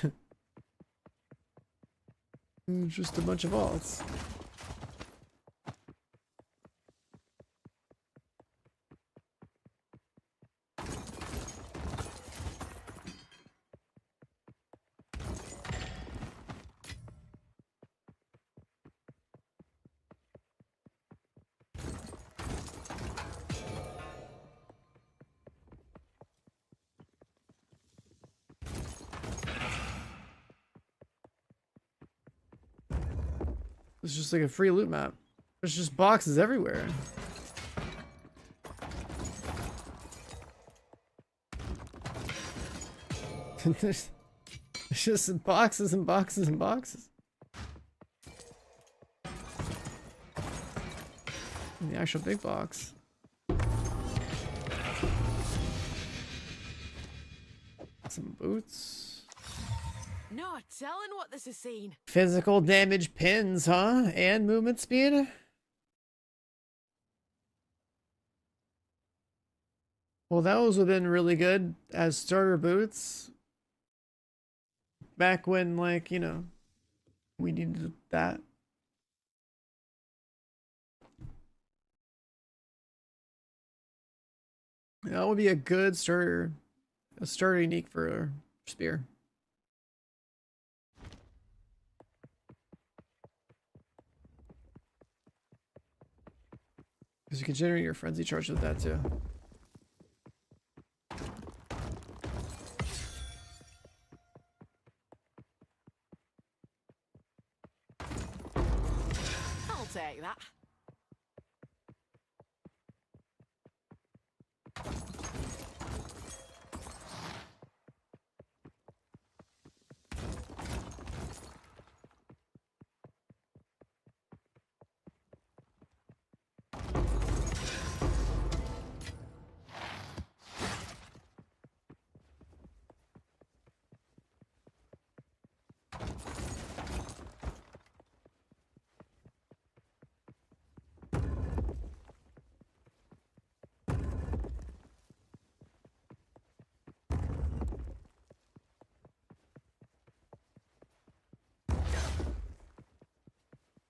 Just a bunch of alts. It's just like a free loot map. There's just boxes everywhere. There's just boxes and boxes and boxes. And the actual big box. Some boots. No telling what this is seen. Physical damage pins, huh? And movement speed? Well, those would have been really good as starter boots. Back when, like, you know, we needed that. That would be a good starter. A starter unique for a spear. Because you can generate your frenzy charge with that too. I'll take that.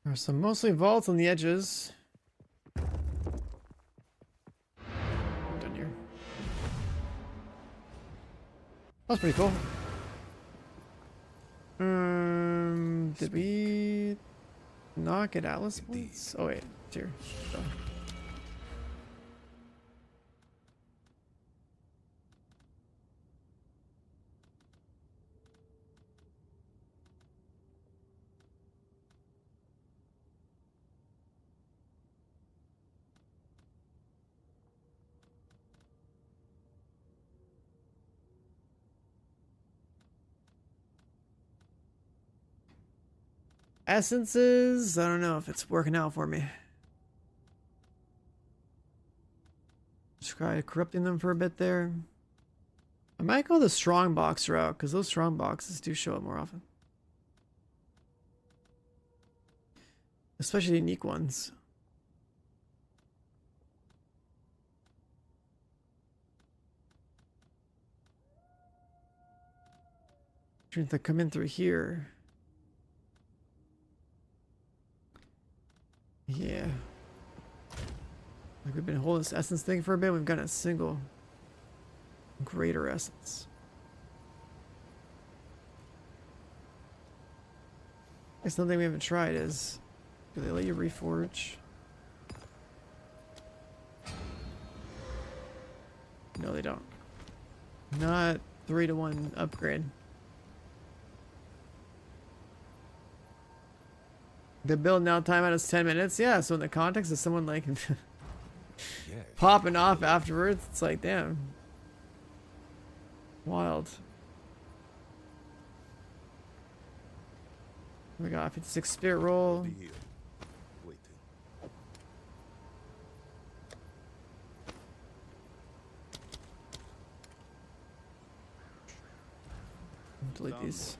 There's some mostly vaults on the edges. I'm done here. That's pretty cool. Did we not get Atlas points? Oh wait, it's here. Oh. Essences, I don't know if it's working out for me. Just try corrupting them for a bit there. I might go the strong box route because those strong boxes do show up more often. Especially unique ones. Trying to come in through here. Yeah. Like we've been holding this essence thing for a bit. We've got a single greater essence. I guess something we haven't tried is, do they let you reforge? No, they don't. Not 3-to-1 upgrade. The build now timeout is 10 minutes. Yeah, so in the context of someone like Yeah. popping off afterwards, it's like, damn. Wild. Oh my god, 56 spirit roll. Be here. Waiting. Delete these.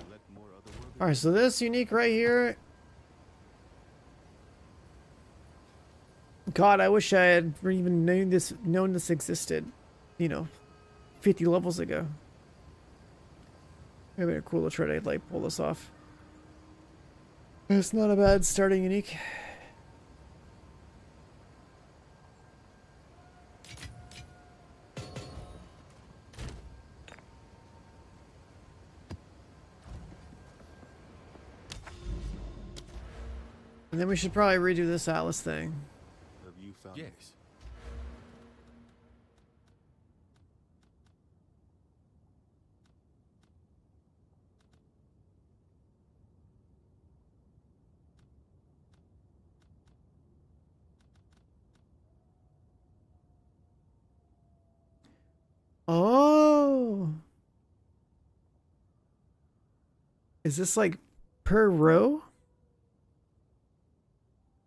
Let more other world Alright, so this unique right here God, I wish I had even known this existed, you know, 50 levels ago. It'd been cool to try to like pull this off. It's not a bad starting unique. And then we should probably redo this Atlas thing. Have you found Yes. Oh. Is this like per row?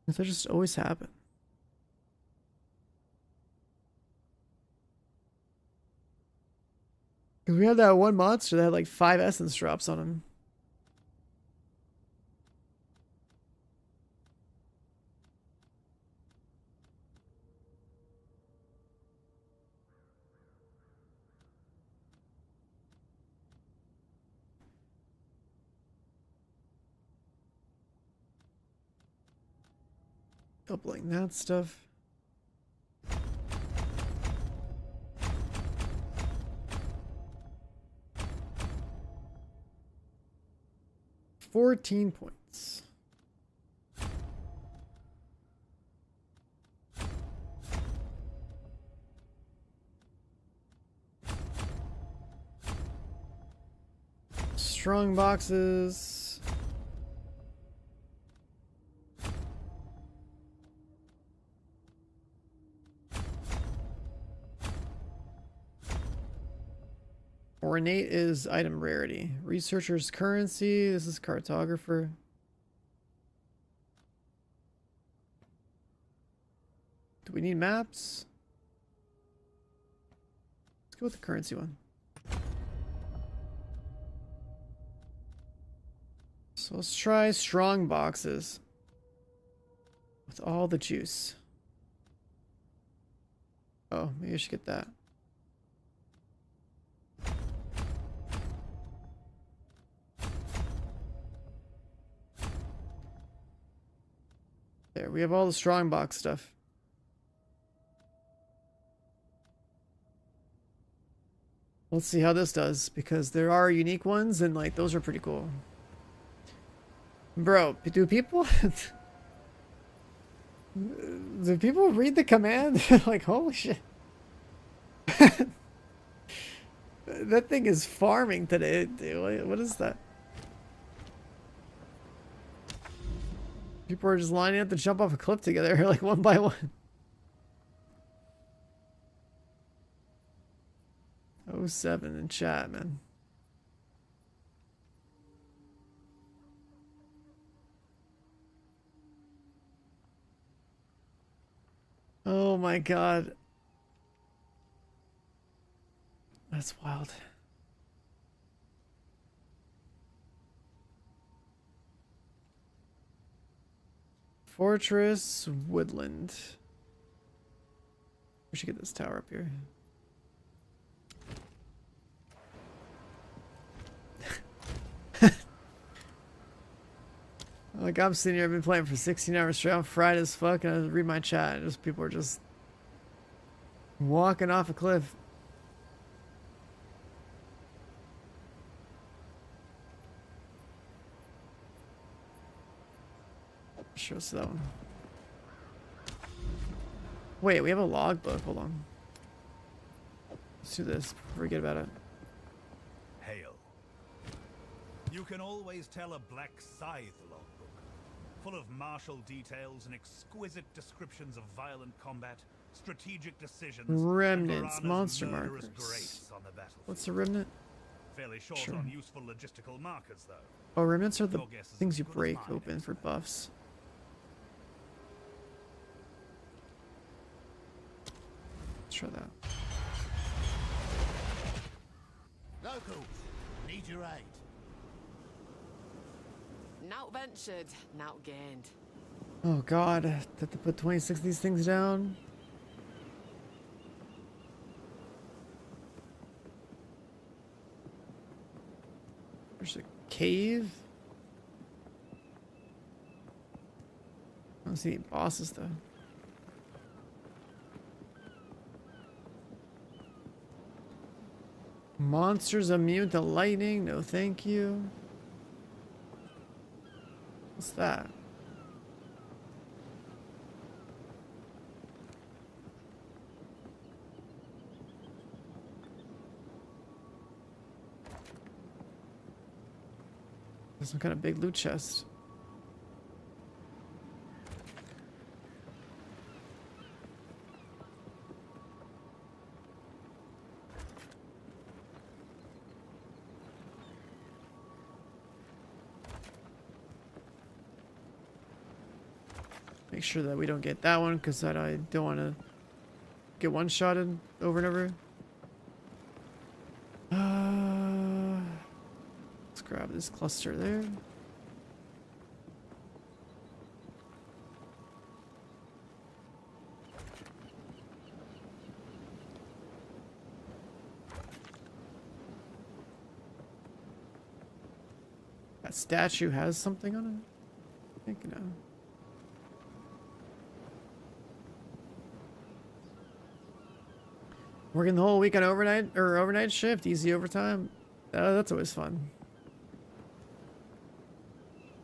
Does that just always happen? Cause we had that one monster that had like 5 essence drops on him. Doubling that stuff. $14 points. Strong boxes. Ornate is item rarity. Researcher's currency. This is cartographer. Do we need maps? Let's go with the currency one. So let's try strong boxes with all the juice. Oh, maybe I should get that. There, we have all the strong box stuff. Let's see how this does, because there are unique ones, and like those are pretty cool. Bro, do people do people read the command? Like, holy shit. That thing is farming today, dude. What is that? People are just lining up to jump off a cliff together, like one by one. Oh, 07 in chat, man. Oh my god. That's wild. Fortress Woodland. We should get this tower up here. Like, I'm sitting here, I've been playing for 16 hours straight. I'm fried as fuck, and I read my chat, and just people are just walking off a cliff. Sure, it's that one. Wait, we have a logbook. Hold on. Let's do this. Forget about it. Hail. You can always tell a black scythe logbook, full of martial details and exquisite descriptions of violent combat, strategic decisions, Remnants, and monster murderous markers. grace on the battlefield. What's the remnant? Fairly short Sure. on useful logistical markers, though. Oh, remnants are the Your guess is things as you good as break mine, open for Exile. buffs. Let's try that. Local, need your aid. Nout ventured, nout gained. Oh god, have to put 26 of these things down. There's a cave. I don't see any bosses though. Monsters immune to lightning? No thank you. What's that? There's some kind of big loot chest. Make sure that we don't get that one because I don't want to get one-shotted over and over. Let's grab this cluster there. That statue has something on it? I think no. Working the whole week on overnight shift, easy overtime. That's always fun.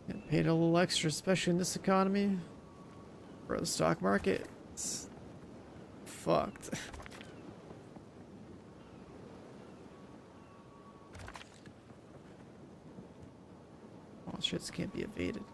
Get paid a little extra, especially in this economy. Bro, the stock market, it's fucked. All shits can't be evaded.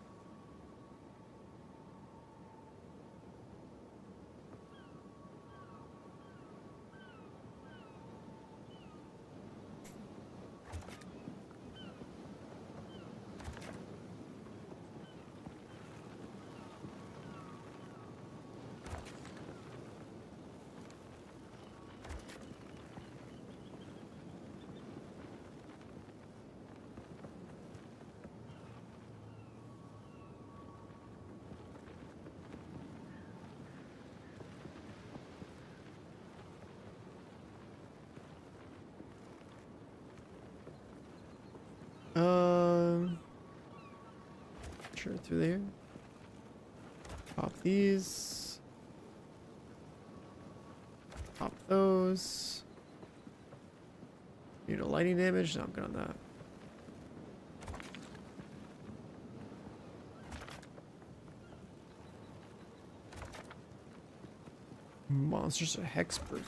Sure, through there. Pop these. Pop those. You know, lighting damage? No, I'm good on that. Monsters are hexproof.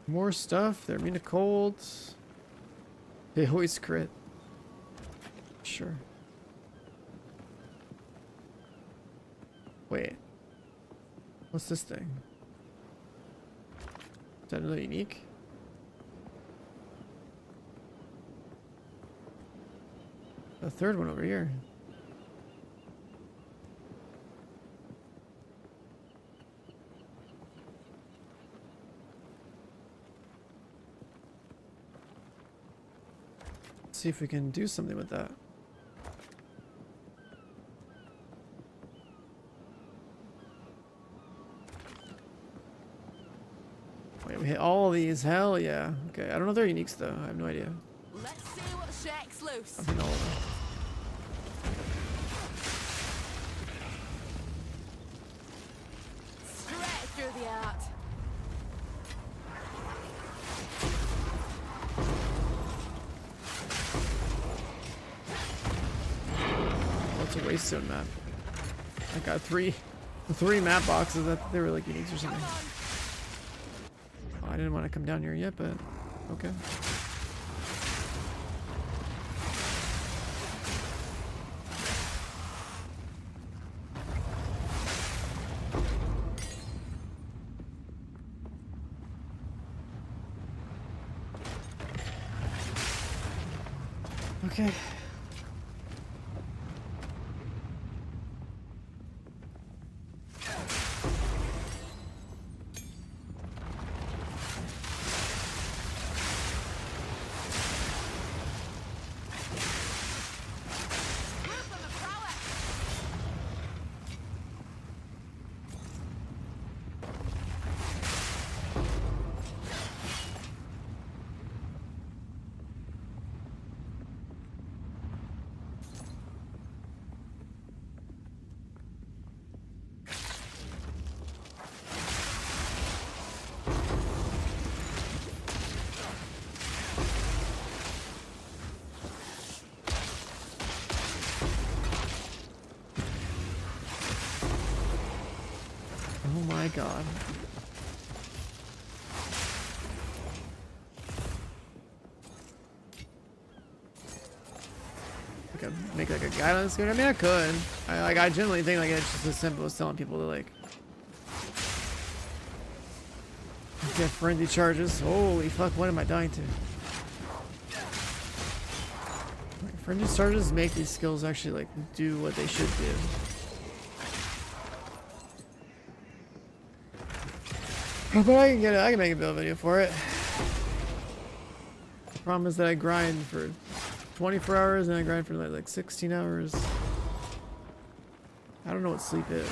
More stuff. They're immune to cold. They always crit. Sure. Wait. What's this thing? Is that another unique? The third one over here. See if we can do something with that. Wait, we hit all of these. Hell yeah. Okay, I don't know if they're uniques though. I have no idea. Let's see what shakes loose. I've been all of them. Straight through the art. What's a waste zone map? I got three map boxes. That they were like uniques or something. Oh, I didn't want to come down here yet, but okay. Okay. my god. I could make like a guide on this scooter. I mean, I could. I generally think like it's just as simple as telling people to like get frenzy charges. Holy fuck! What am I dying to? Frenzy charges make these skills actually like do what they should do. But I can get it. I can make a build video for it. The problem is that I grind for 24 hours and I grind for like 16 hours. I don't know what sleep is.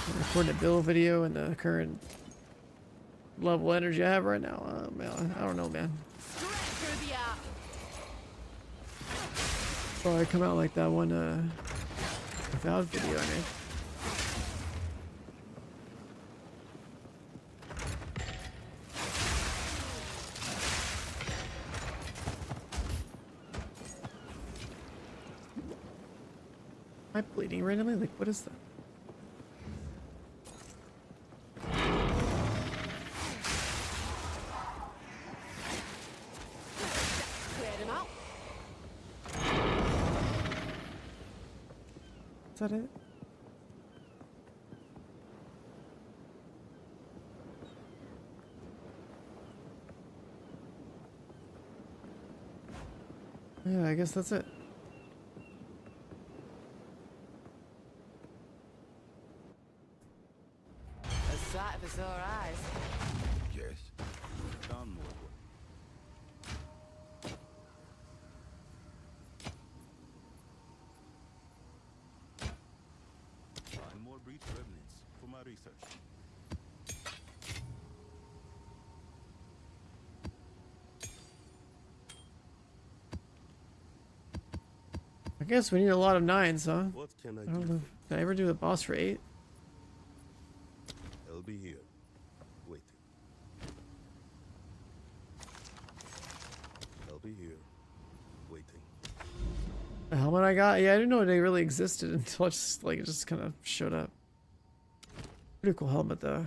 I'm recording a build video in the current level of energy I have right now. Man, I don't know, man. Probably come out like that one without video I made. Am I bleeding randomly? Like, what is that? Cleared him out. Is that it? Yeah, I guess that's it. A sight for sore eyes. Yes. Done more work. Find more breach remnants for my research. I guess we need a lot of 9s, huh? What can I I do? don't know. Did I ever do a boss for 8? I'll be here, waiting. I'll be here, waiting. The helmet I got? Yeah, I didn't know they really existed until it just kind of showed up. Pretty cool helmet though.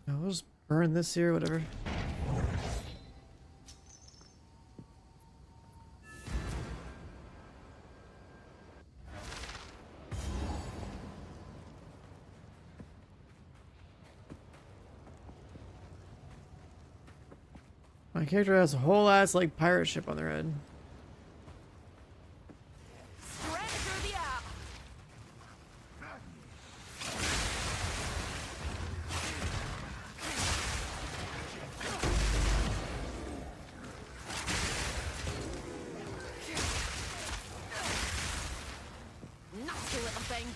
I'll just burn this here, whatever. My character has a whole ass like pirate ship on their head. Straight through the air. Nasty little thing.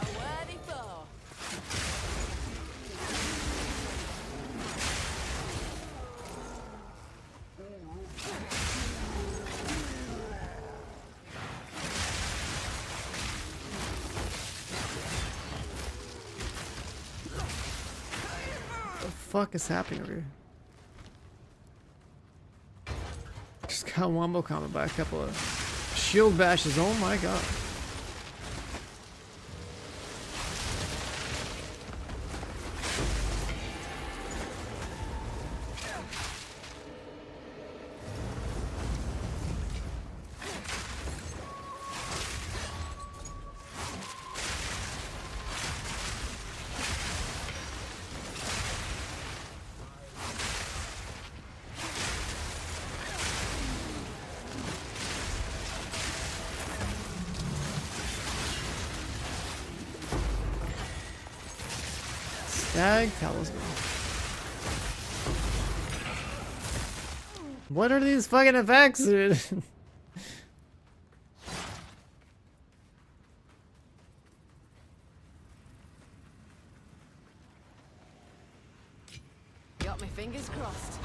A worthy foe. What the fuck is happening over here? Just got wombo combo by a couple of shield bashes. Oh my god. Stag Talisman. What are these fucking effects, dude? Got my fingers crossed.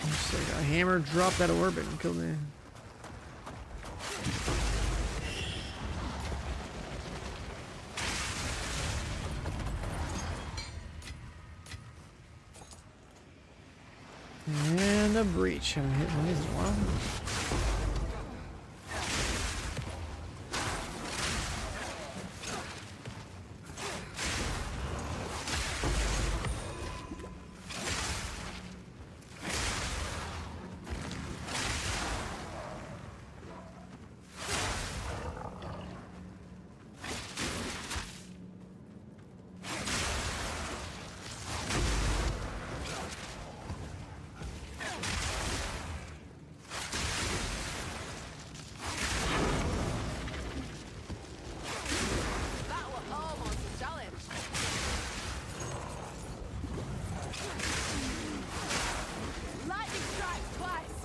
Just like a hammer dropped out of orbit and killed me. And a breach. Haven't hit one of these in a while. That was almost a challenge. Lightning strikes twice.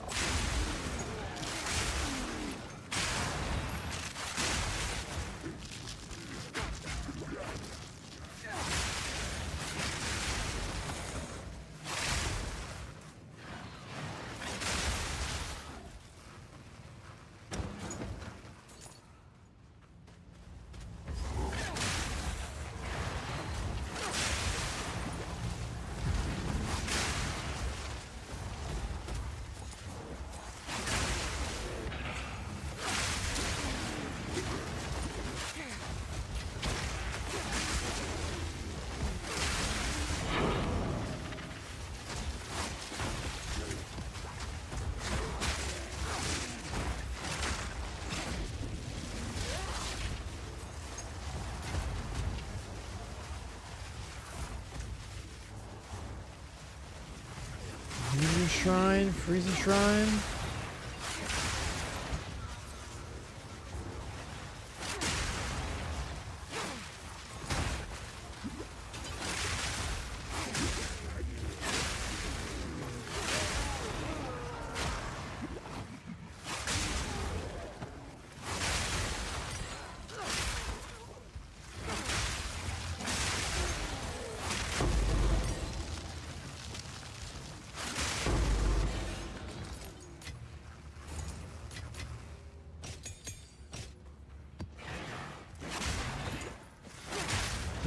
Freezer Shrine, Freezer Shrine.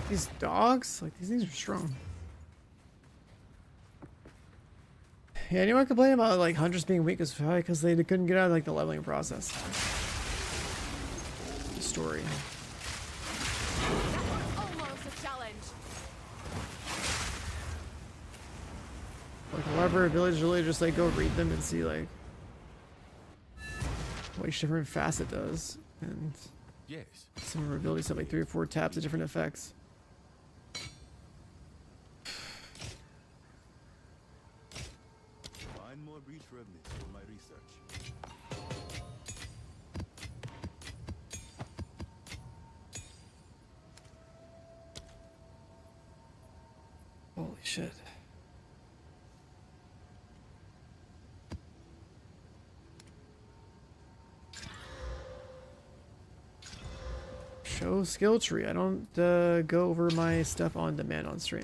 These dogs? Like, these things are strong. Yeah, anyone complain about, like, hunters being weak as fuck because they couldn't get out of, like, the leveling process. The story. That was almost a challenge. Like, whatever abilities really just, like, go read them and see, like, what each different facet does. And Yes. some of our abilities have, like, 3 or 4 taps of different effects. Find more breach remnants for my research. Holy shit. Show skill tree. I don't go over my stuff on demand on stream.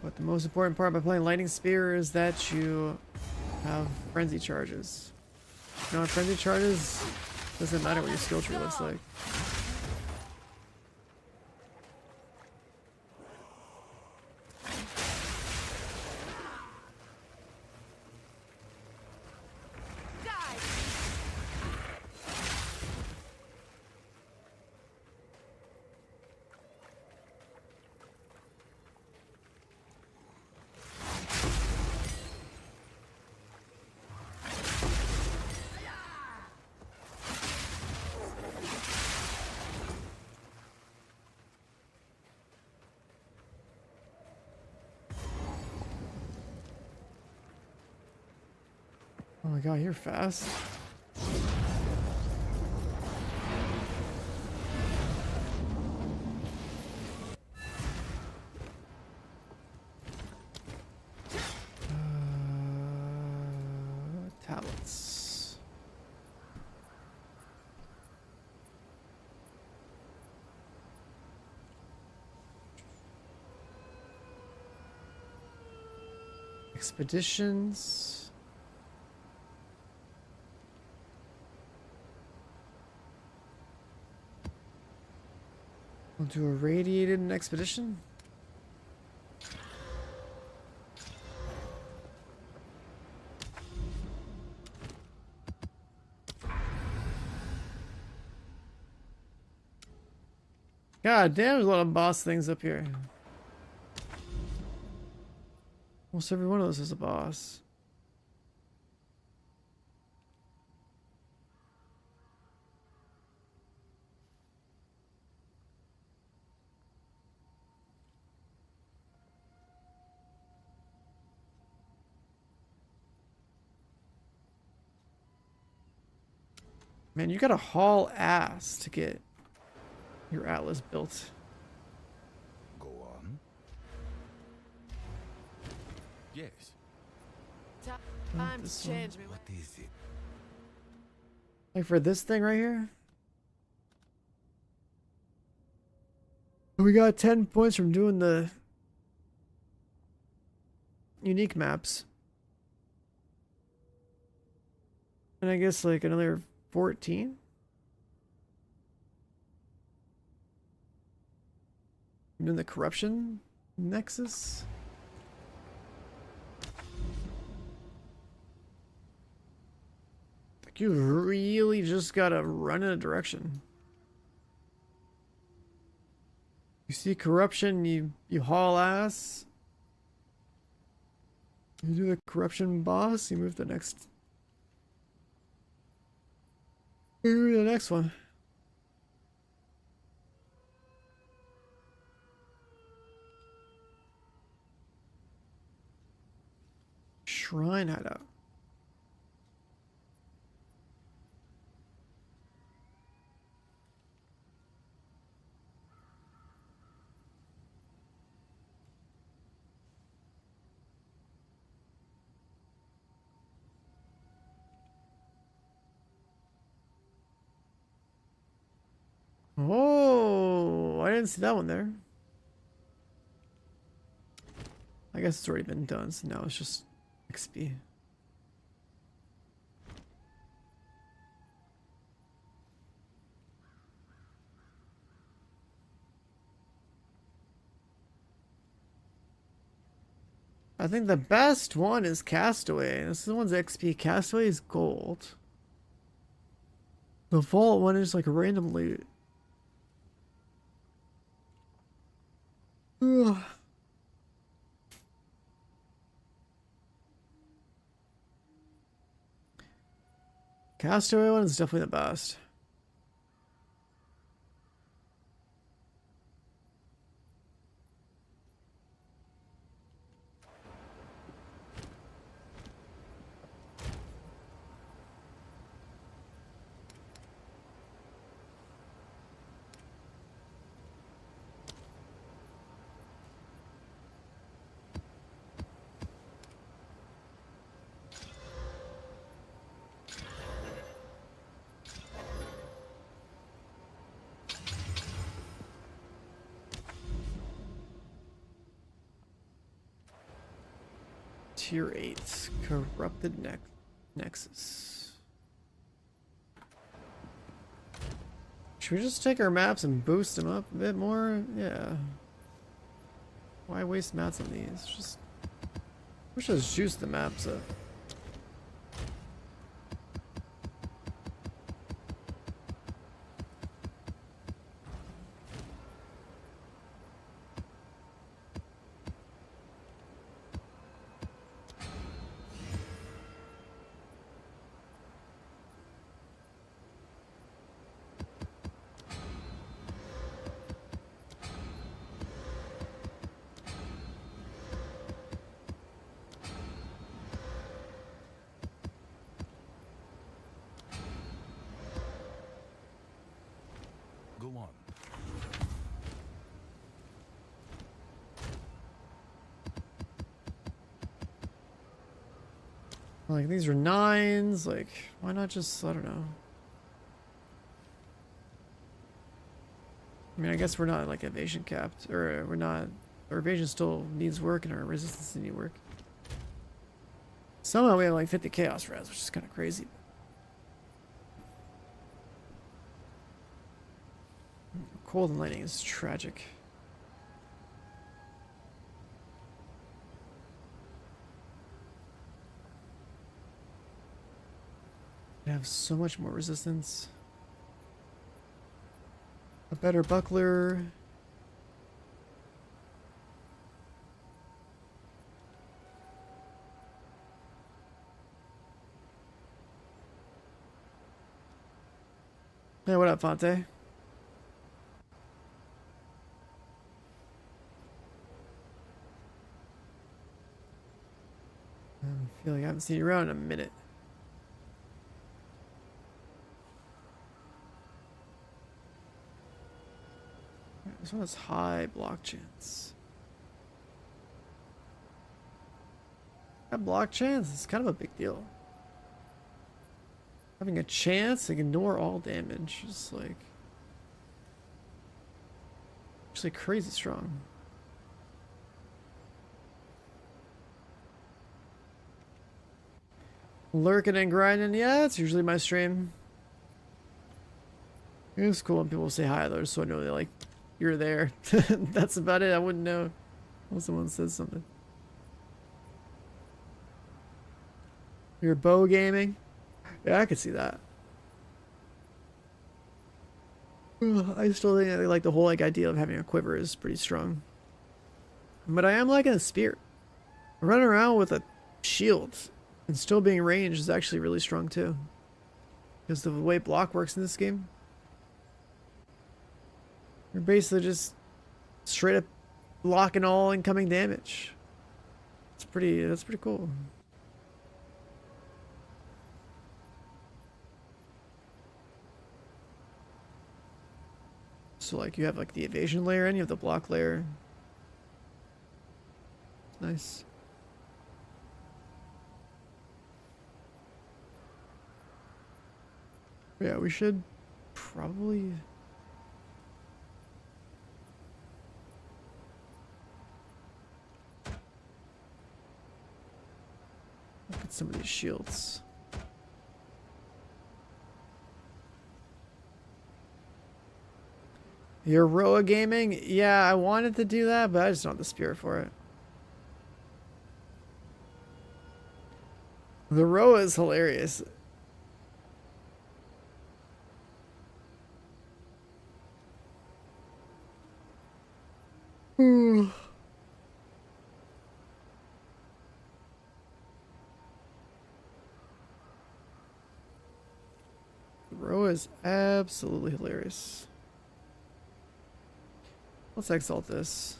But the most important part by playing Lightning Spear is that you have frenzy charges. You know, frenzy charges doesn't matter what your skill tree looks like. Oh my god, you're fast. Tablets. Expeditions. We'll do a radiated expedition. God damn, there's a lot of boss things up here. Almost every one of those is a boss. Man, you gotta haul ass to get your Atlas built. Go on. Yes. Time this to change me. What is it? Like for this thing right here. We got 10 points from doing the unique maps. And I guess like another 14. Doing the corruption nexus. Like you really just gotta run in a direction. You see corruption, you haul ass. You do the corruption boss, you move to the next. Move to the next one. Shrine hideout. Oh, I didn't see that one there. I guess it's already been done, so now it's just XP. I think the best one is Castaway. This one's XP. Castaway is gold. The Vault one is like random loot. Ugh. Castaway one is definitely the best. Tier 8, Corrupted Nexus. Should we just take our maps and boost them up a bit more? Yeah. Why waste mats on these? Just we should just juice the maps up. Go on. Like these are 9s, like why not just, I don't know. I mean, I guess we're not like evasion capped, or we're not, our evasion still needs work and our resistance needs work. Somehow we have like 50 chaos res, which is kind of crazy. Cold and lightning is tragic. I have so much more resistance. A better buckler. Hey, what up, Fonte? I feel like I haven't seen you around in a minute. This one has high block chance. That block chance is kind of a big deal. Having a chance to ignore all damage is like actually crazy strong. Lurking and grinding, yeah, that's usually my stream. It's cool when people say hi though, so I know they like you're there. That's about it. I wouldn't know when someone says something. You're bow gaming? Yeah, I could see that. I still think like the whole like idea of having a quiver is pretty strong. But I am liking a spear. Running around with a shield and still being ranged is actually really strong too. Because the way block works in this game, you're basically just straight up blocking all incoming damage. That's pretty cool. So like you have like the evasion layer and you have the block layer. Nice. Yeah, we should probably look at some of these shields. Heroa gaming? Yeah, I wanted to do that, but I just don't have the spirit for it. The Roa is hilarious. Roa is absolutely hilarious. Let's exalt this.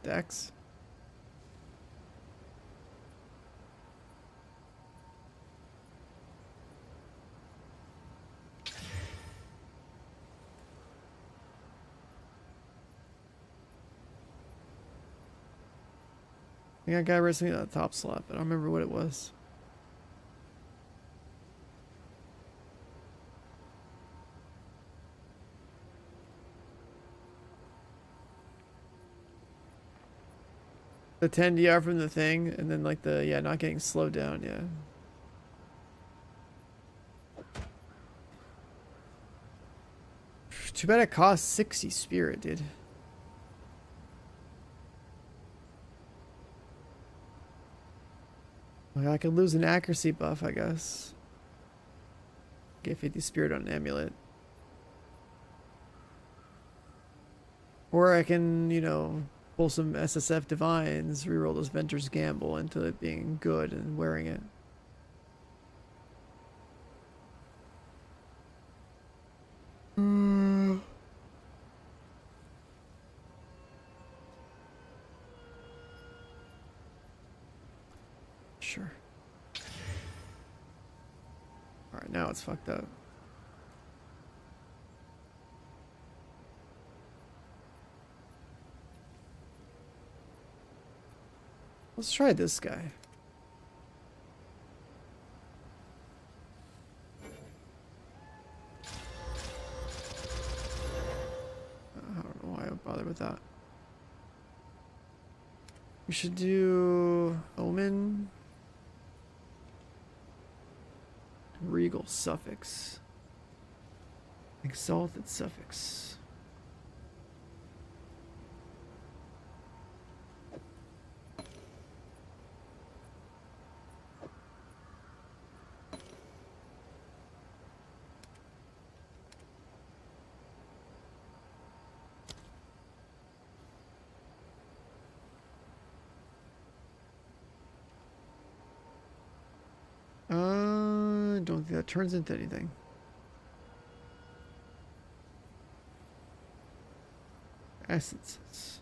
Dex. I got a guy wrestling at the top slot, but I don't remember what it was. The 10 DR from the thing, and then like the, yeah, not getting slowed down, yeah. Too bad it costs 60 spirit, dude. Like I could lose an accuracy buff, I guess. Get 50 spirit on an amulet. Or I can, you know, pull some SSF divines, reroll those Venter's Gamble into it being good and wearing it. Sure. Alright, now it's fucked up. Let's try this guy. I don't know why I would bother with that. We should do Omen. Regal Suffix. Exalted suffix. Don't think that turns into anything. Essences.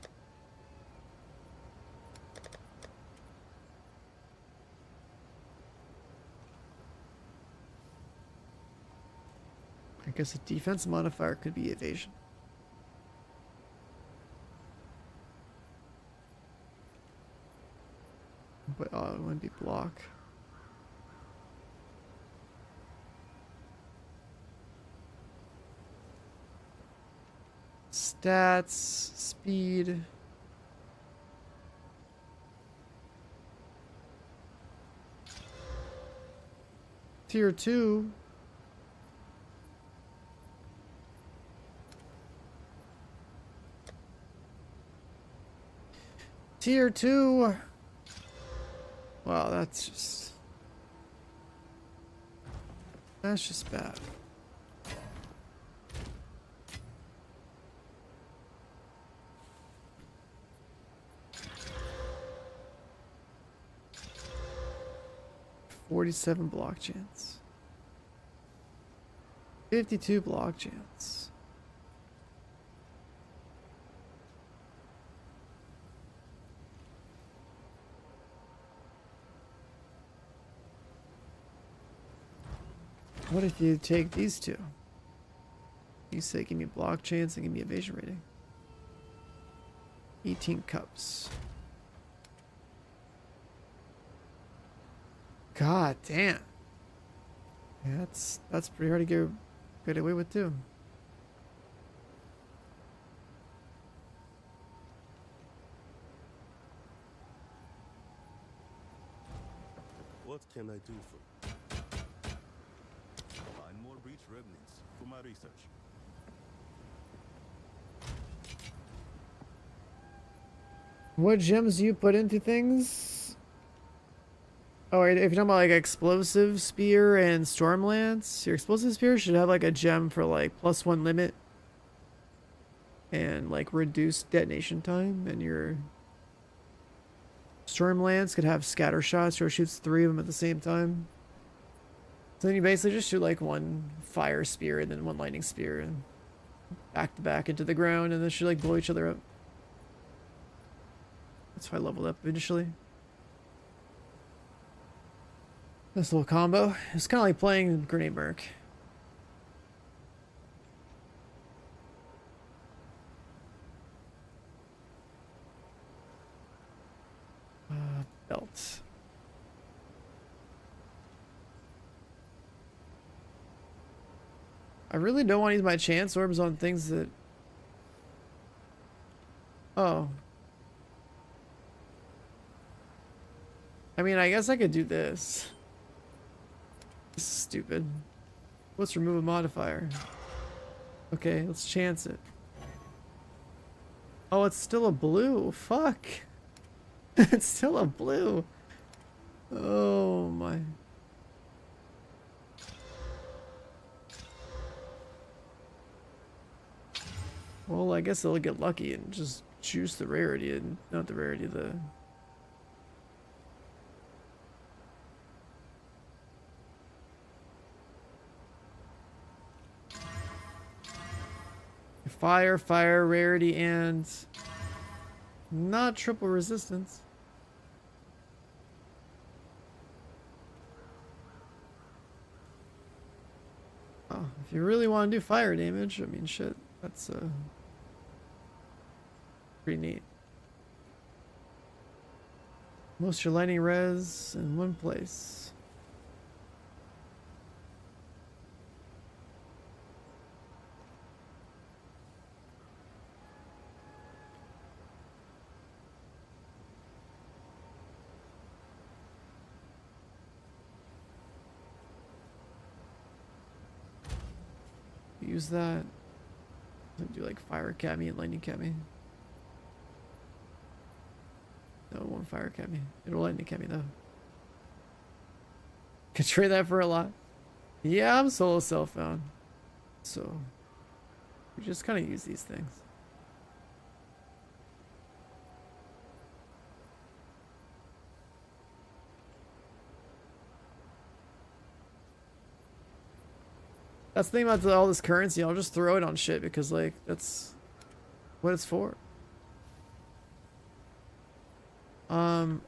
I guess a defense modifier could be evasion. But it wouldn't be block. Stats, speed. Tier 2. Tier 2. Wow, that's just bad. $47 block chance. 52 block chance. What if you take these two? You say give me block chance and give me evasion rating. 18 cups. God damn. Yeah, that's pretty hard to get away with too. What can I do for you? Find more breach remnants for my research. What gems do you put into things? Oh, if you're talking about like explosive spear and storm lance, your explosive spear should have like a gem for like +1 limit and like reduced detonation time, and your storm lance could have scatter shots or shoots 3 of them at the same time. So then you basically just shoot like 1 fire spear and then 1 lightning spear and back to back into the ground, and then should like blow each other up. That's how I leveled up initially. This little combo. It's kind of like playing Grenade Merc. Belt. I really don't want to use my chance orbs on things that... Oh. I mean, I guess I could do this. This is stupid. Let's remove a modifier. Okay, let's chance it. Oh, it's still a blue. Fuck. It's still a blue. Oh my. Well, I guess they'll get lucky and just choose the rarity and not the rarity, the... Fire, rarity, and not triple resistance. Oh, if you really want to do fire damage, I mean, shit, that's pretty neat. Most of your lightning res in one place. use that. Doesn't do like fire academy and lightning academy. No, it won't fire academy. It'll lightning academy though. Could trade that for a lot. Yeah, I'm solo self-found. So we just kind of use these things. That's the thing about all this currency. I'll just throw it on shit because, like, that's what it's for.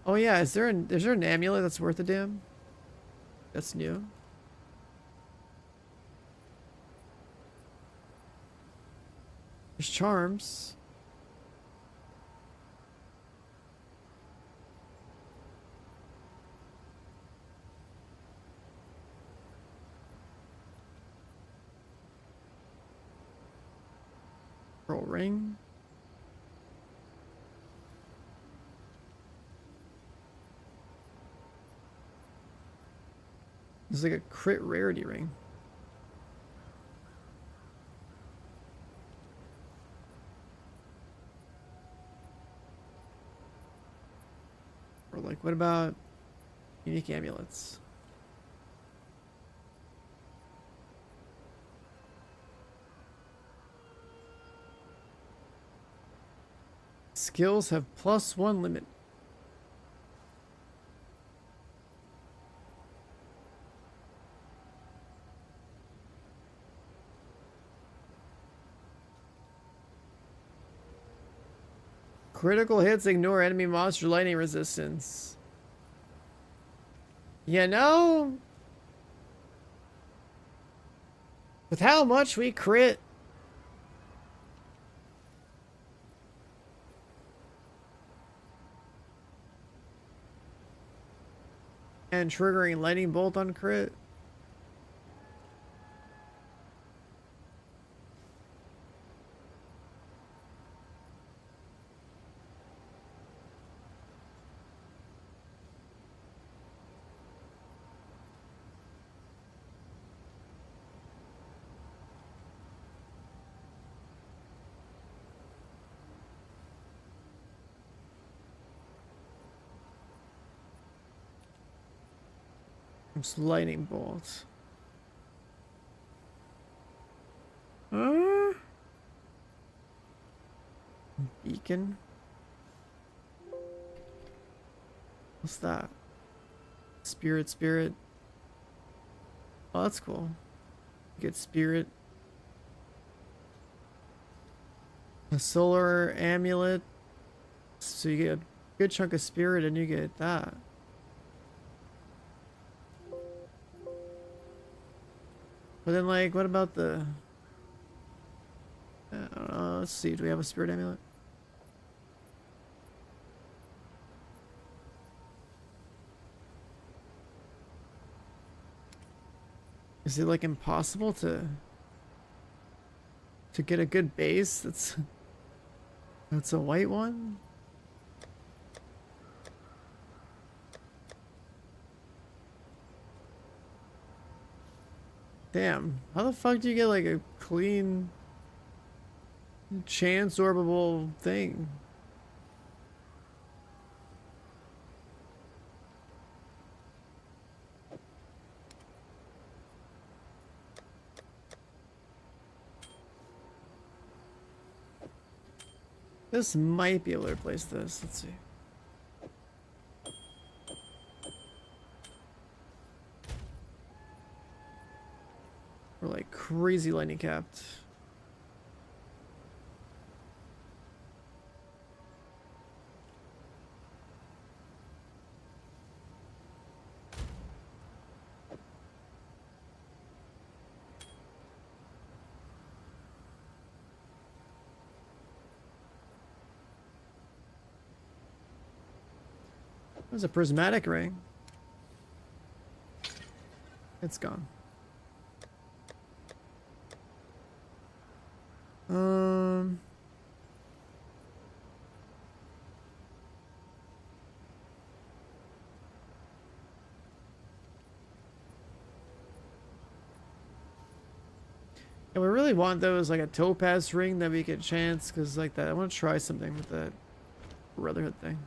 Oh yeah, is there an amulet that's worth a damn? That's new. There's charms. Pearl ring. There's like a crit rarity ring. Or like, what about unique amulets? Skills have +1 limit. Critical hits ignore enemy monster lightning resistance. You know, with how much we crit, and triggering lightning bolt on crit. It's lightning bolt. Beacon. What's that? Spirit. Oh, that's cool. Get spirit. A solar amulet. So you get a good chunk of spirit and you get that. But then, like, what about the... I don't know, let's see. Do we have a spirit amulet? Is it, like, impossible to get a good base that's a white one? Damn, how the fuck do you get like a clean chance orbable thing? This might be able to replace this. Let's see. We're like crazy lightning capped. There's a prismatic ring. It's gone. And we really want those like a topaz ring that we get chance, because like that I want to try something with that Brotherhood thing.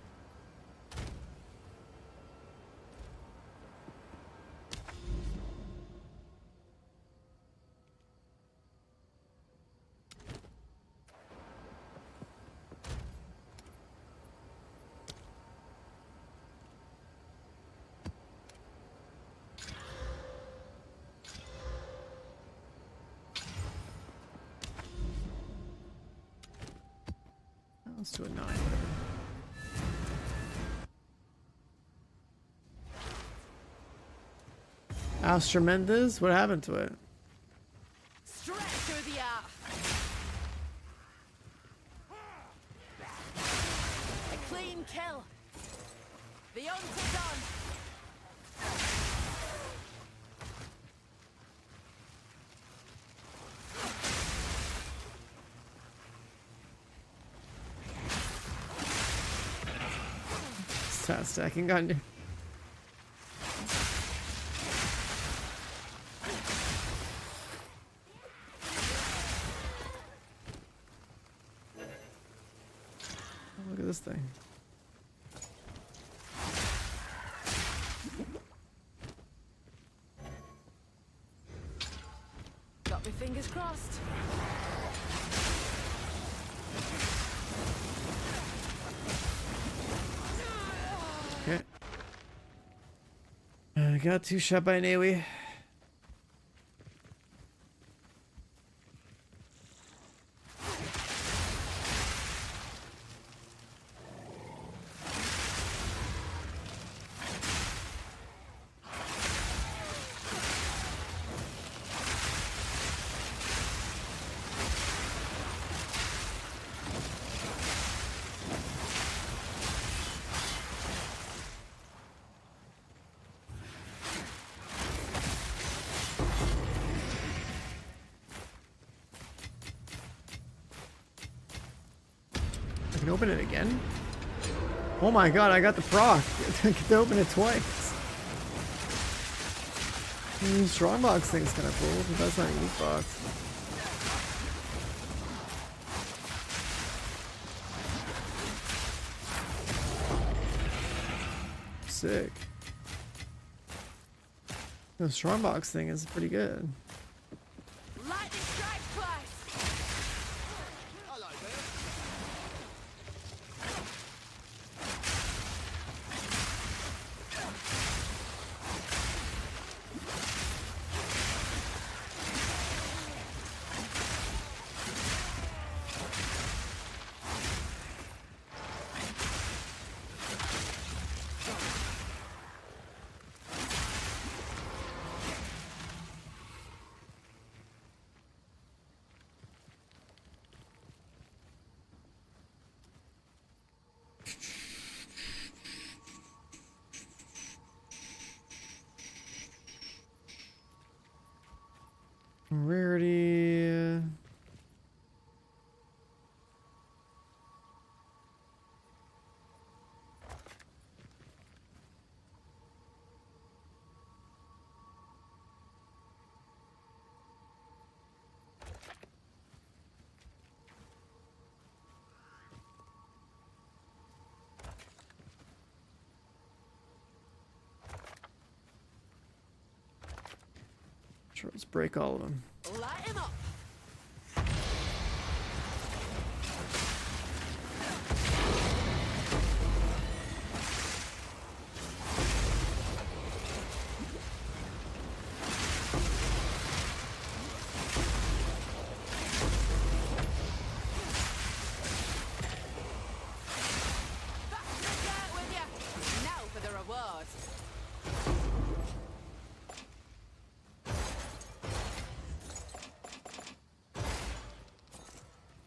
Let's do a 9, whatever. Astra Mendez? What happened to it? Straight through the art. A clean kill. The hunt is on. Stat stacking on you. Look at this thing. Got my fingers crossed. Okay. I got 2 shot by an AoE. I can open it again? Oh my god, I got the proc. I get to open it twice. Strongbox thing's kind of cool, but that's not a unique box. Sick. The strongbox thing is pretty good. Lightning strike twice. Hello there. Rarity. Sure, let's break all of them. Light him up. Back to the dirt with you. Now for the reward.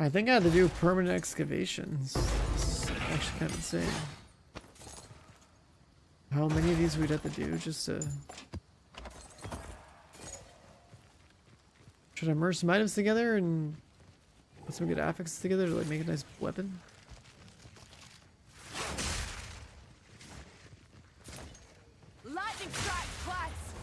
I think I had to do permanent excavations. It's actually kind of insane. How many of these we'd have to do just to... Should I merge some items together and put some good affixes together to like make a nice weapon? Lightning strike twice.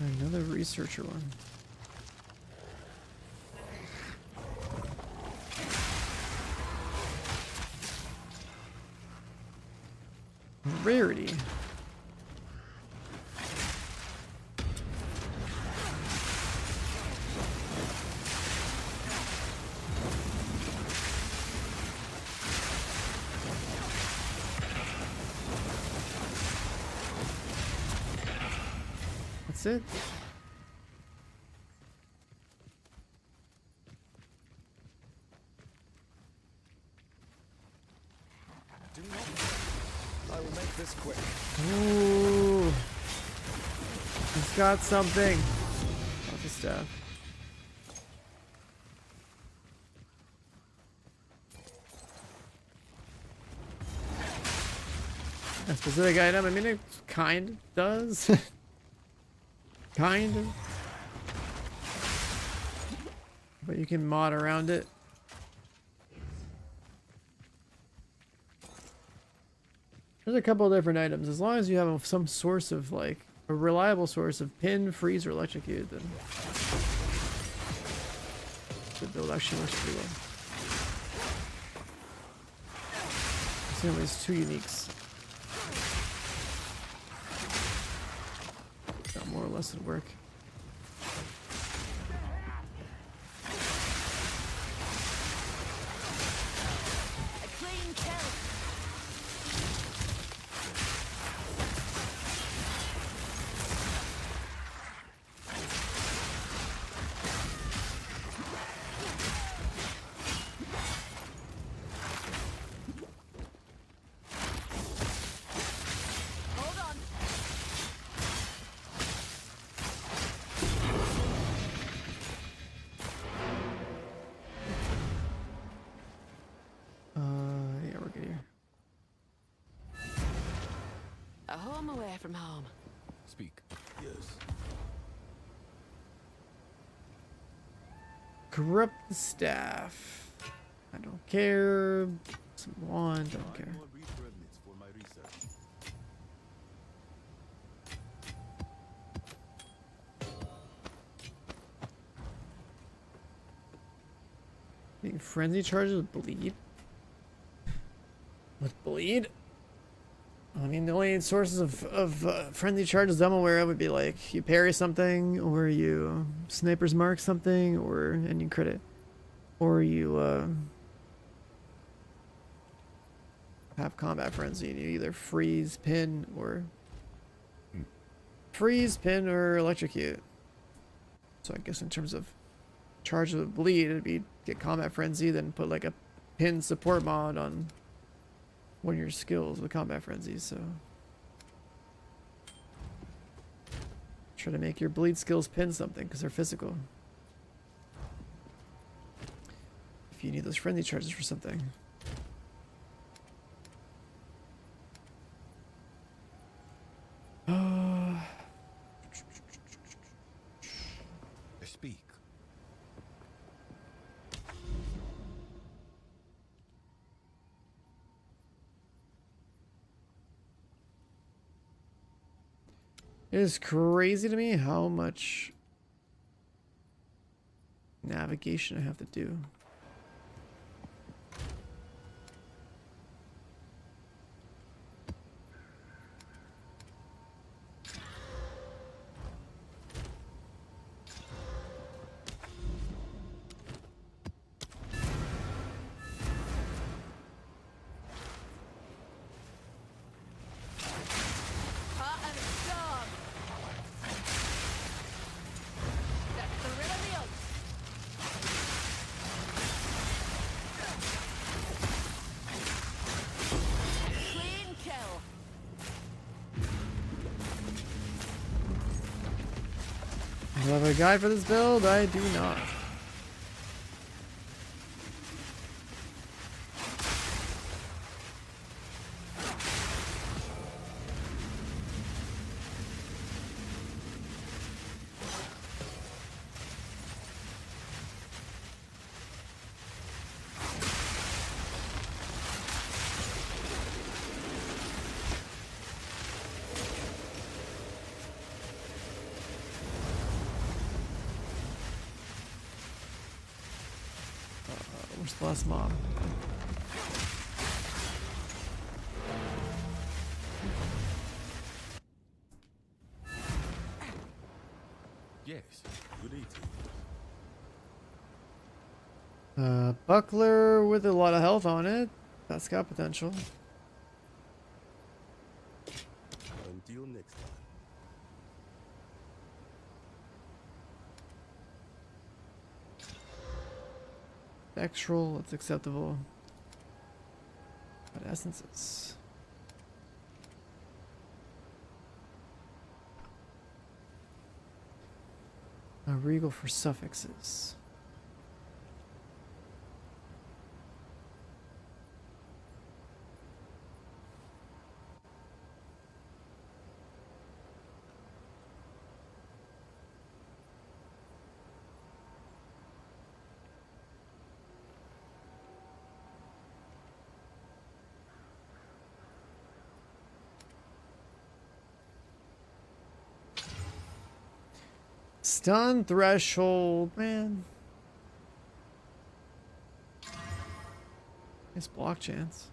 Another researcher one. Rarity. That's it. I will make this quick. Ooh. He's got something. Lots of stuff. A specific item, I mean it kind does. Kind of. But you can mod around it. There's a couple of different items. As long as you have some source of, like, a reliable source of pin, freeze, or electrocute, then the build actually works pretty well. There's only two uniques. Got more or less at work. A clean kill. Hold on. Yeah, we're good here. A home away from home. Speak. Yes. Corrupt the staff. I don't care. Some wand, don't care. More brief remnants for my research. Being frenzy charges with bleed. With bleed? I mean, the only sources of frenzy charges I'm aware of would be like you parry something, or you sniper's mark something, and you crit it, or you have combat frenzy and you either freeze, pin, or electrocute. So I guess in terms of charge of bleed, it'd be get combat frenzy, then put like a pin support mod on one of your skills with combat frenzy. So try to make your bleed skills pin something because they're physical. If you need those frenzy charges for something. Speak. It is crazy to me how much navigation I have to do. Hot and storm. That's the real deal. Clean kill. Do I have a guide for this build? I do not. Where's the last mob? Yes. Good eating. Buckler with a lot of health on it. That's got potential. Until next time. Extral, it's acceptable. But essences. A regal for suffixes. Stun threshold, man. Nice block chance.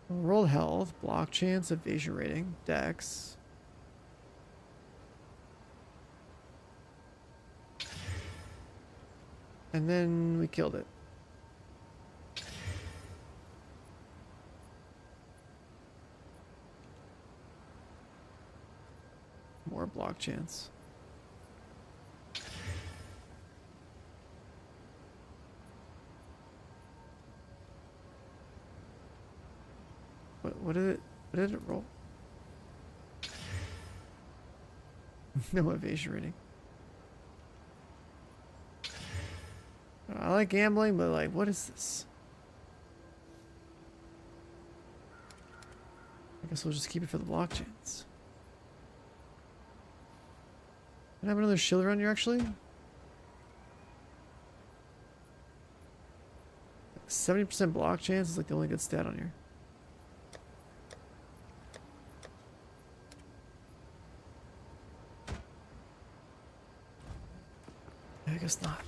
Roll health, block chance, evasion rating, dex. And then we killed it. More block chance. What did it roll? No evasion rating. I like gambling, but like, what is this? I guess we'll just keep it for the block chance. Can I have another shield around here, actually? 70% block chance is like the only good stat on here. I guess not.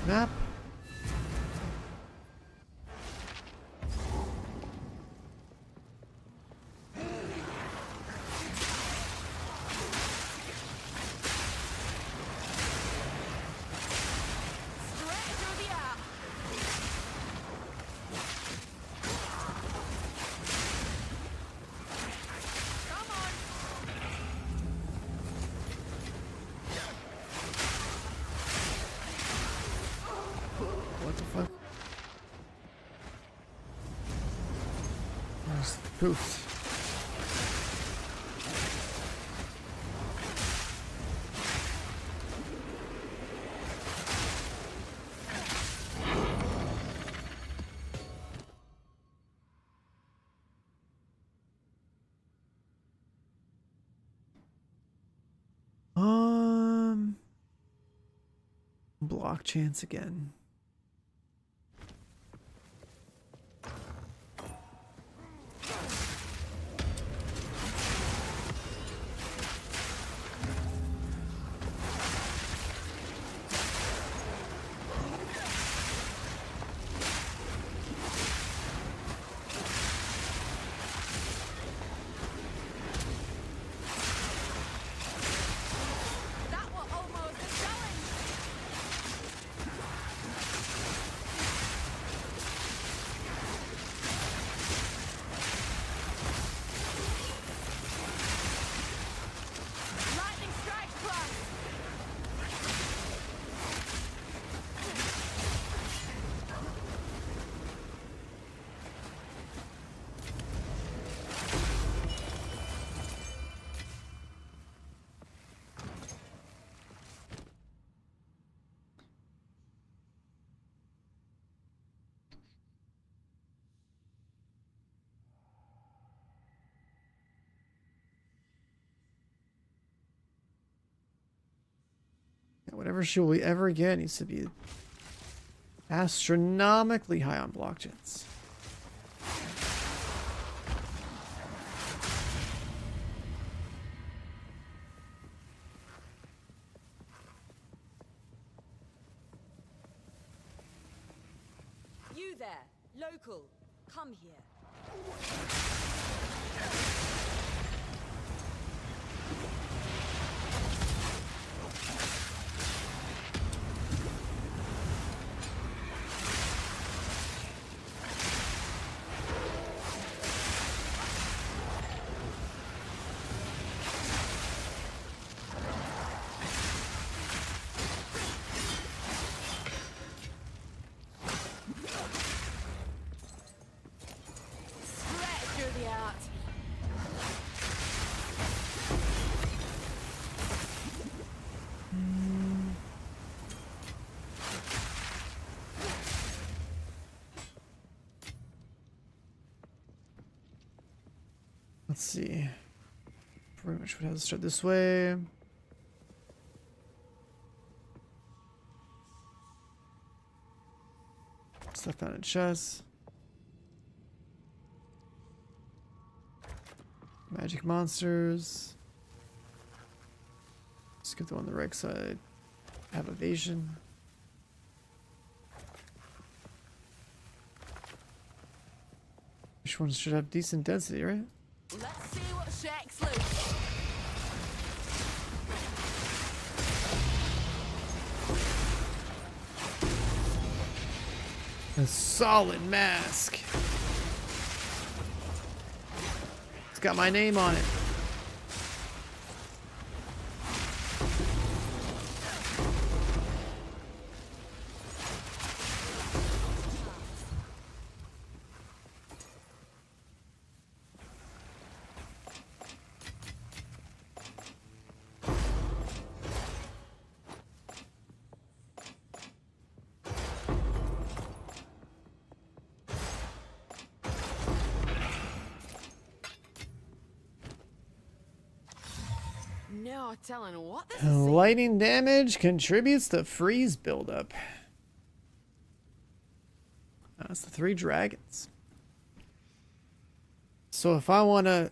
Map. What the fuck? Poof. Block chance again. That was almost a challenge. Whatever she will ever get needs to be astronomically high on block chance. You there, local, come here. Straight through the art. Let's see. Pretty much would have to start this way. Stuff found in chest. Magic monsters. Skip the one on the right side. Have evasion. Which ones should have decent density, right? Let's see what shakes loose. A solid mask. It's got my name on it. No telling what this is. Lightning damage contributes to freeze buildup. That's the 3 dragons. So if I want to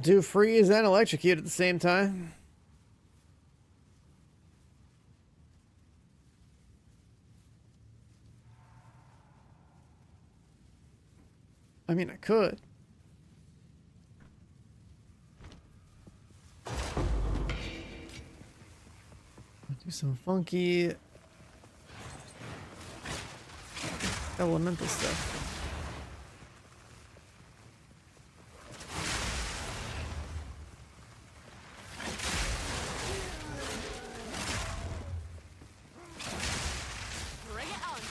do freeze and electrocute at the same time, I mean, I could. Do some funky elemental stuff. Bring it on.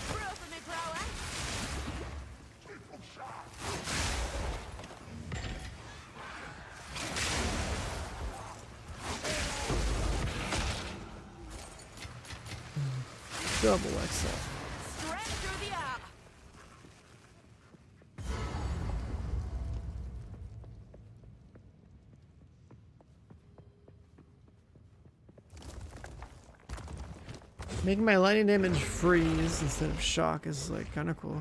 Proof of me prowess. Double Exile. Straight through the art. Making my lightning damage freeze instead of shock is like kind of cool.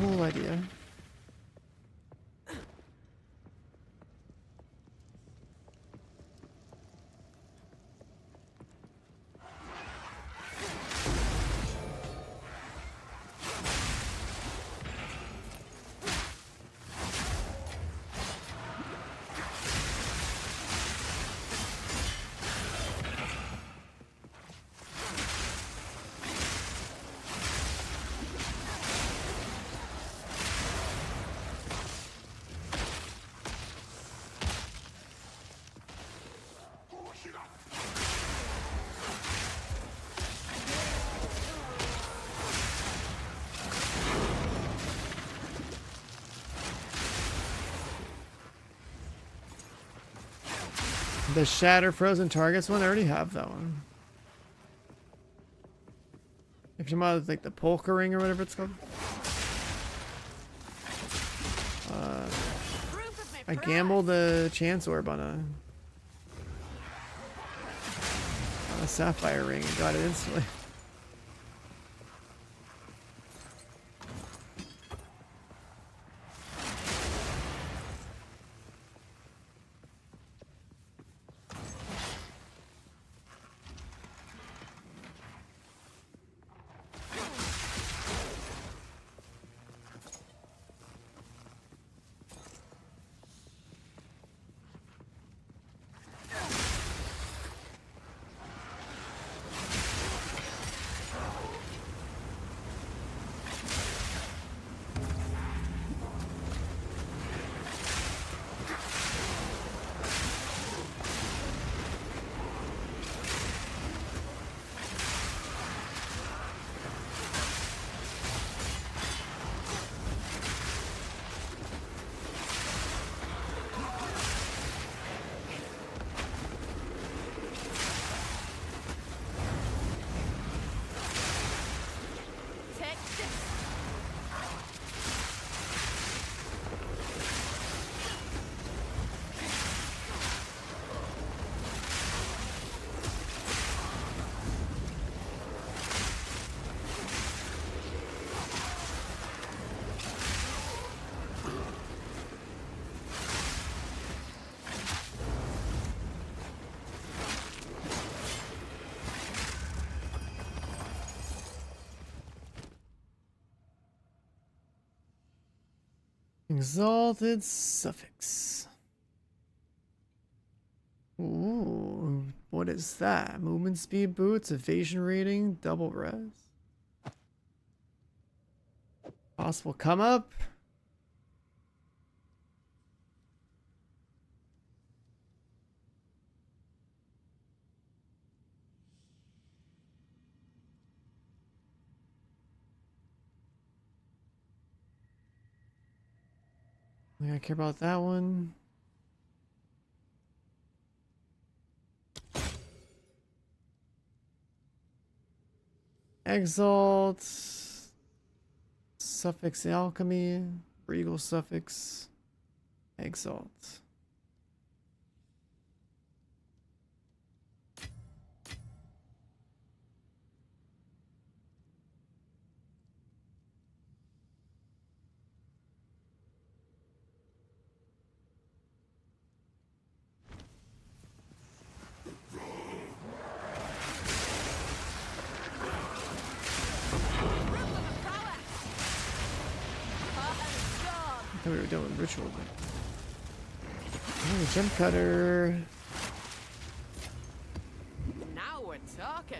Cool idea. The Shatter Frozen Targets one, I already have that one. If you're about like the Polka Ring or whatever it's called. I gambled a Chance Orb on a Sapphire Ring and got it instantly. Exalted Suffix. Ooh, what is that? Movement speed boots, evasion rating, double res. Possible come up. I think I care about that one. Exalt. Suffix Alchemy. Regal Suffix. Exalt. I thought we were done with ritual. Oh, jump cutter. Now we're talking.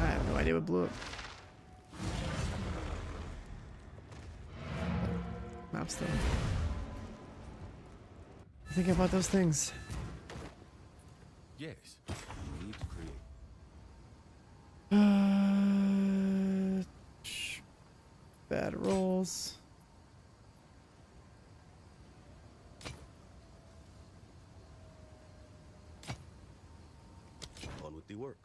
I have no idea what blew up. Maps though. I think about those things. Yes. You need to create. Bad rolls. On with the work.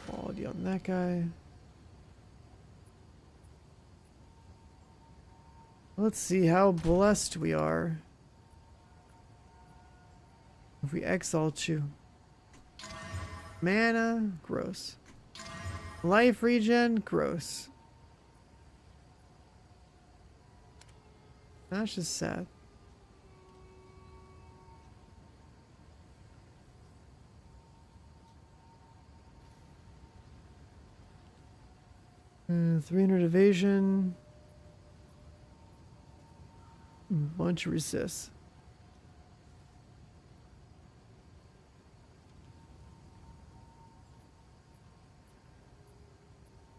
Quality on that guy. Let's see how blessed we are. If we exile you. Mana, gross. Life regen, gross. That's just sad. 300 evasion. Bunch of resists.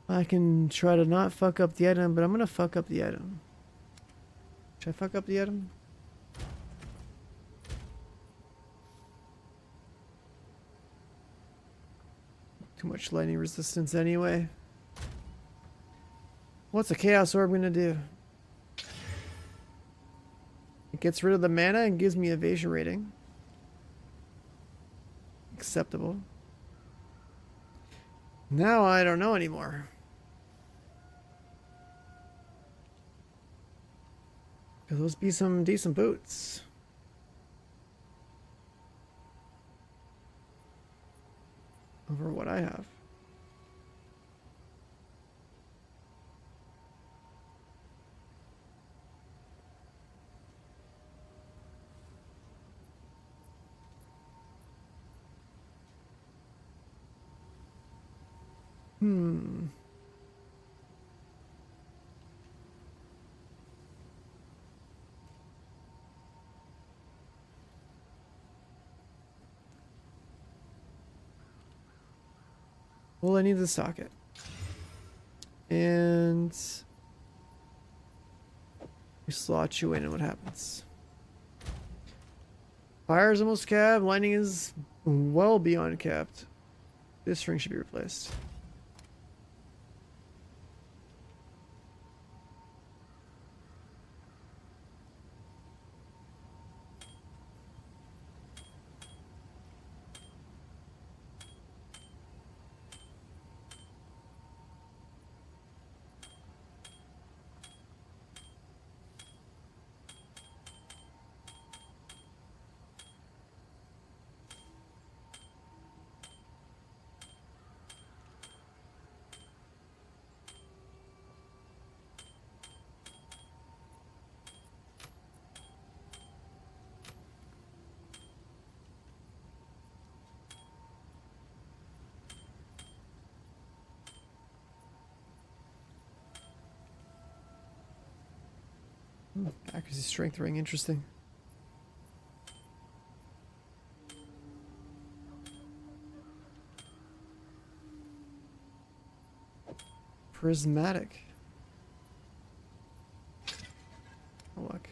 I can try to not fuck up the item, but I'm gonna fuck up the item. Should I fuck up the item? Too much lightning resistance anyway. What's a Chaos Orb gonna do? It gets rid of the mana and gives me evasion rating. Acceptable. Now I don't know anymore. Could those be some decent boots? Over what I have. Well, I need the socket. And we slot you in and what happens? Fire is almost capped. Lightning is well beyond capped. This string should be replaced. Accuracy strength ring, interesting. Prismatic. Oh, look.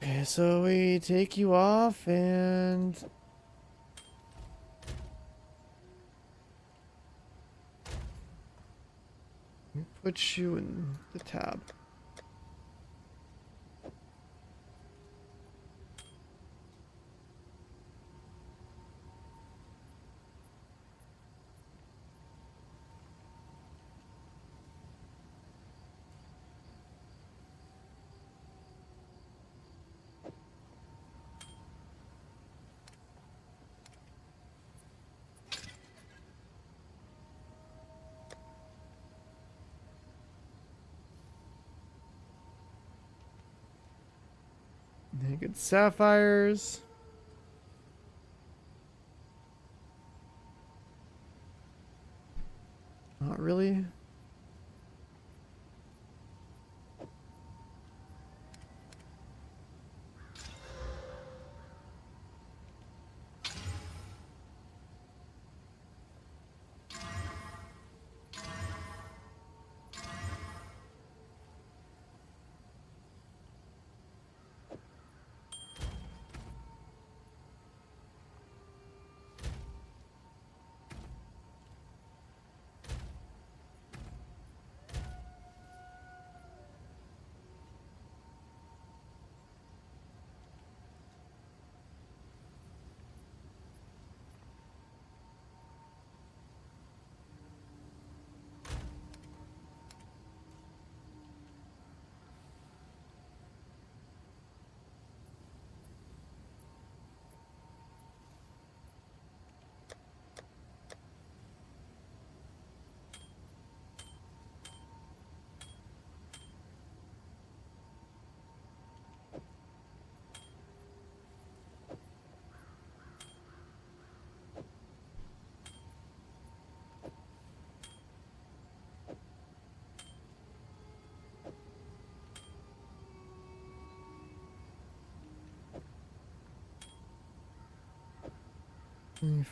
Okay, so we take you off and we put you in the tab. Naked sapphires. Not really.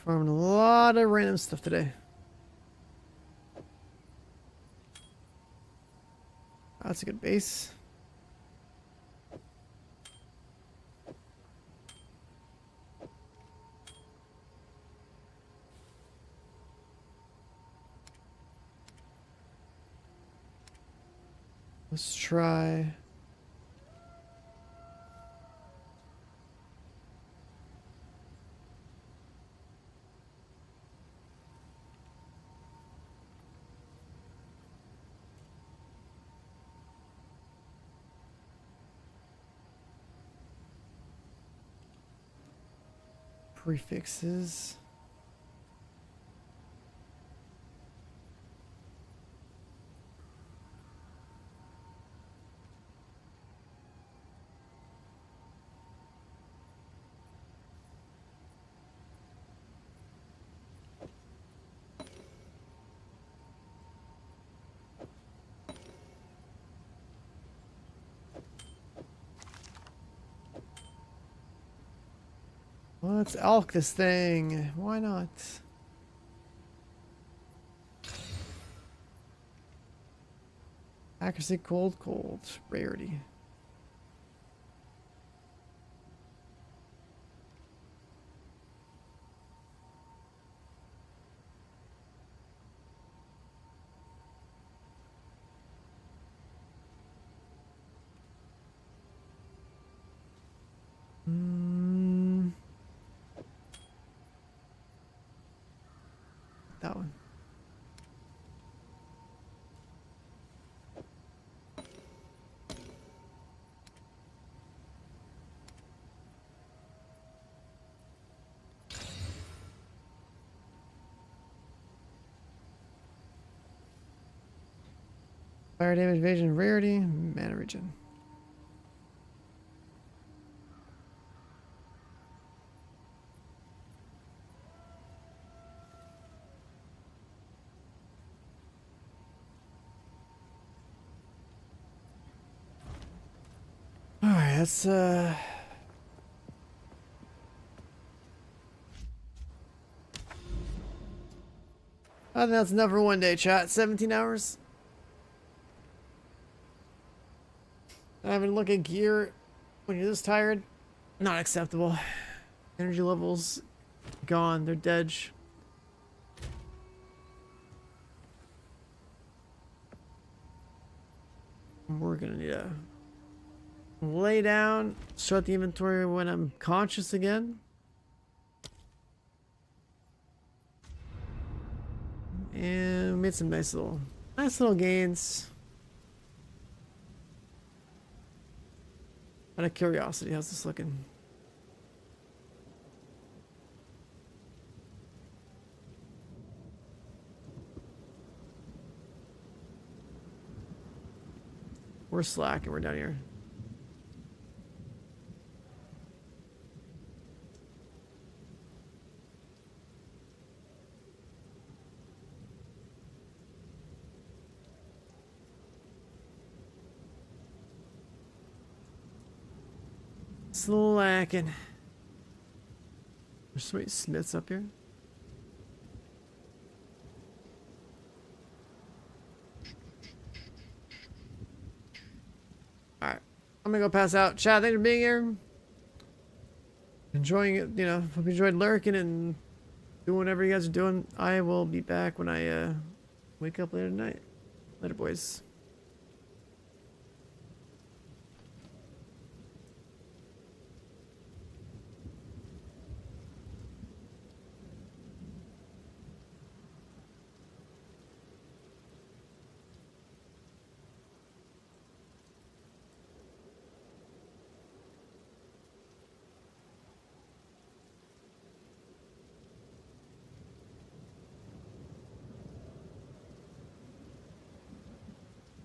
Farming a lot of random stuff today. That's a good base. Let's try. Prefixes. Let's elk this thing. Why not? Accuracy, cold, rarity. That one. Fire damage, evasion, rarity, mana regen. Alright, that's I think that's enough for one day, chat. 17 hours. Having to look at gear when you're this tired, not acceptable. Energy levels gone. They're dead. We're gonna need to lay down, start the inventory when I'm conscious again. And we made some nice little gains. Out of curiosity, how's this looking? We're slacking, we're down here. Slacking. There's so many smiths up here. Alright. I'm gonna go pass out. Chat, thanks for being here. Enjoying it, you know, hope you enjoyed lurking and doing whatever you guys are doing. I will be back when I wake up later tonight. Later, boys.